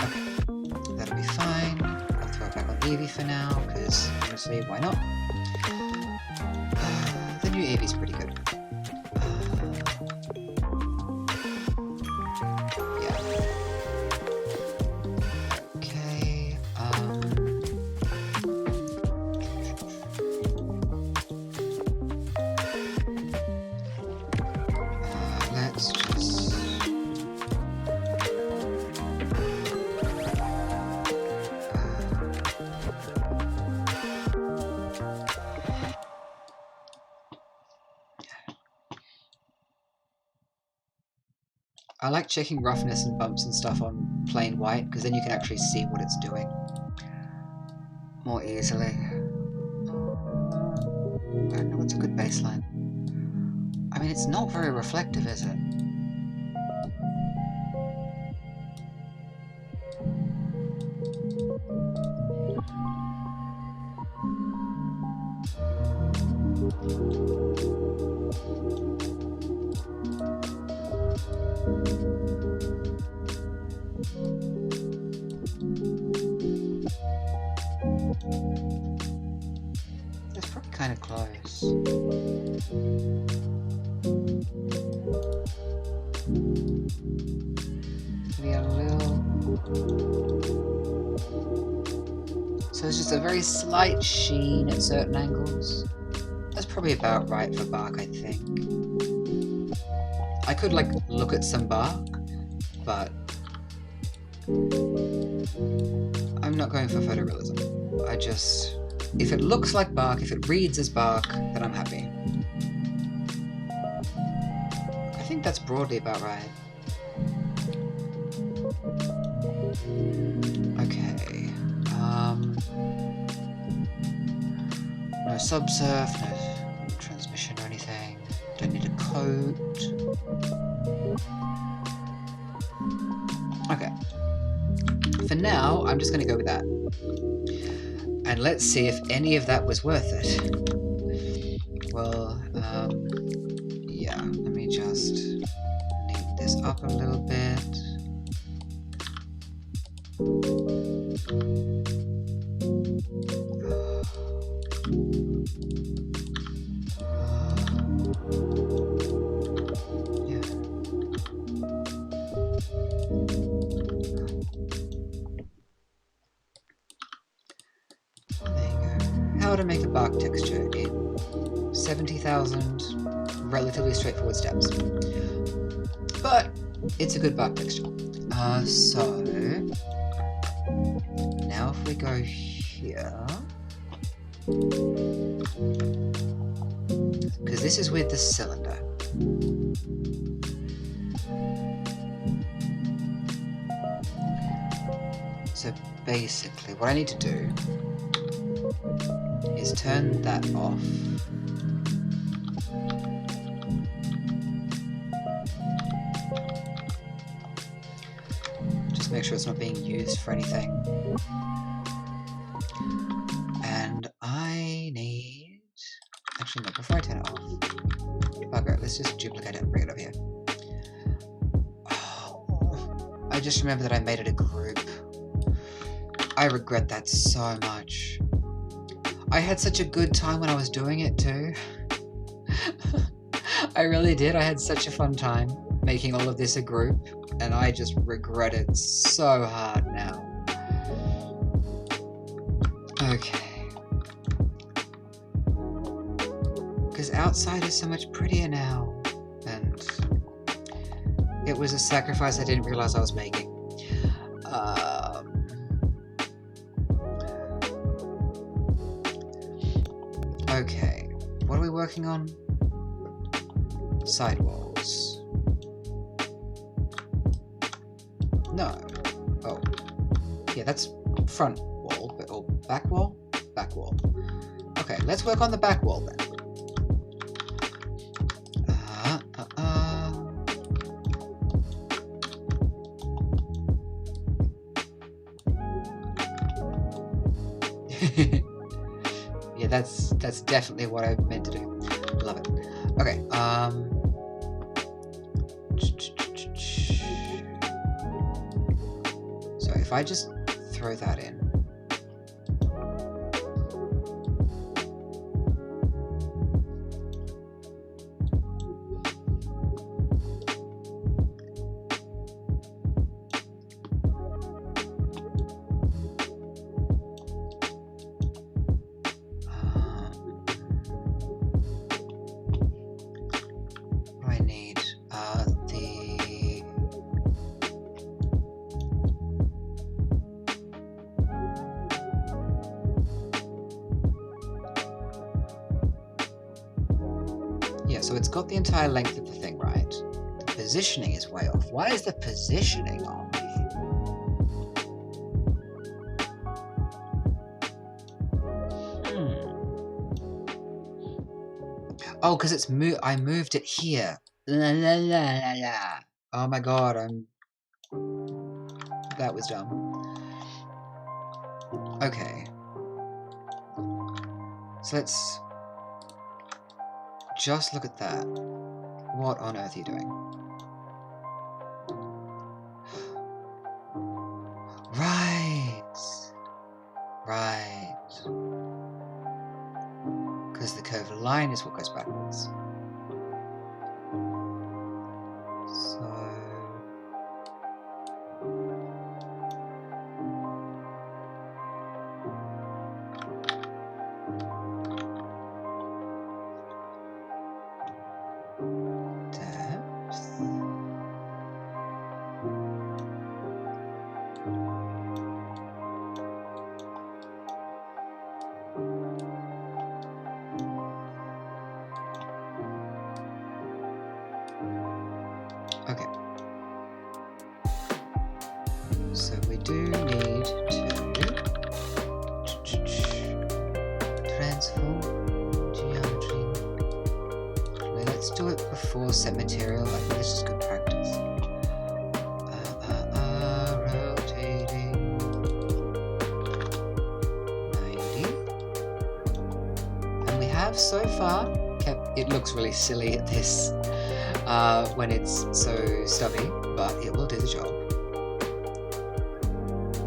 Speaker 1: Okay, that'll be fine. I'll throw it back on Eevee for now, because honestly, why not? The new Eevee's pretty good. Yeah. Okay. Let's just... I like checking roughness and bumps and stuff on plain white, because then you can actually see what it's doing more easily. I don't know what's a good baseline. I mean, it's not very reflective, is it? That's probably kind of close. Maybe a little. So it's just a very slight sheen at certain angles. That's probably about right for bark, I think. I could, like, look at some bark, but I'm not going for photorealism. I just... If it looks like bark, if it reads as bark, then I'm happy. I think that's broadly about right. Okay. No subsurf, no transmission or anything. Don't need a coat. Okay. For now, I'm just going to go with that. And let's see if any of that was worth it. Well, yeah, let me just neaten this up a little bit. Yeah. How to make a bark texture in 70,000 relatively straightforward steps. But it's a good bark texture. So now if we go here, because this is with the cylinder. So basically what I need to do is turn that off. Just make sure it's not being used for anything. And I need... Actually, no, before I turn it off... Bugger, let's just duplicate it and bring it over here. Oh, I just remember that I made it a group. I regret that so much. I had such a good time when I was doing it too. I really did. I had such a fun time making all of this a group, and I just regret it so hard now. Okay. Because outside is so much prettier now, and it was a sacrifice I didn't realize I was making. Okay, what are we working on? Sidewalls. No. Oh. Yeah, that's front wall, but oh, back wall? Back wall. Okay, let's work on the back wall then. Yeah, that's definitely what I meant to do. Love it. Okay, so if I just throw that in. Yeah, so it's got the entire length of the thing right. The positioning is way off. Why is the positioning off? Oh, because it's I moved it here. La, la, la, la, la. Oh my god, that was dumb. Okay. So let's just look at that. What on earth are you doing? Right. Right. Because the curved line is what goes backwards. So... Okay. So we do need to transform geometry. Let's do it before set material. I think this is good practice. Rotating 90. And we have so far kept. It looks really silly at this. When it's so stubby, but it will do the job.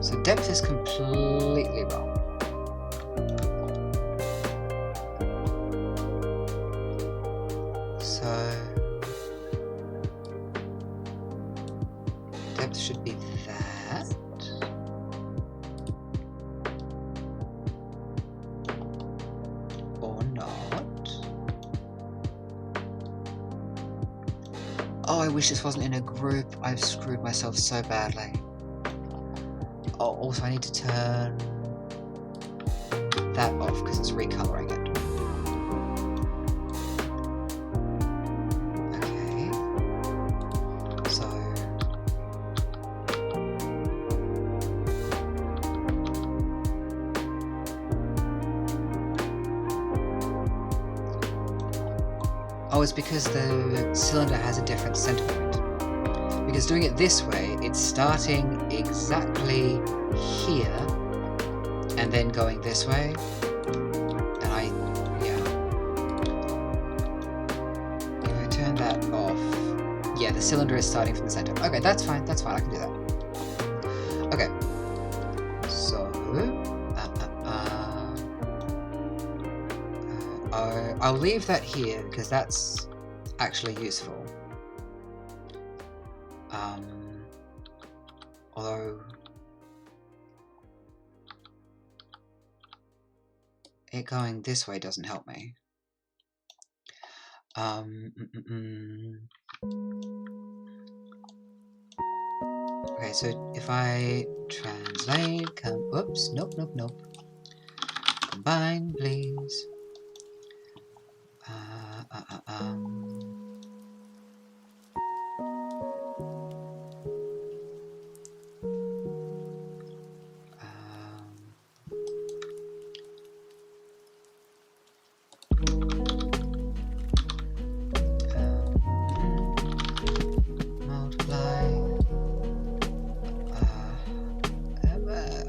Speaker 1: So depth is completely wrong. So depth should be that. Or not. Oh, I wish this wasn't in a group. I've screwed myself so badly. Oh, also I need to turn that off because it's recoloring it. Okay. So... Oh, it's because the cylinder has a different center point. Because doing it this way, it's starting exactly here, and then going this way, and if I turn that off, yeah, the cylinder is starting from the center. Okay, that's fine, I can do that. Okay, so, I'll leave that here, because that's actually useful. Although it going this way doesn't help me. Okay, so if I translate, whoops, nope. Combine, please.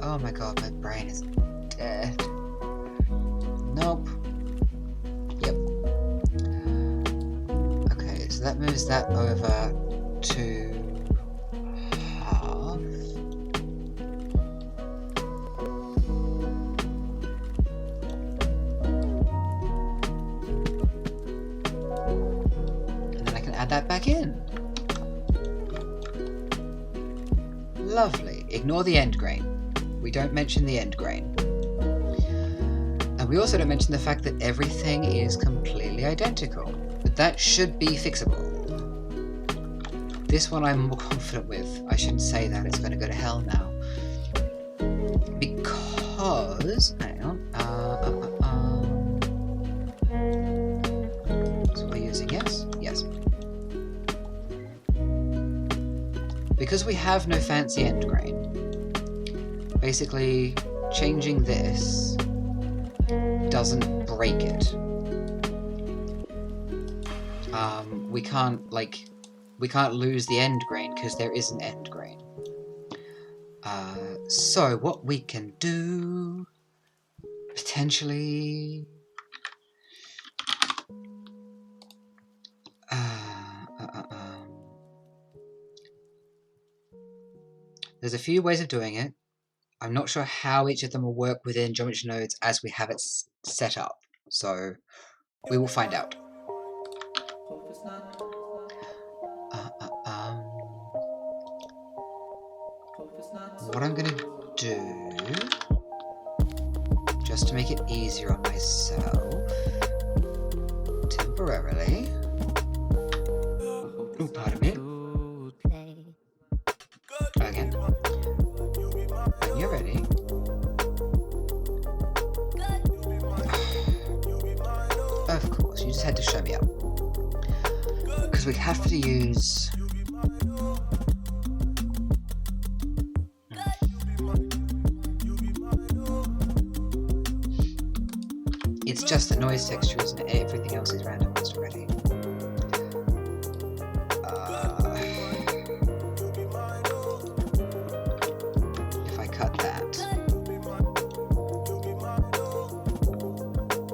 Speaker 1: Oh my god, my brain is dead. Nope. Yep. Okay, so that moves that over to half. And then I can add that back in. Lovely. Ignore the end grain. We don't mention the end grain. And we also don't mention the fact that everything is completely identical. But that should be fixable. This one I'm more confident with. I shouldn't say that, it's going to go to hell now. Because... hang on. So we're using yes? Yes. Because we have no fancy end grain, basically, changing this doesn't break it. we can't lose the end grain because there is an end grain. So what we can do potentially there's a few ways of doing it. I'm not sure how each of them will work within geometry nodes as we have it set up, so we will find out. What I'm gonna do, just to make it easier on myself, temporarily. Ooh, pardon me. Again. When you're ready. Of course, you just had to show me up. Because we have to use... It's just the noise textures and everything else is randomized already. If I cut that,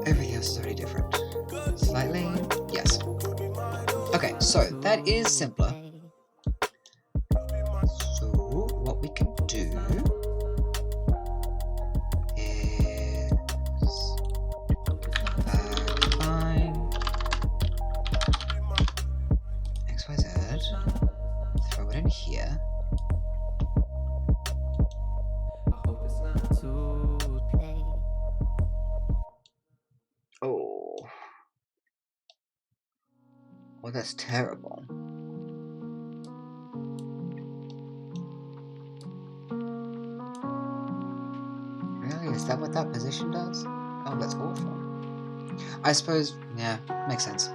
Speaker 1: everything else is already different. Slightly? Yes. Okay, so that is simpler. So what we can do is find XYZ, throw it in here. Oh. Well, that's terrible. Really? Is that what that position does? Oh, that's awful. I suppose, yeah, makes sense.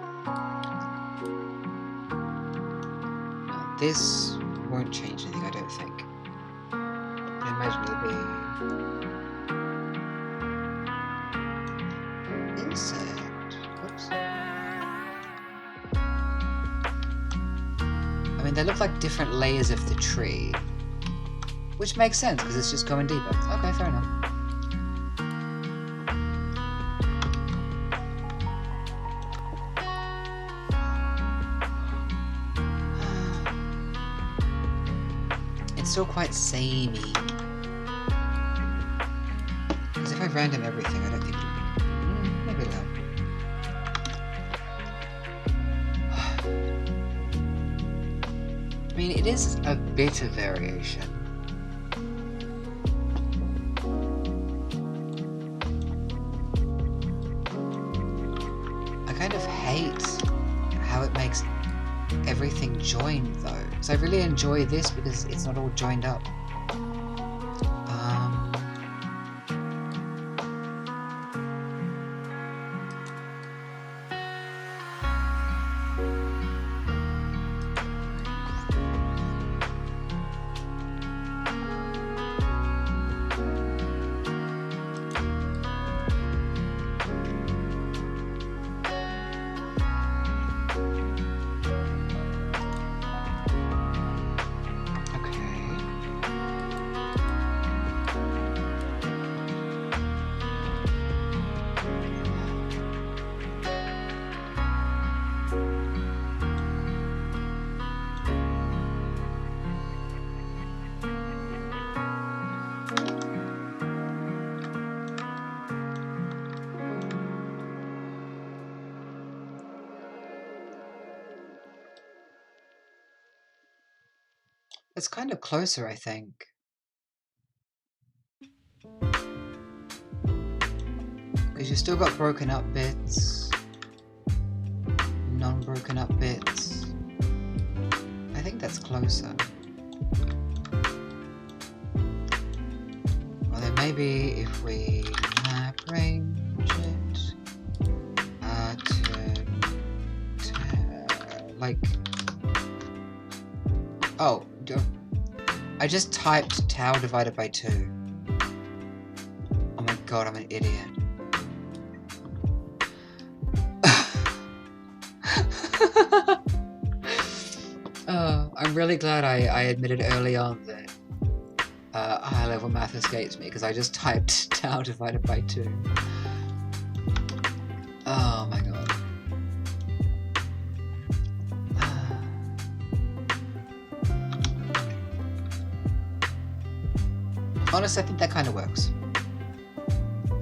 Speaker 1: Now, this won't change anything, I don't think. I imagine it'll be... insert. Oops. I mean, they look like different layers of the tree. Which makes sense, because it's just going deeper. Okay, fair enough. It's still quite samey. Because if I random everything, I don't think it'll be... maybe it'll help. I mean, it is a bit of variation. I kind of hate how it makes everything joined though. So I really enjoy this because it's not all joined up. It's kind of closer, I think. Because you've still got broken up bits, non-broken up bits. I think that's closer. Well then maybe if we map range it to like... Oh, I just typed tau divided by 2. Oh my god, I'm an idiot. I'm really glad I admitted early on that high level math escapes me, because I just typed tau divided by 2. Oh my god. Honestly, I think that kind of works.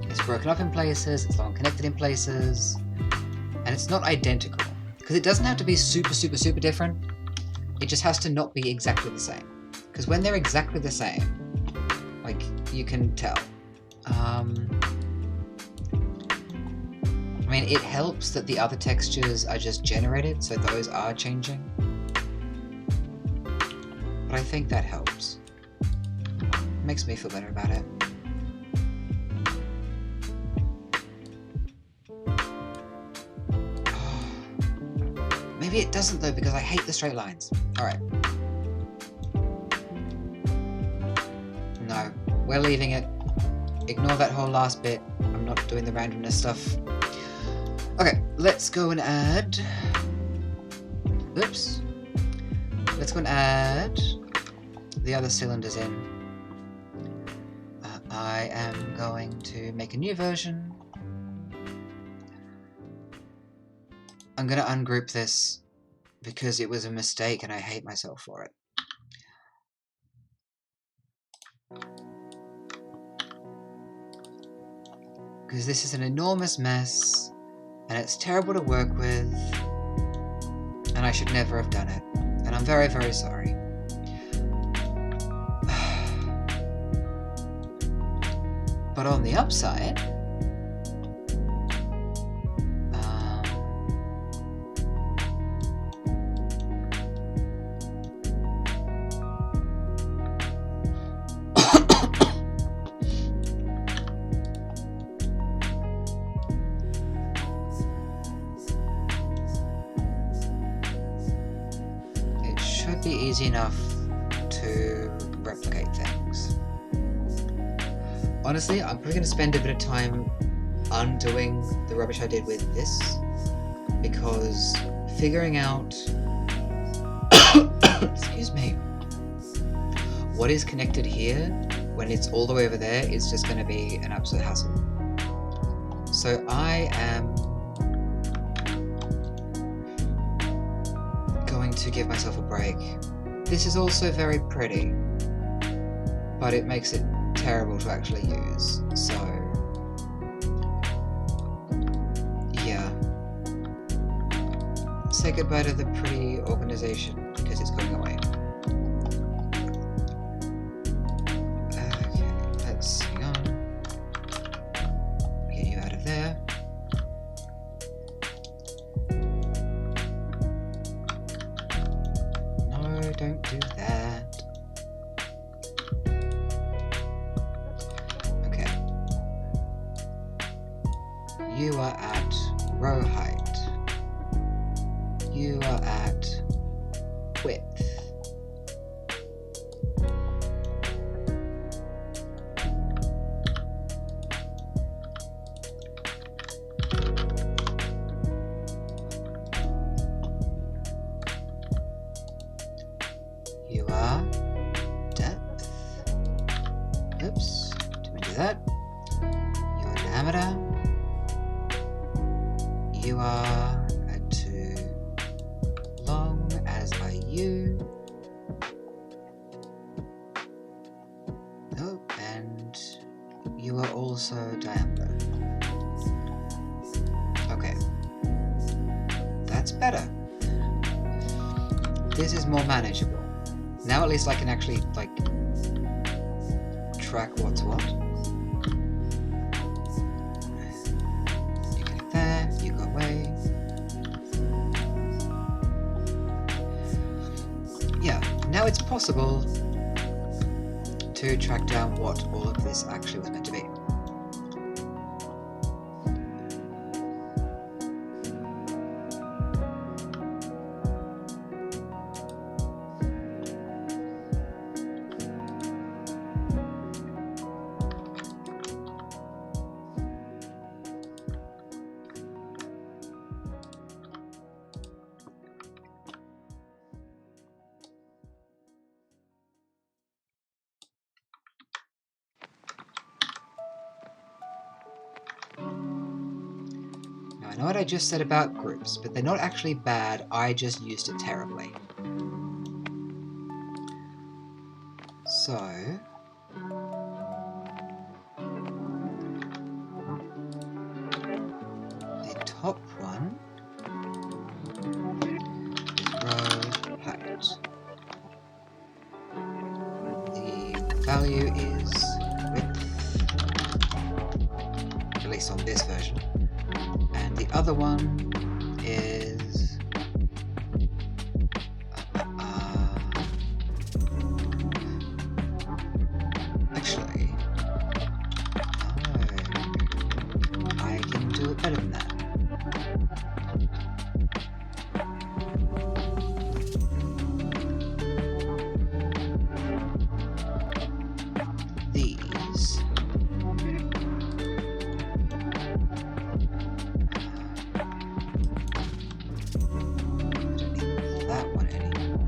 Speaker 1: It's broken up in places, it's long connected in places, and it's not identical. Because it doesn't have to be super, super, super different. It just has to not be exactly the same. Because when they're exactly the same, like, you can tell. I mean, it helps that the other textures are just generated, so those are changing. But I think that helps. It makes me feel better about it. Maybe it doesn't though, because I hate the straight lines. Alright. No, we're leaving it. Ignore that whole last bit. I'm not doing the randomness stuff. Okay, let's go and add... Oops. Let's go and add the other cylinders in. I am going to make a new version. I'm going to ungroup this because it was a mistake and I hate myself for it. Because this is an enormous mess and it's terrible to work with and I should never have done it. And I'm very, very sorry. But on the upside, it should be easy enough to replicate things. Honestly, I'm probably going to spend a bit of time undoing the rubbish I did with this, because figuring out excuse me, what is connected here when it's all the way over there is just going to be an absolute hassle. So I am going to give myself a break. This is also very pretty, but it makes it terrible to actually use, so yeah. Say goodbye to the pretty organization because it's going away. Okay, let's hang on. Get you out of there. No, don't do that. You are at row height. You are at width. You are depth. Oops, didn't do that. You are diameter. You are at 2 long, as are you. Oh, and you are also diameter. Okay. That's better. This is more manageable. Now at least I can actually, like, track what's what. Yeah, now it's possible to track down what all of this actually was meant to be. I know what I just said about groups, but they're not actually bad, I just used it terribly. So... the top one is row height. The value is width, at least on this version. And the other one is actually I can do it better than that. These that one anymore.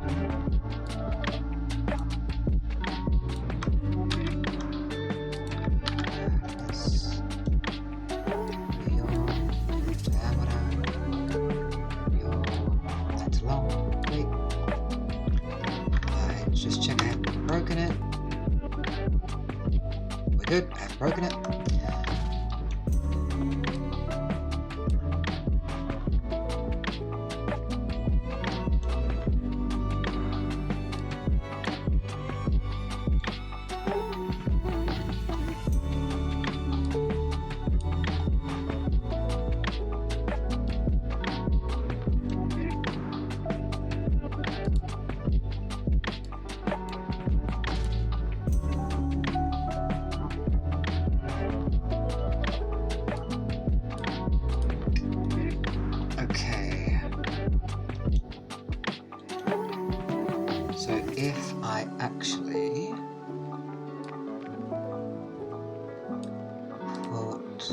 Speaker 1: This your diameter, your that's long. Wait, let's just check I haven't broken it. We're good. I haven't broken it. Okay. So if I actually put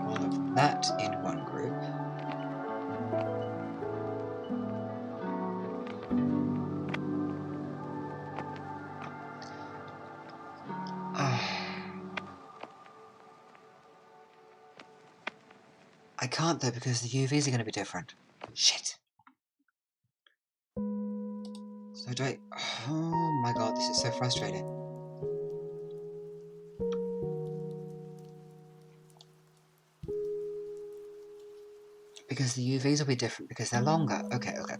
Speaker 1: all of that in one group, I can't though because the UVs are going to be different. Shit. So do I... Oh my god, this is so frustrating. Because the UVs will be different because they're longer. Okay. Okay.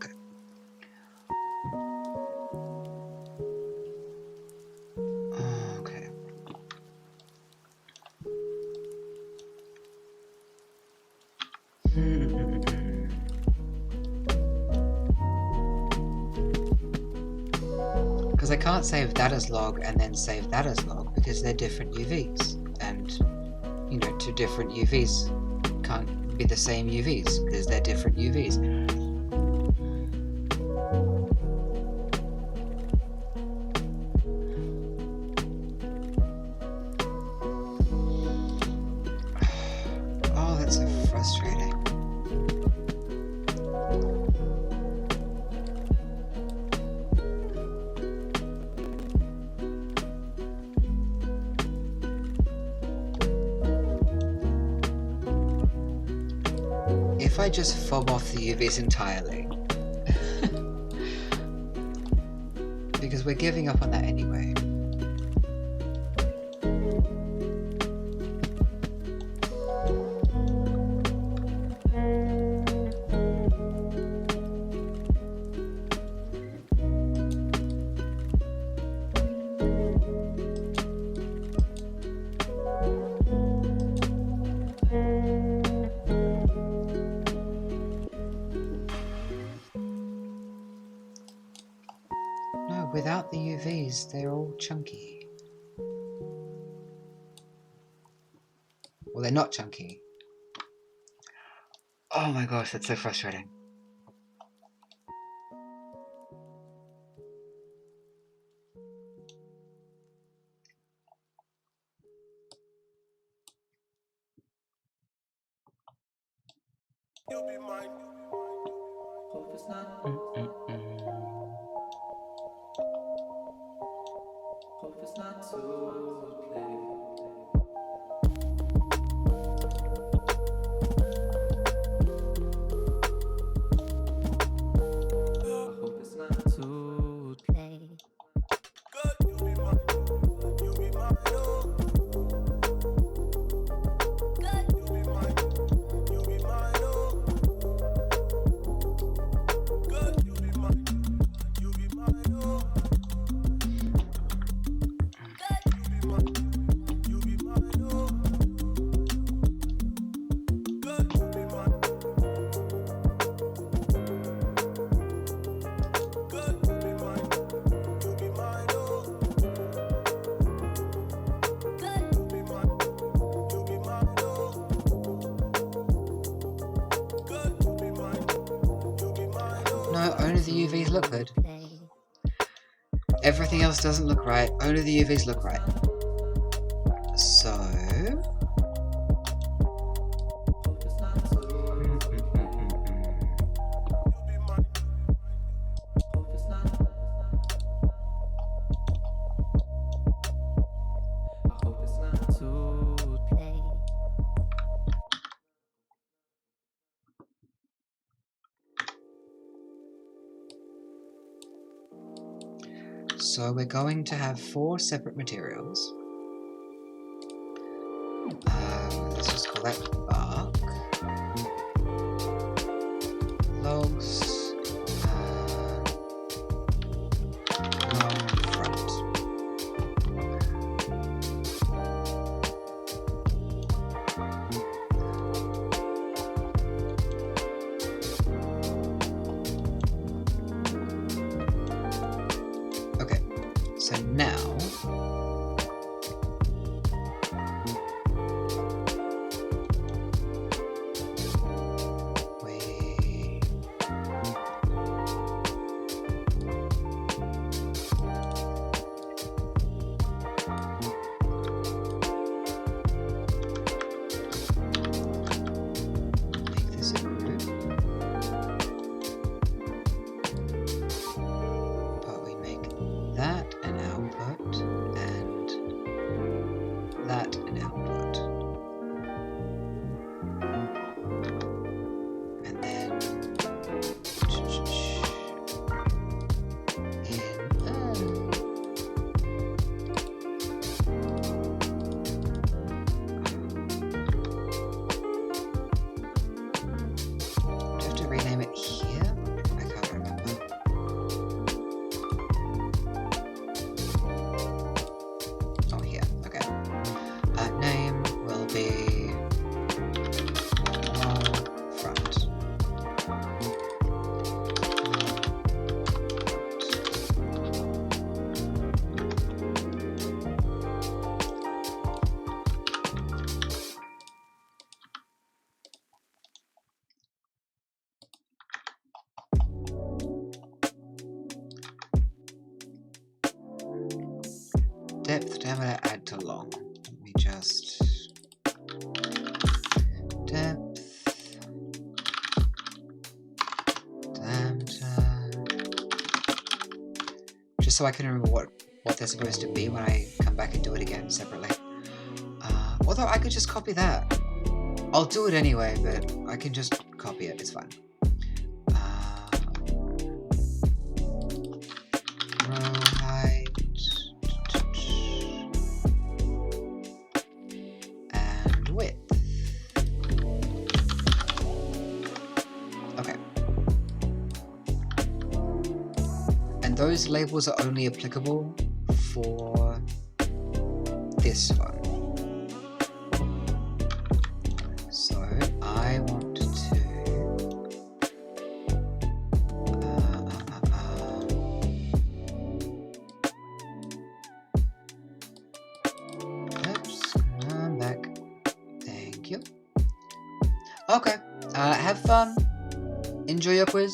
Speaker 1: Because I can't save that as log and then save that as log because they're different UVs. And, you know, two different UVs can't be the same UVs because they're different UVs. Oh, that's so frustrating. If I just fob off the UVs entirely, because we're giving up on that anyway. Without the UVs, they're all chunky. Well, they're not chunky. Oh my gosh, that's so frustrating.
Speaker 2: You'll be mine. Hope it's not. Hope it's
Speaker 1: No, only the UVs look good. Everything else doesn't look right, only the UVs look right. So... So we're going to have 4 separate materials. Let's just call that bark, logs, long front. Okay, so now depth, damn it, I add to long. Let me just... depth... diameter... Just so I can remember what they're supposed to be when I come back and do it again separately. Although I could just copy that. I'll do it anyway, but I can just copy it, it's fine. Row height... and width. Okay. And those labels are only applicable for this one. So I want to oops, come back. Thank you. Okay. Have fun. Enjoy your quiz.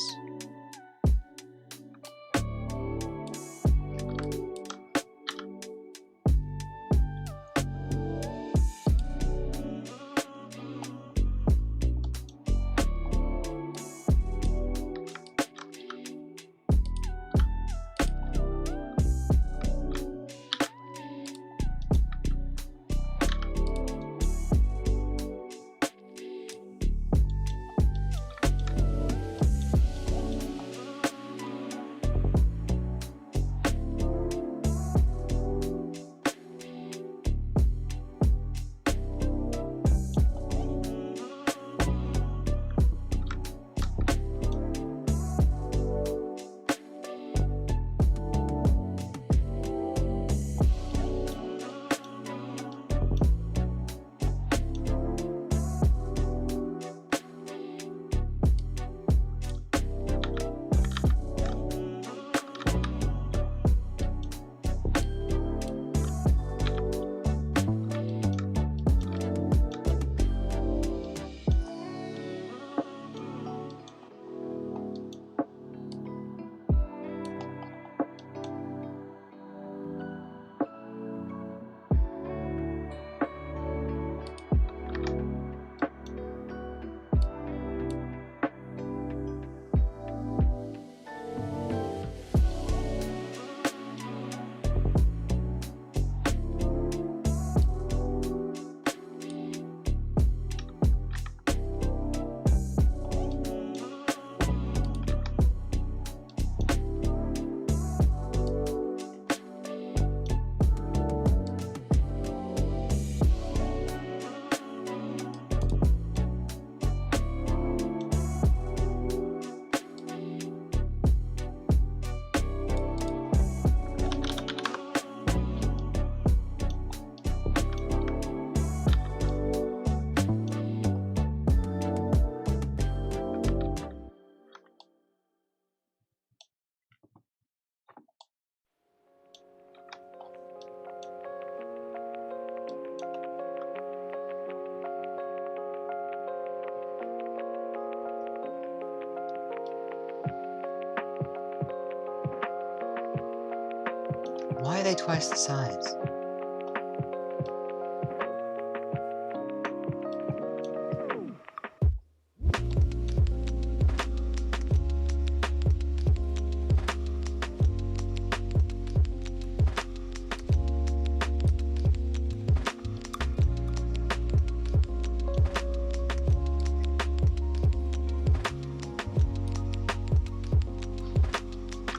Speaker 1: they twice the size?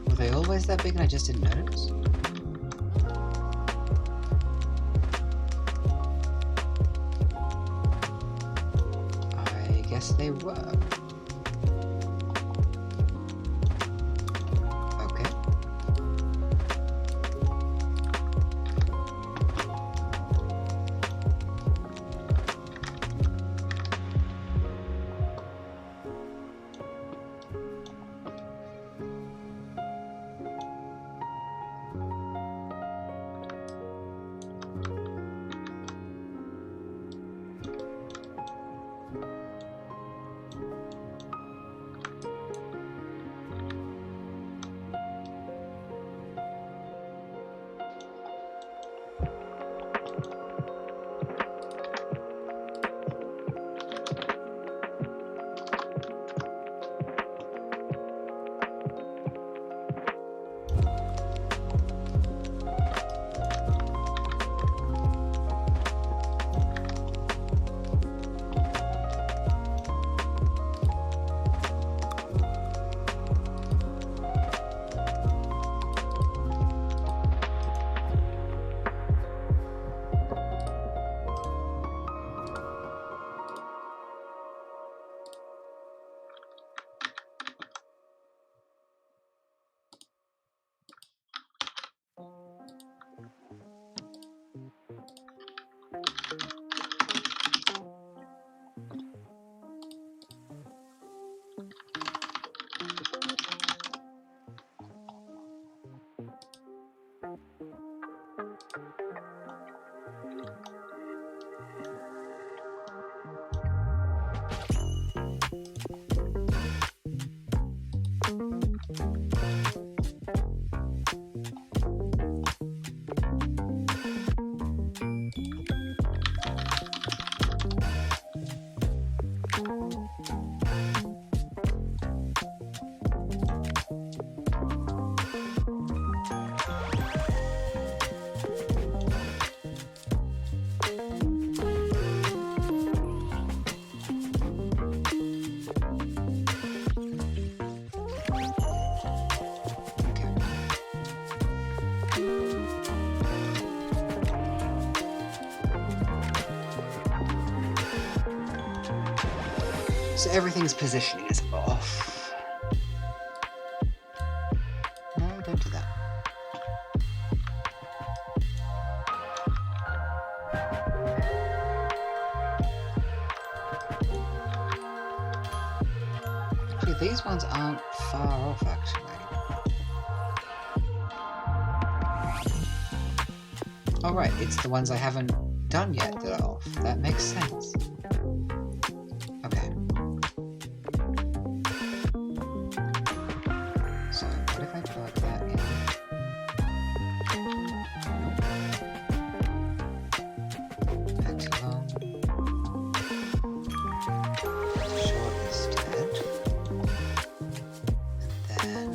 Speaker 1: Were they always that big and I just didn't notice? I guess they were. Okay. So everything's positioning is off. No, don't do that. Actually, these ones aren't far off, actually. Oh right, it's the ones I haven't done yet that are off. That makes sense. Okay. So, what if I plug that in? Back too long. Short instead. And then...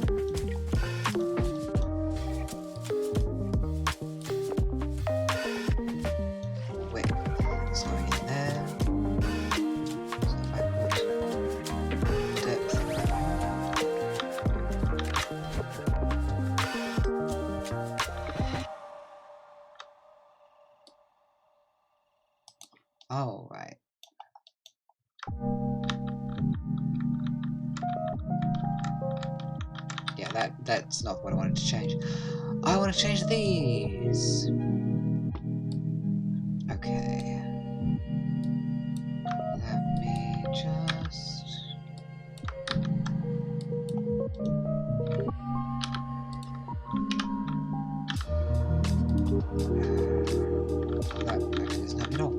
Speaker 1: wait. So in there. So if I put depth there. Oh, right. Yeah, that's not what I wanted to change. I want to change these. Okay. Let me just... that actually doesn't help me at all.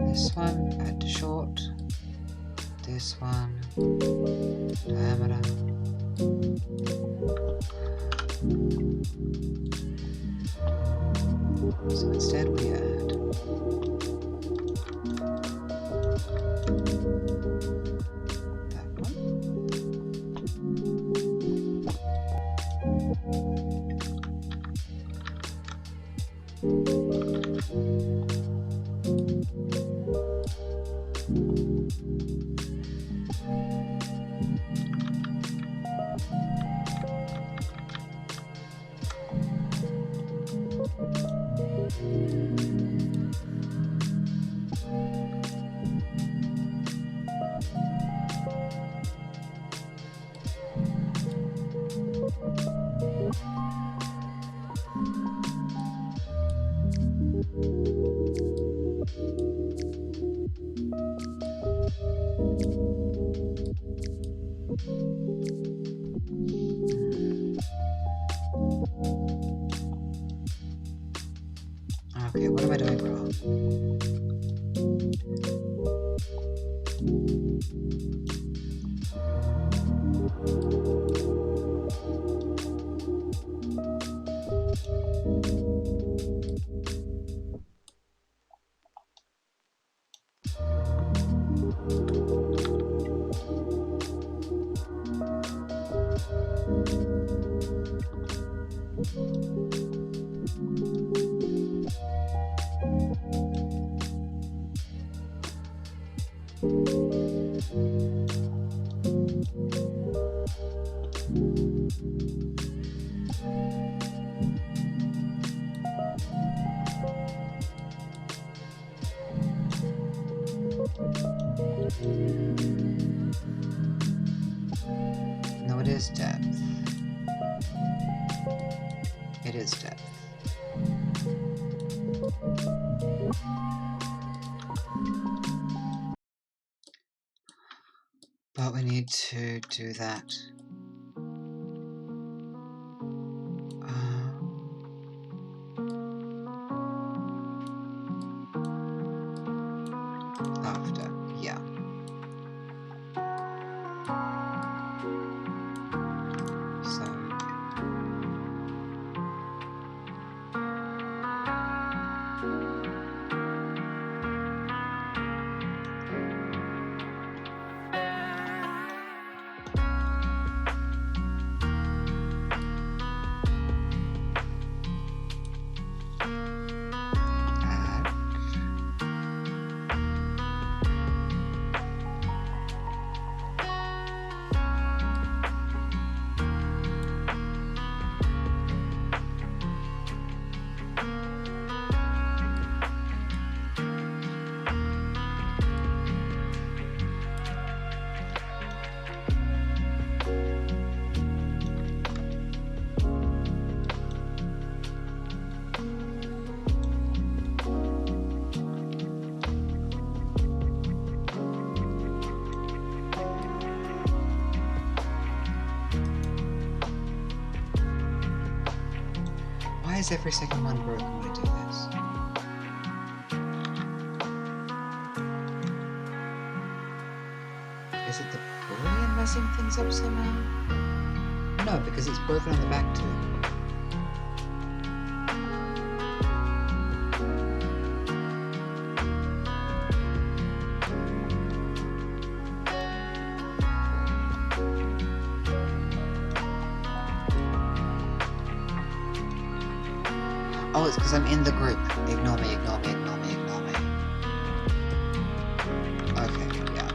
Speaker 1: This one, add to short. This this one. Diameter. So instead we add that one. Okay, what am I doing wrong? No, it is depth. It is depth. But we need to do that. After, yeah. So why is every second one broken when I do this? Is it the Boolean messing things up somehow? No, because it's broken on the back too. Oh, it's because I'm in the group. Ignore me, ignore me, ignore me, ignore me. Okay, yeah.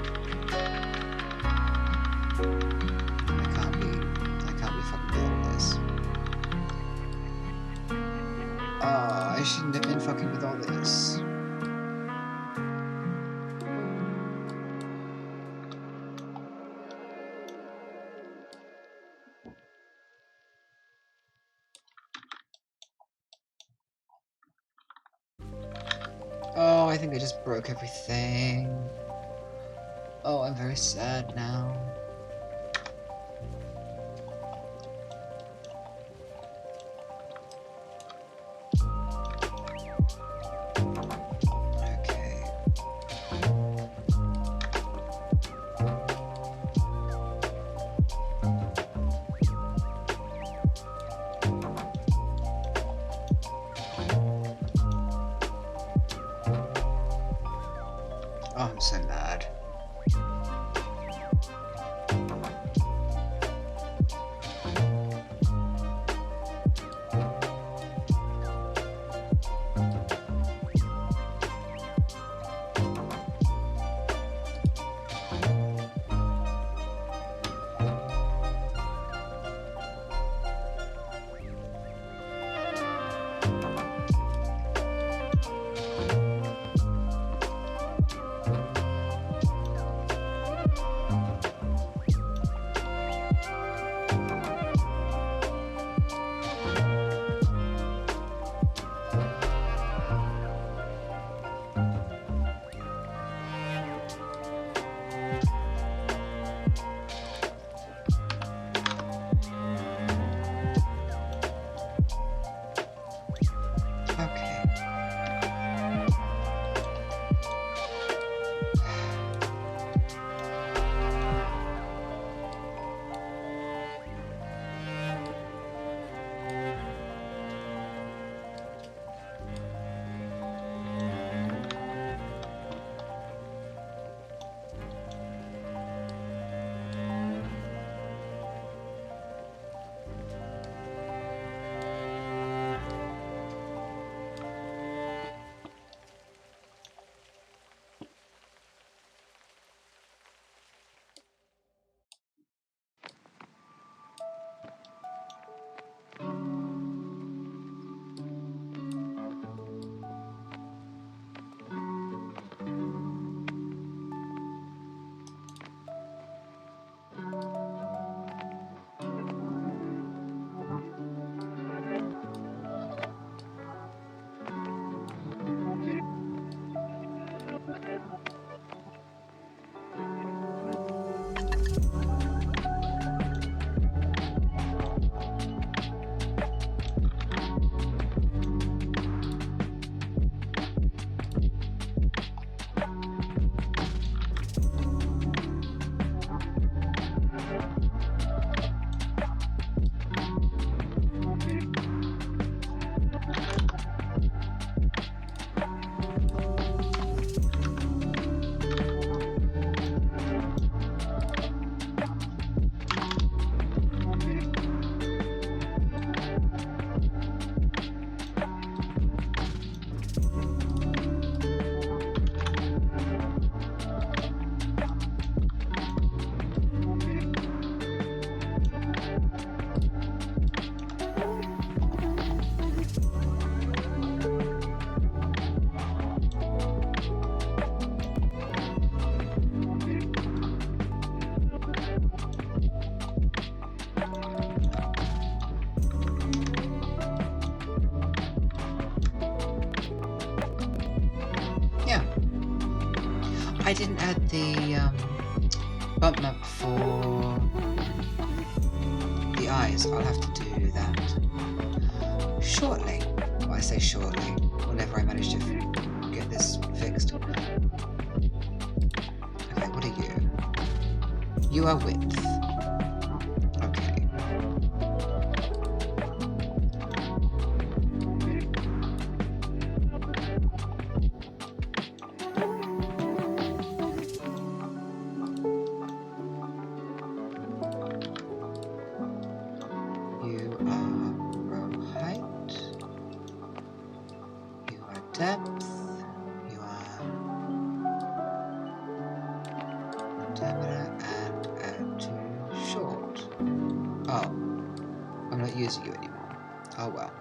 Speaker 1: I can't be fucking good at this. Oh, I shouldn't have been fucking with all this. Oh, I think I just broke everything. Oh, I'm very sad now. Okay. I'm so mad. I didn't add the bump map for the eyes. I'll have to do that shortly. Well, I say shortly, whenever I manage to get this fixed. Okay, what are you? You are width. Okay. Depth, you are diameter and add to short. Oh, I'm not using you anymore. Oh well.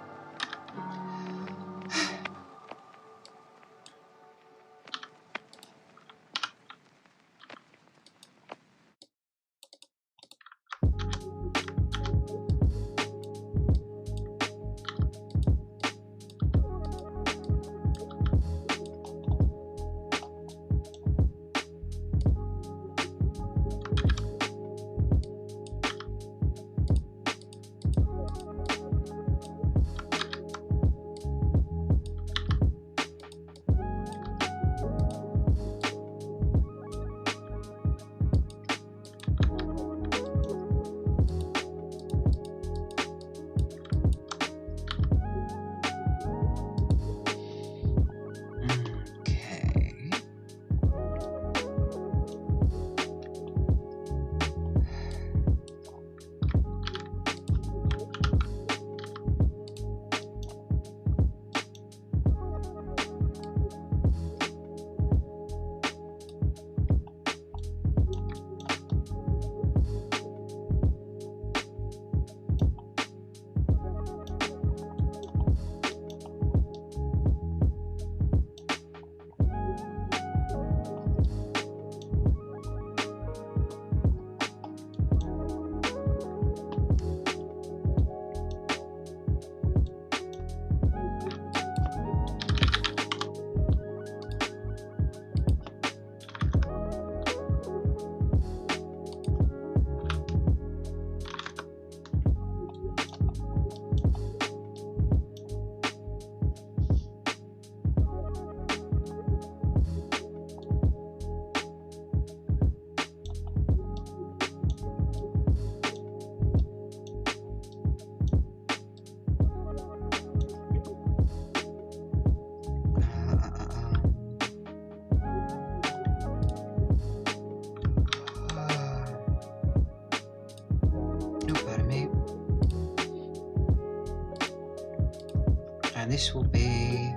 Speaker 1: this will be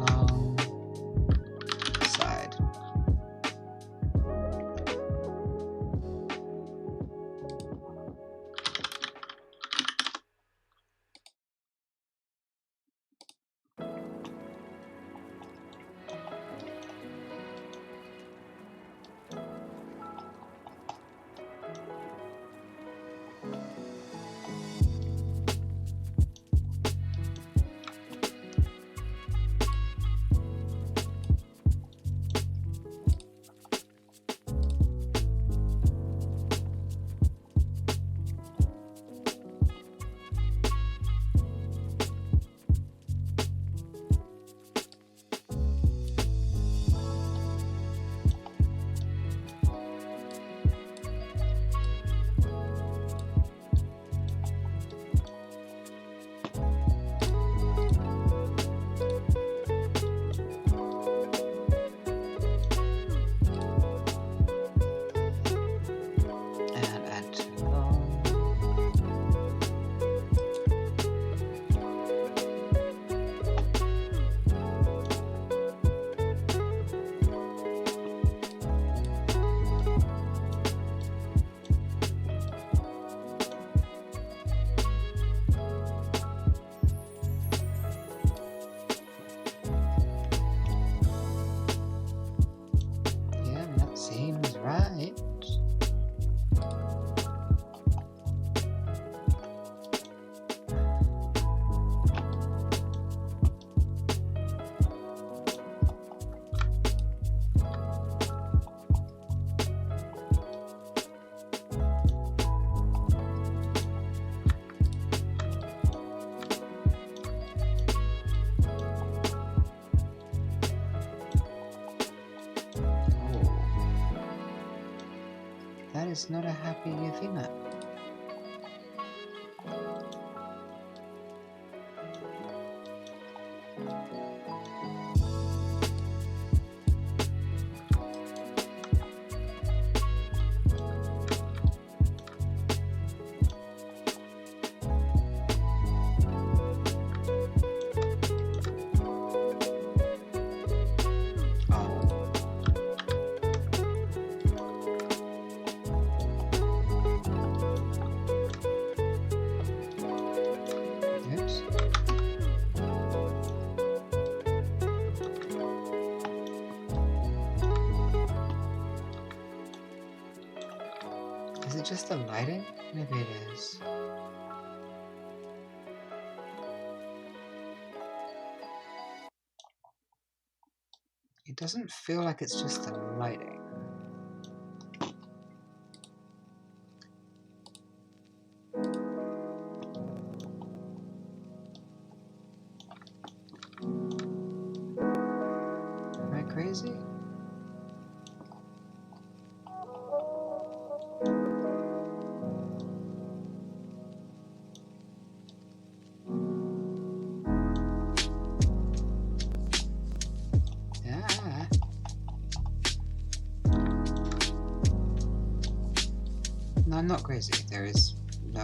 Speaker 1: long side. That is not a happy UV map. Is it just the lighting? Maybe it is. It doesn't feel like it's just the lighting. Am I crazy? No, I'm not crazy. There is no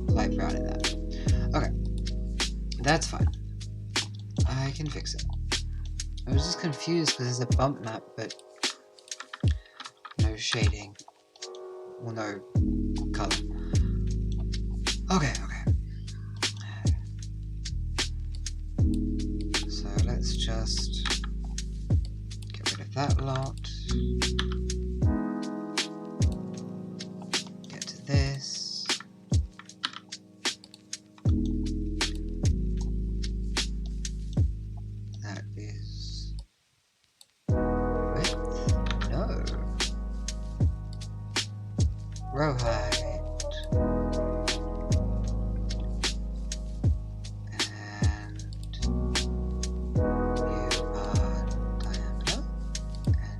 Speaker 1: light brown in that. Okay. That's fine. I can fix it. I was just confused because there's a bump map, but no shading. Well, no color. Okay. So let's just get rid of that lot. This. That is width? No. Row height. And you are diameter. And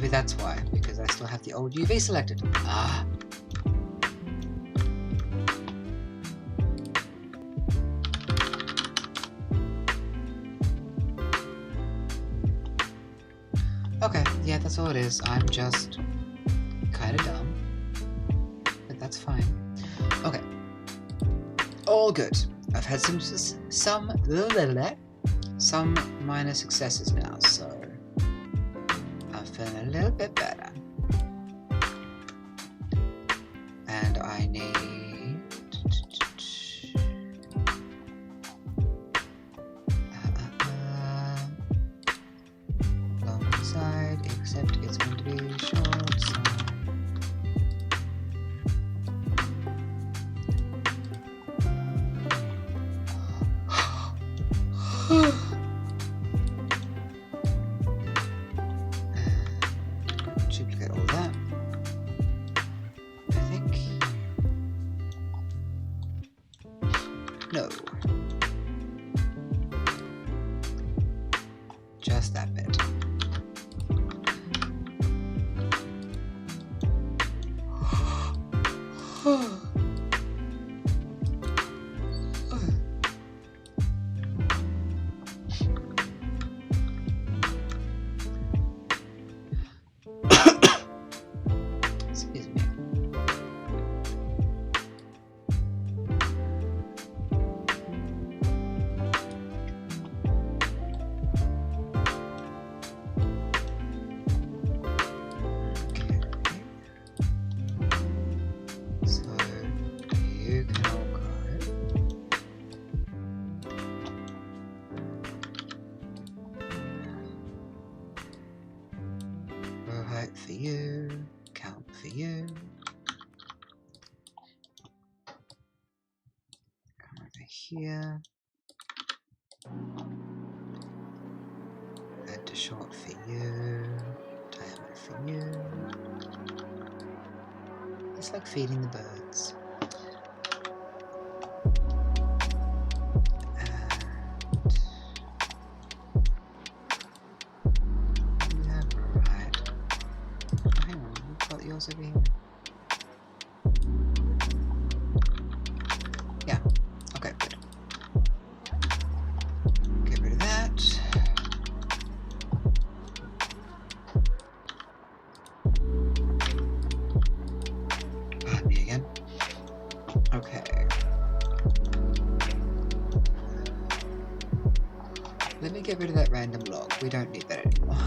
Speaker 1: maybe that's why, because I still have the old UV selected. Ah. Okay, yeah, that's all it is. I'm just kind of dumb, but that's fine. Okay, all good. I've had some minor successes now, so I'm feeling a little bit better. And I need long side, except it's going to be short side. Duplicate all that. I think. No. Just that bit. Excuse me. Okay. So you can all go. Row height for you. Count for you. Come over here. Add to short for you. Diameter for you. It's like feeding the birds. And yeah, right. Oh, hang on, we've got yours over here. Yeah. Okay, good. Get rid of that. Pardon me again. Okay. Let me get rid of that random log. We don't need that anymore.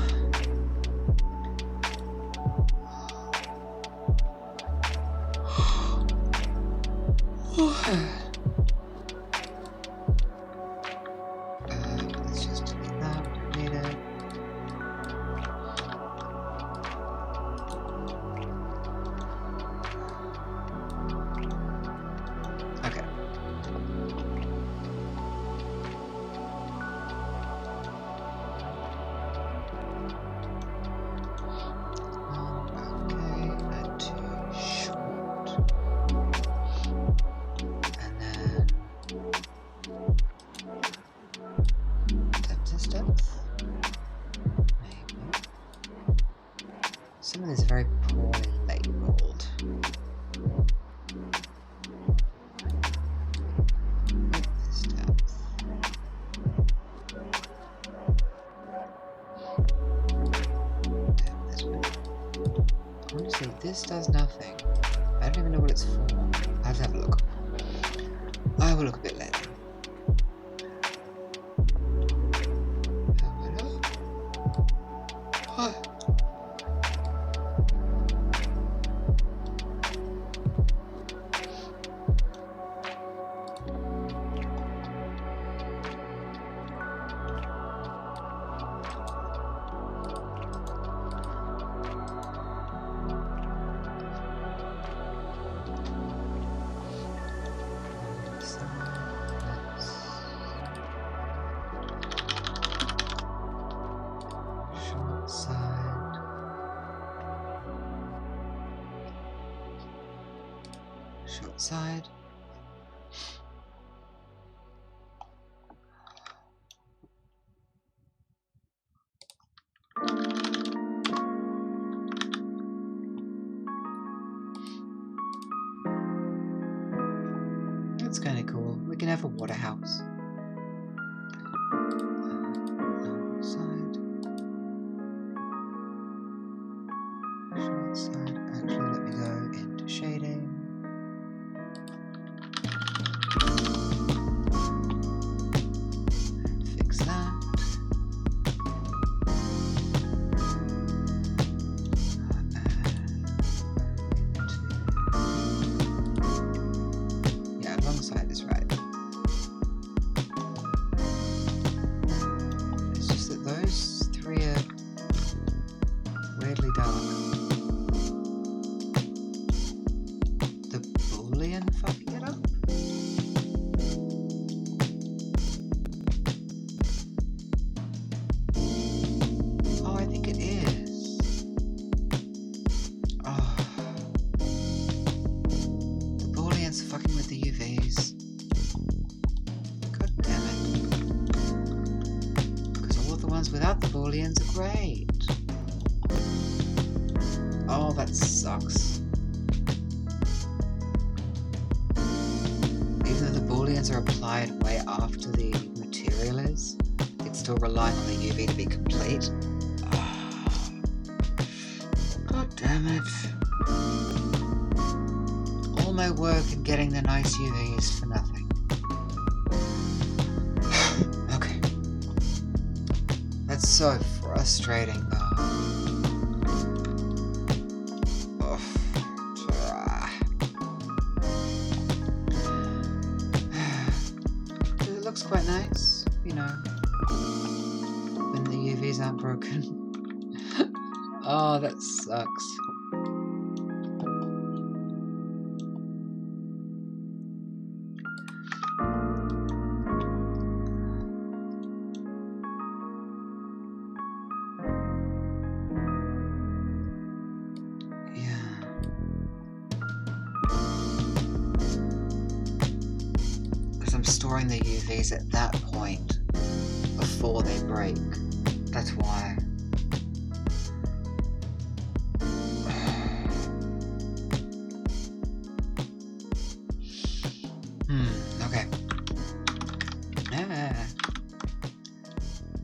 Speaker 1: Let's just delete that. We don't need it. Okay. Okay, add to short. And then depth is depth. Maybe. Some of these are very poorly labeled. Width is depth. Depth is width. Honestly, this does nothing. I don't even know what it's for. I have to have a look. I will look a bit later. Short side. Short side. that's kind of cool. We can have a water house. Side. Short side. Actually, let me go into shading. And fix that. Yeah, alongside is right. It's just that those three are weirdly dark. The Boolean fucking it up? Oh, I think it is. Oh. The Booleans are fucking with the UVs. God damn it. Because all of the ones without the Booleans are great. Oh, that sucks. Even though the Booleans are applied way after the material is, it's still relying on the UV to be complete. Oh. God damn it. All my work in getting the nice UVs for nothing. Okay. That's so frustrating though. It looks quite nice, you know, when the UVs aren't broken. Oh, that sucks. Storing the UVs at that point before they break. That's why. Okay.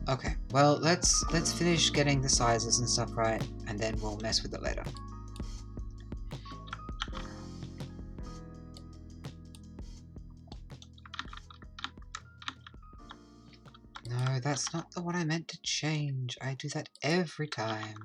Speaker 1: Okay. Well, let's finish getting the sizes and stuff right, and then we'll mess with it later. No, that's not the one I meant to change. I do that every time.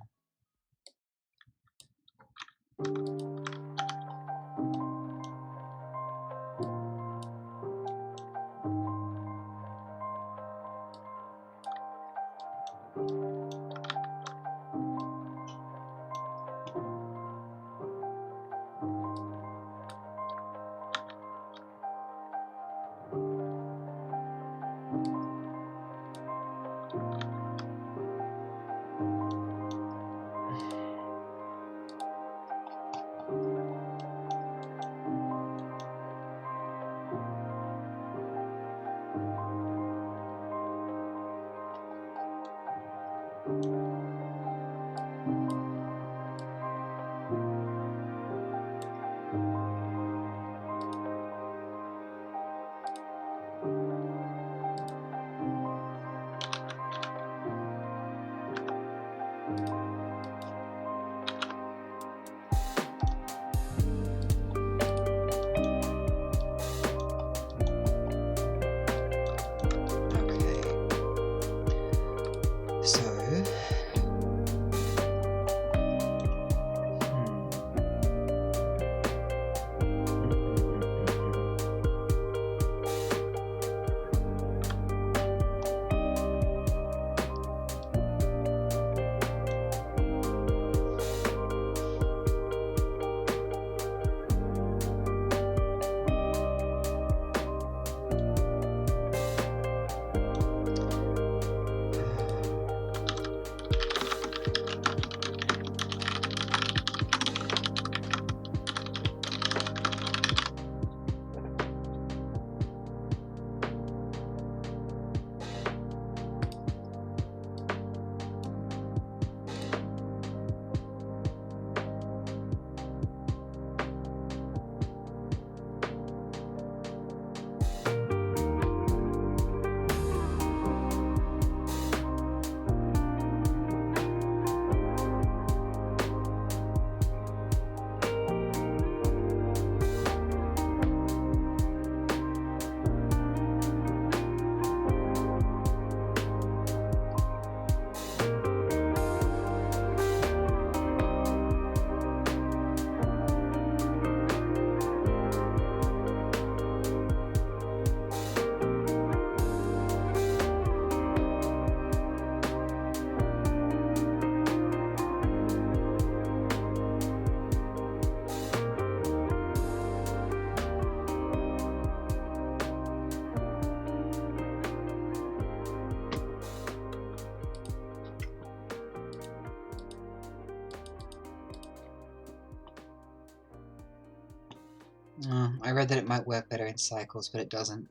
Speaker 1: Oh, I read that it might work better in cycles, but it doesn't.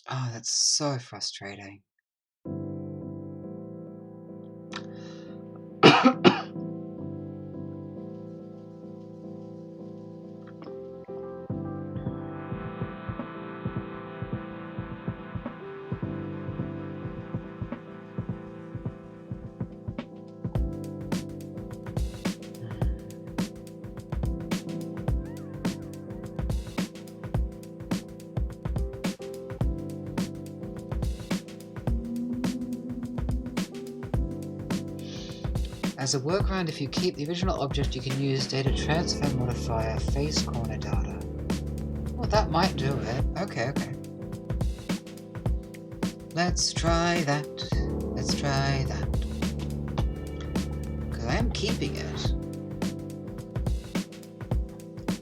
Speaker 1: Oh, that's so frustrating. As a workaround, if you keep the original object, you can use data transfer modifier face corner data. Well, that might do it. Okay. Let's try that. Let's try that. Because I am keeping it.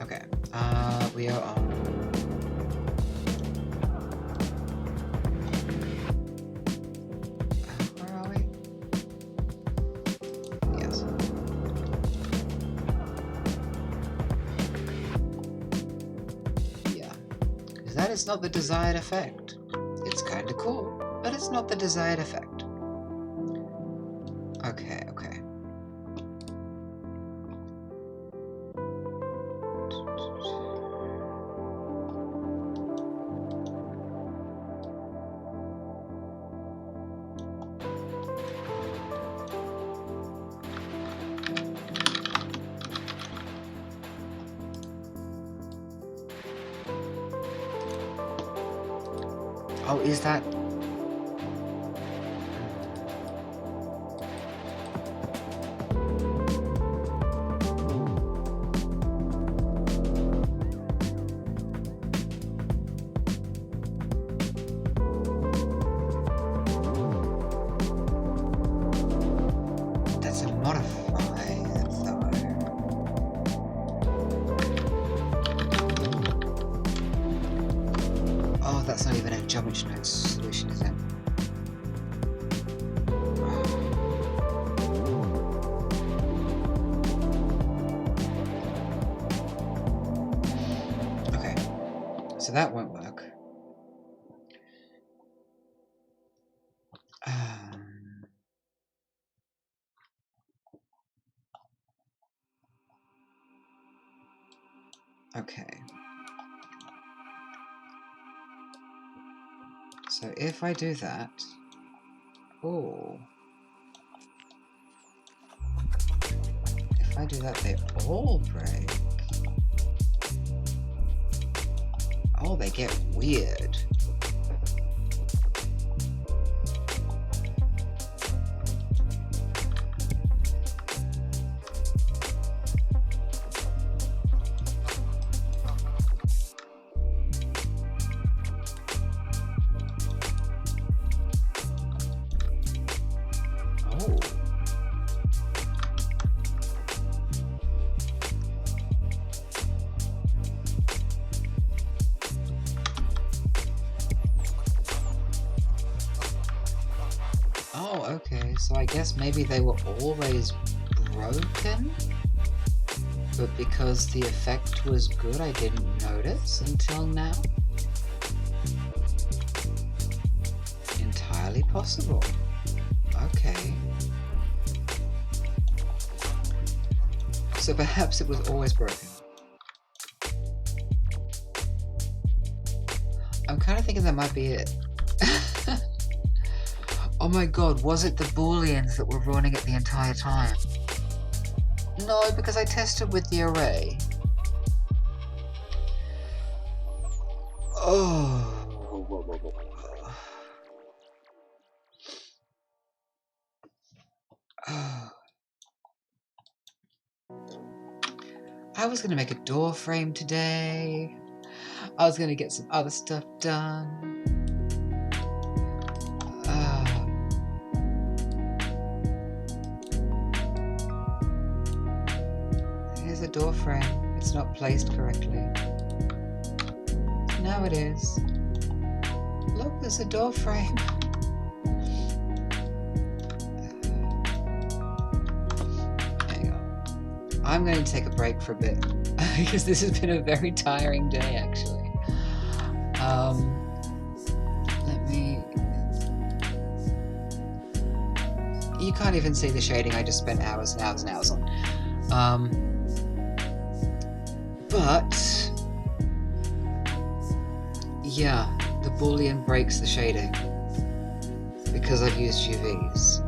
Speaker 1: Okay. We are on. Where are we? Yes. Yeah. Because that is not the desired effect. It's kinda cool, but it's not the desired effect. Okay. Oh, is that... That's a modifier, though. Oh, that's not even a geometry node solution, is it? Okay, so that won't work. Okay. So if I do that... Oh. If I do that, they all break. Oh, they get weird. Oh, okay, so I guess maybe they were always broken? But because the effect was good, I didn't notice until now? Entirely possible. Okay. So perhaps it was always broken. I'm kind of thinking that might be it. Oh my god, was it the booleans that were running it the entire time? No, because I tested with the array. Oh. I was gonna make a door frame today. I was gonna get some other stuff done. Here's a door frame. It's not placed correctly. Now it is. Look, there's a door frame. I'm going to take a break for a bit because this has been a very tiring day, actually. Let me... You can't even see the shading I just spent hours and hours and hours on. But... yeah, the Boolean breaks the shading because I've used UVs.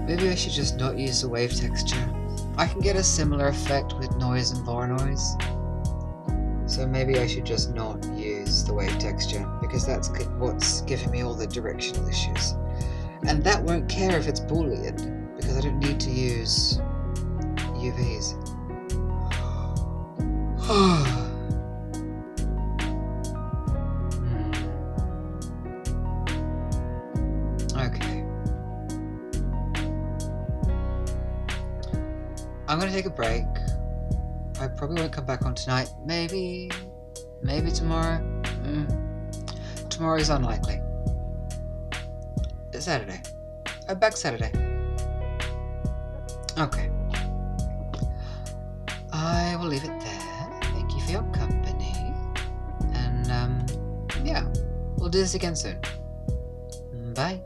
Speaker 1: Maybe I should just not use the wave texture. I can get a similar effect with noise and Voronoi. So maybe I should just not use the wave texture, because that's what's giving me all the directional issues. And that won't care if it's Boolean, because I don't need to use UVs. Okay. I'm gonna take a break. I probably won't come back on tonight. Maybe tomorrow. Tomorrow is unlikely. It's Saturday. I'm back Saturday. Okay. I will leave it there. Thank you for your company. And, yeah. We'll do this again soon. Bye.